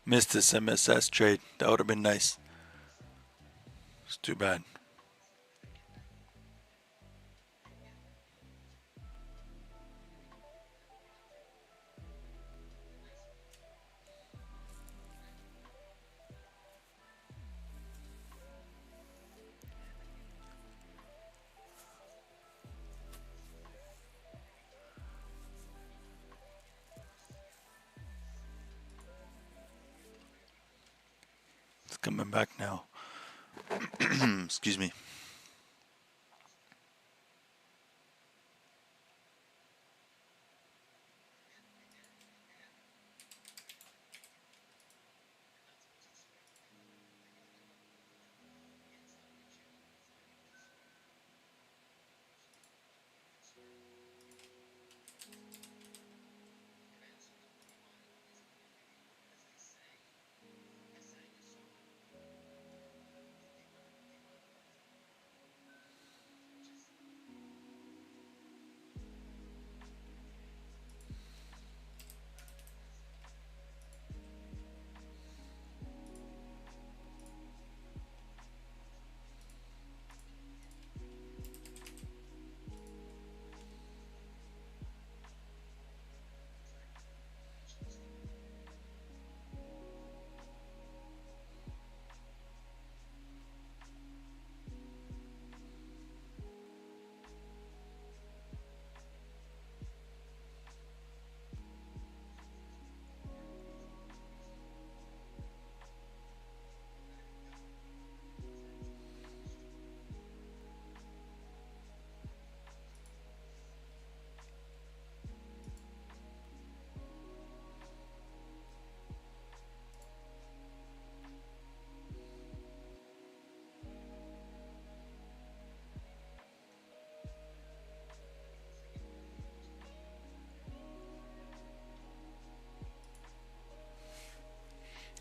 Missed this MSS trade. That would have been nice. It's too bad. It's coming back now. Excuse me.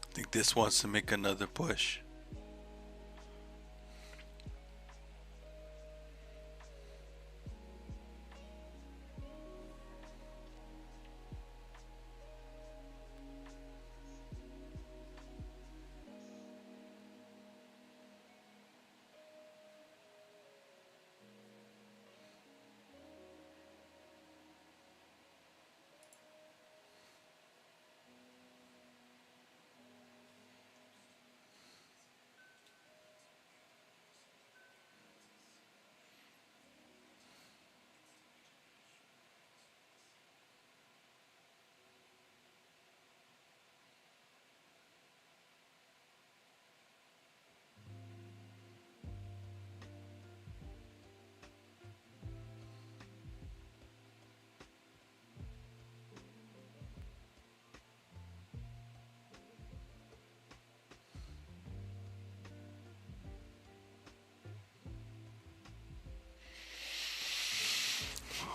I think this wants to make another push.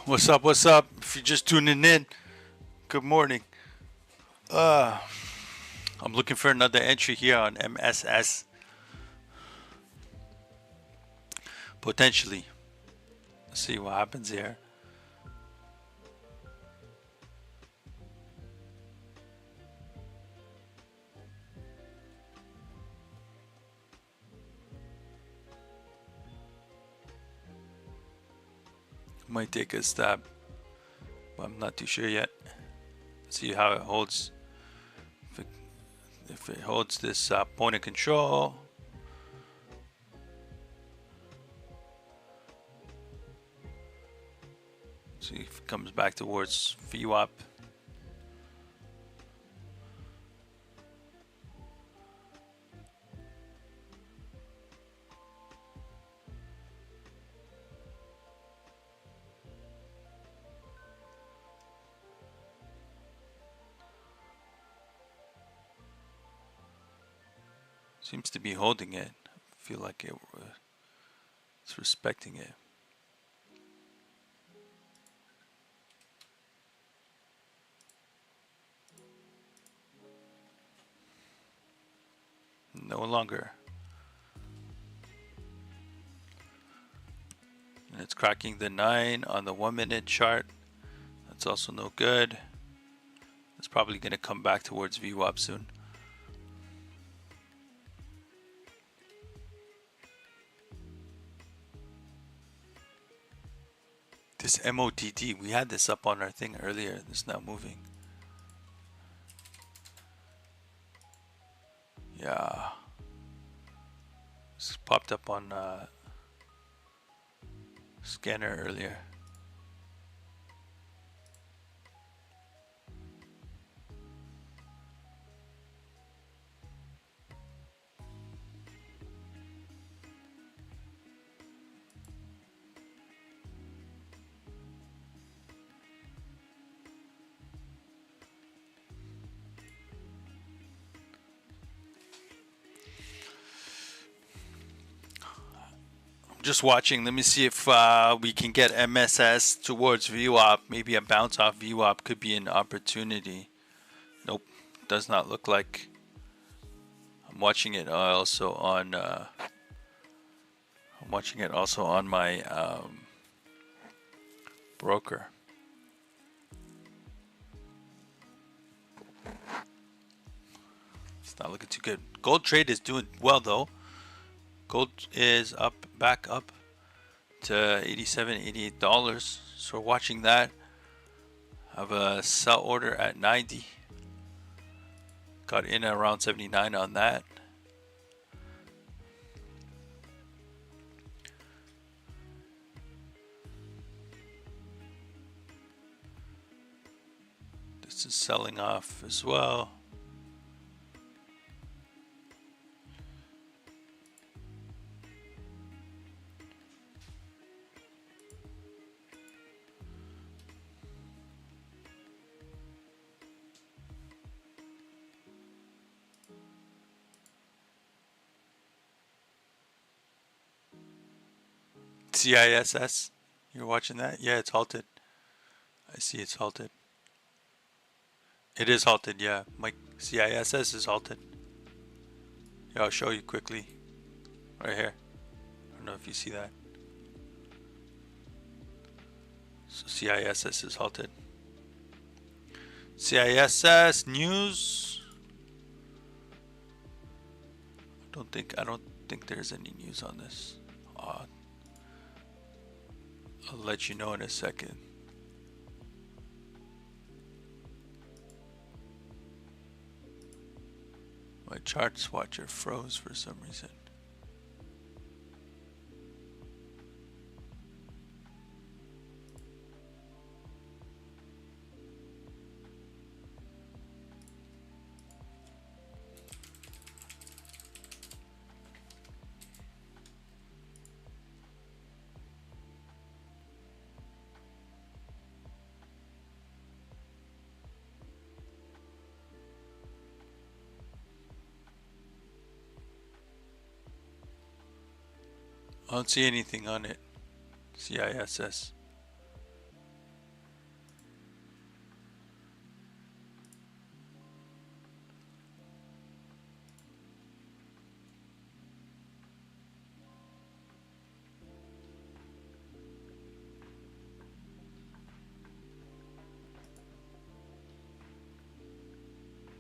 What's up? What's up? If you're just tuning in, good morning. Uh, I'm looking for another entry here on MSS. Potentially. Let's see what happens here. Might take a stab, but I'm not too sure yet. See how it holds. If it holds this point of control. See if it comes back towards VWAP. Seems to be holding it. I feel like it's respecting it. No longer. And it's cracking the 9 on the 1 minute chart. That's also no good. It's probably going to come back towards VWAP soon. This MOTD, we had this up on our thing earlier. It's now moving. Yeah. This popped up on scanner earlier. Just watching. Let me see if we can get MSS towards VWAP. Maybe a bounce off VWAP could be an opportunity. Nope, does not look like. I'm watching it also on. I'm watching it also on my broker. It's not looking too good. Gold trade is doing well though. Gold is up, back up to $87, $88. So we're watching that. I have a sell order at 90. Got in at around 79 on that. This is selling off as well. CISS, you're watching that? Yeah, it's halted. I see it's halted. It is halted, yeah. My CISS is halted. Yeah, I'll show you quickly. Right here. I don't know if you see that. So CISS is halted. CISS news. I don't think there's any news on this. I'll let you know in a second. My chart swatcher froze for some reason. I don't see anything on it. CISS.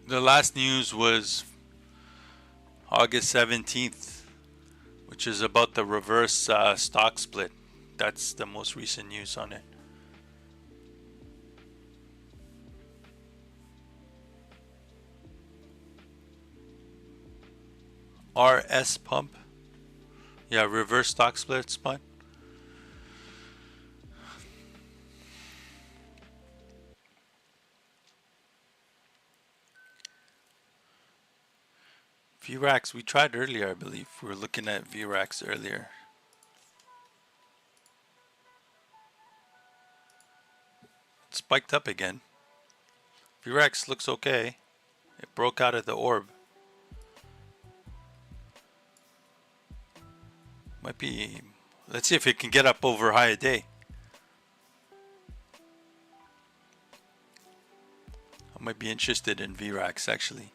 The last news was August 17th, which is about the reverse stock split. That's the most recent news on it. RS pump. Yeah, reverse stock split spun. VRAX, we tried earlier, I believe. We were looking at VRAX earlier. It spiked up again. VRAX looks okay. It broke out of the orb. Might be. Let's see if it can get up over high a day. I might be interested in VRAX actually.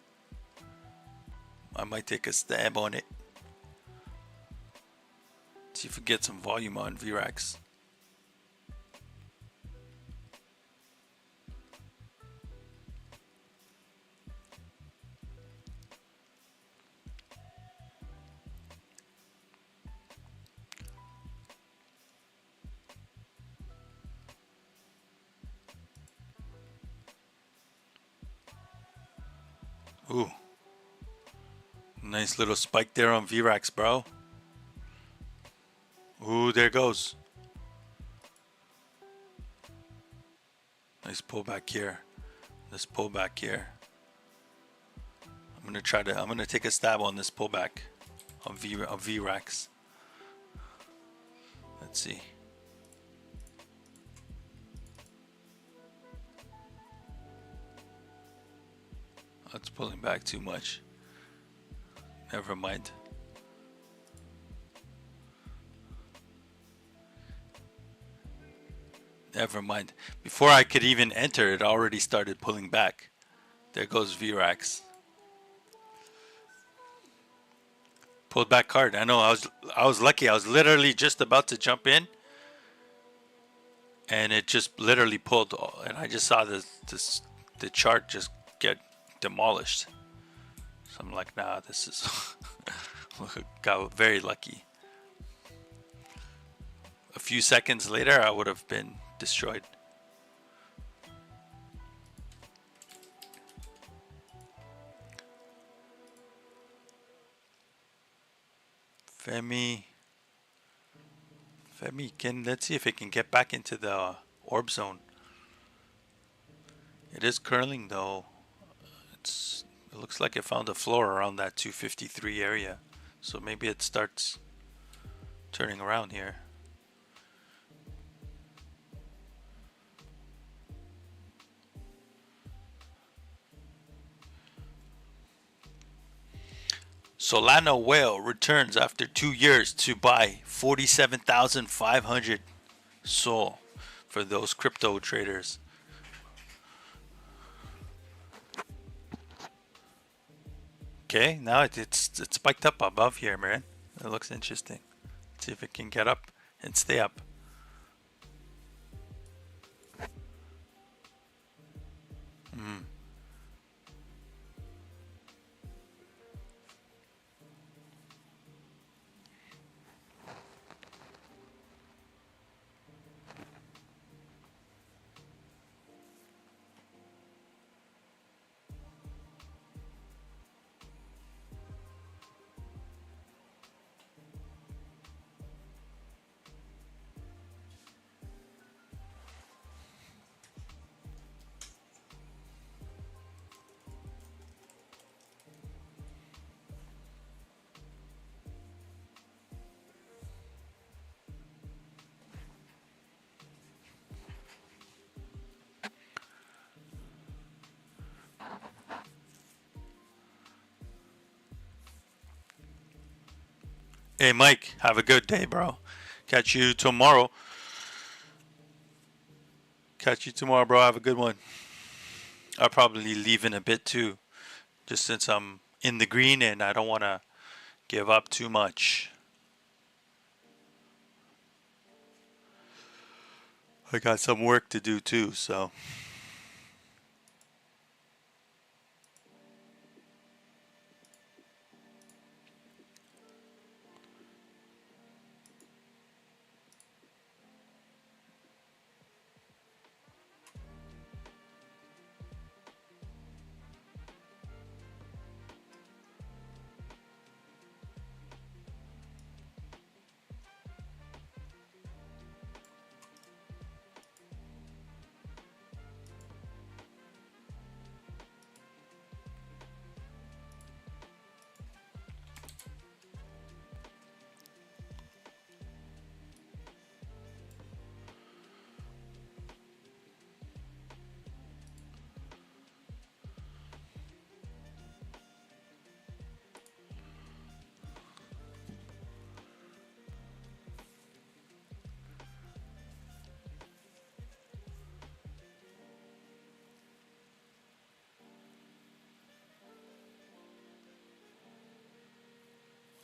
I might take a stab on it. See if we get some volume on VRAX. Ooh. Nice little spike there on VRAX, bro. Ooh, there goes. Nice pullback here. This pullback here. I'm gonna take a stab on this pullback on VRAX. Let's see. It's pulling back too much. Never mind. Never mind. Before I could even enter, it already started pulling back. There goes VRAX. Pulled back hard. I know. I was lucky. I was literally just about to jump in, and it just literally pulled. And I just saw the chart just get demolished. So I'm like, nah, this is got very lucky. A few seconds later, I would have been destroyed. Femi let's see if it can get back into the orb zone. It is curling though. It looks like it found a floor around that 253 area. So maybe it starts turning around here. Solana Whale returns after 2 years to buy 47,500 SOL for those crypto traders. Okay, now it's spiked up above here, man. It looks interesting. Let's see if it can get up and stay up. Hey, Mike, have a good day, bro. Catch you tomorrow. Bro. Have a good one. I'll probably leave in a bit too, just since I'm in the green and I don't want to give up too much. I got some work to do too, so.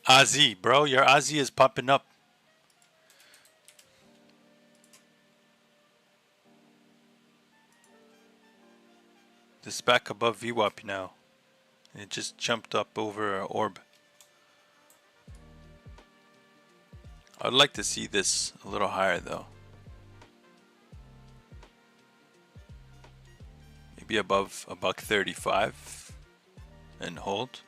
Aussie, bro, your Aussie is popping up. This is back above VWAP now. It just jumped up over orb. I'd like to see this a little higher though. Maybe above a $1.35 and hold.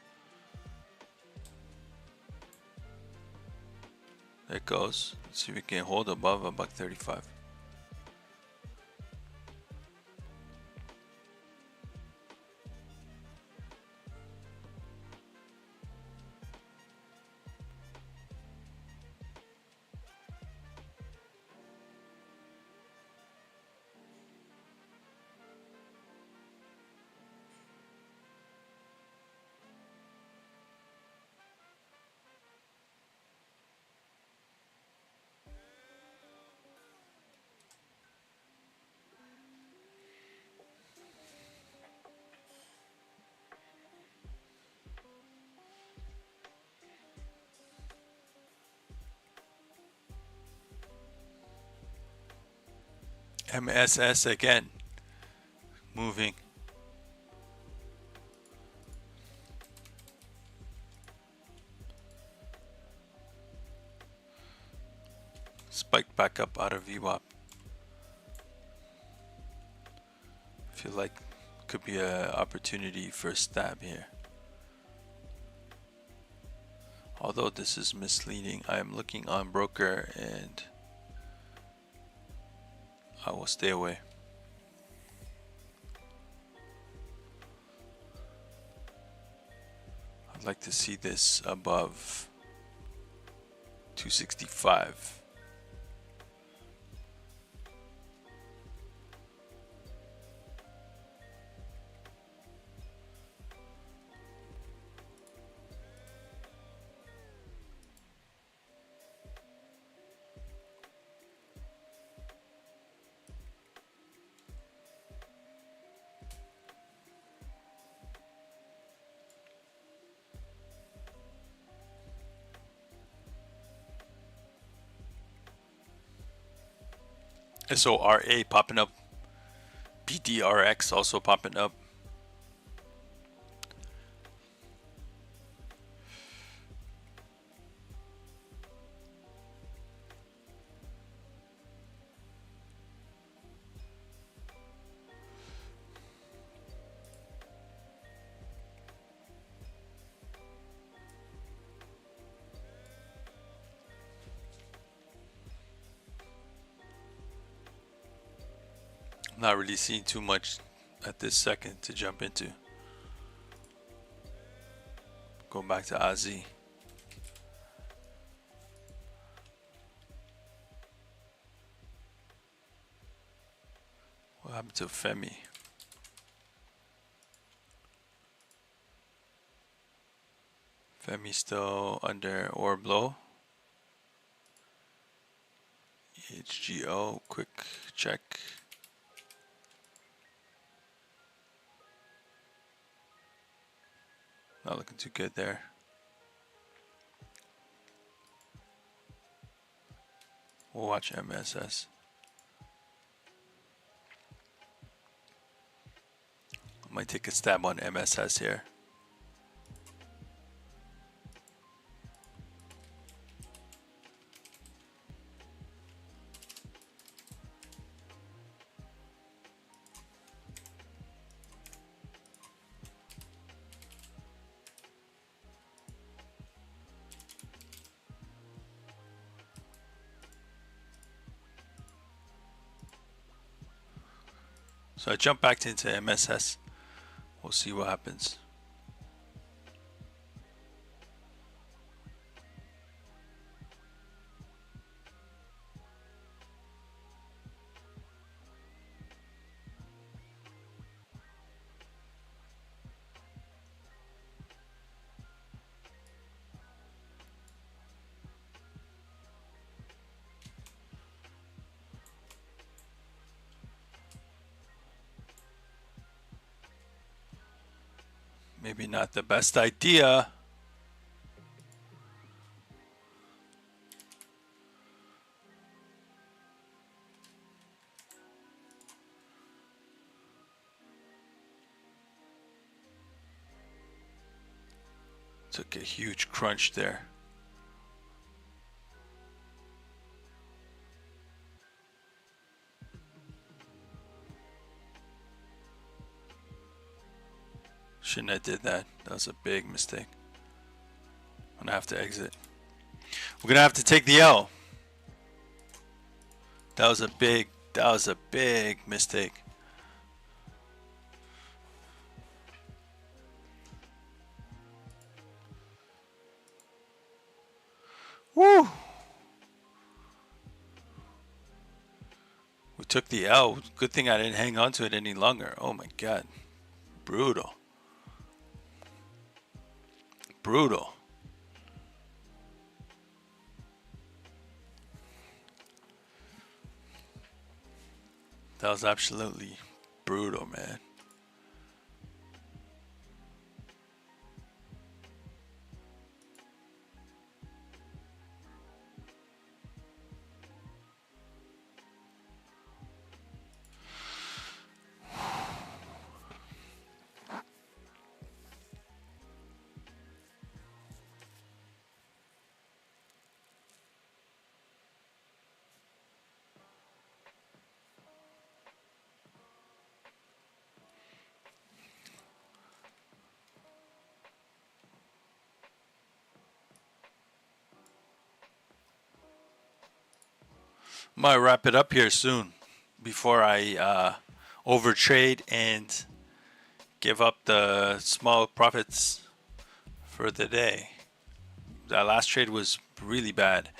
There it goes. Let's see if we can hold above a $1.35. MSS again, moving. Spiked back up out of VWAP. Feel like could be an opportunity for a stab here. Although this is misleading, I am looking on broker and I will stay away. I'd like to see this above 265. SORA popping up. BDRX also popping up. Not really seeing too much at this second to jump into. Going back to Aussie. What happened to Femi? Femi still under orb low. HGO, quick check. Not looking too good there. We'll watch MSS. I might take a stab on MSS here. So I jump back into MSS. We'll see what happens. Maybe not the best idea. Took a huge crunch there. Shouldn't have did that. That was a big mistake. I'm gonna have to exit. We're gonna have to take the L. That was a big mistake. Woo! We took the L. Good thing I didn't hang on to it any longer. Oh my god. Brutal. Brutal. That was absolutely brutal, man. Might wrap it up here soon before I overtrade and give up the small profits for the day. That last trade was really bad.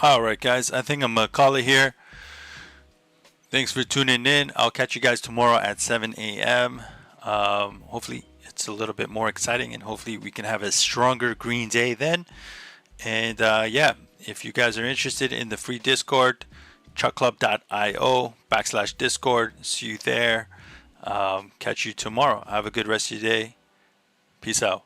All right, guys. I think I'm going to call it here. Thanks for tuning in. I'll catch you guys tomorrow at 7 a.m. Hopefully, it's a little bit more exciting, and hopefully, we can have a stronger green day then. And yeah, if you guys are interested in the free Discord, chuckclub.io/Discord. See you there. Catch you tomorrow. Have a good rest of your day. Peace out.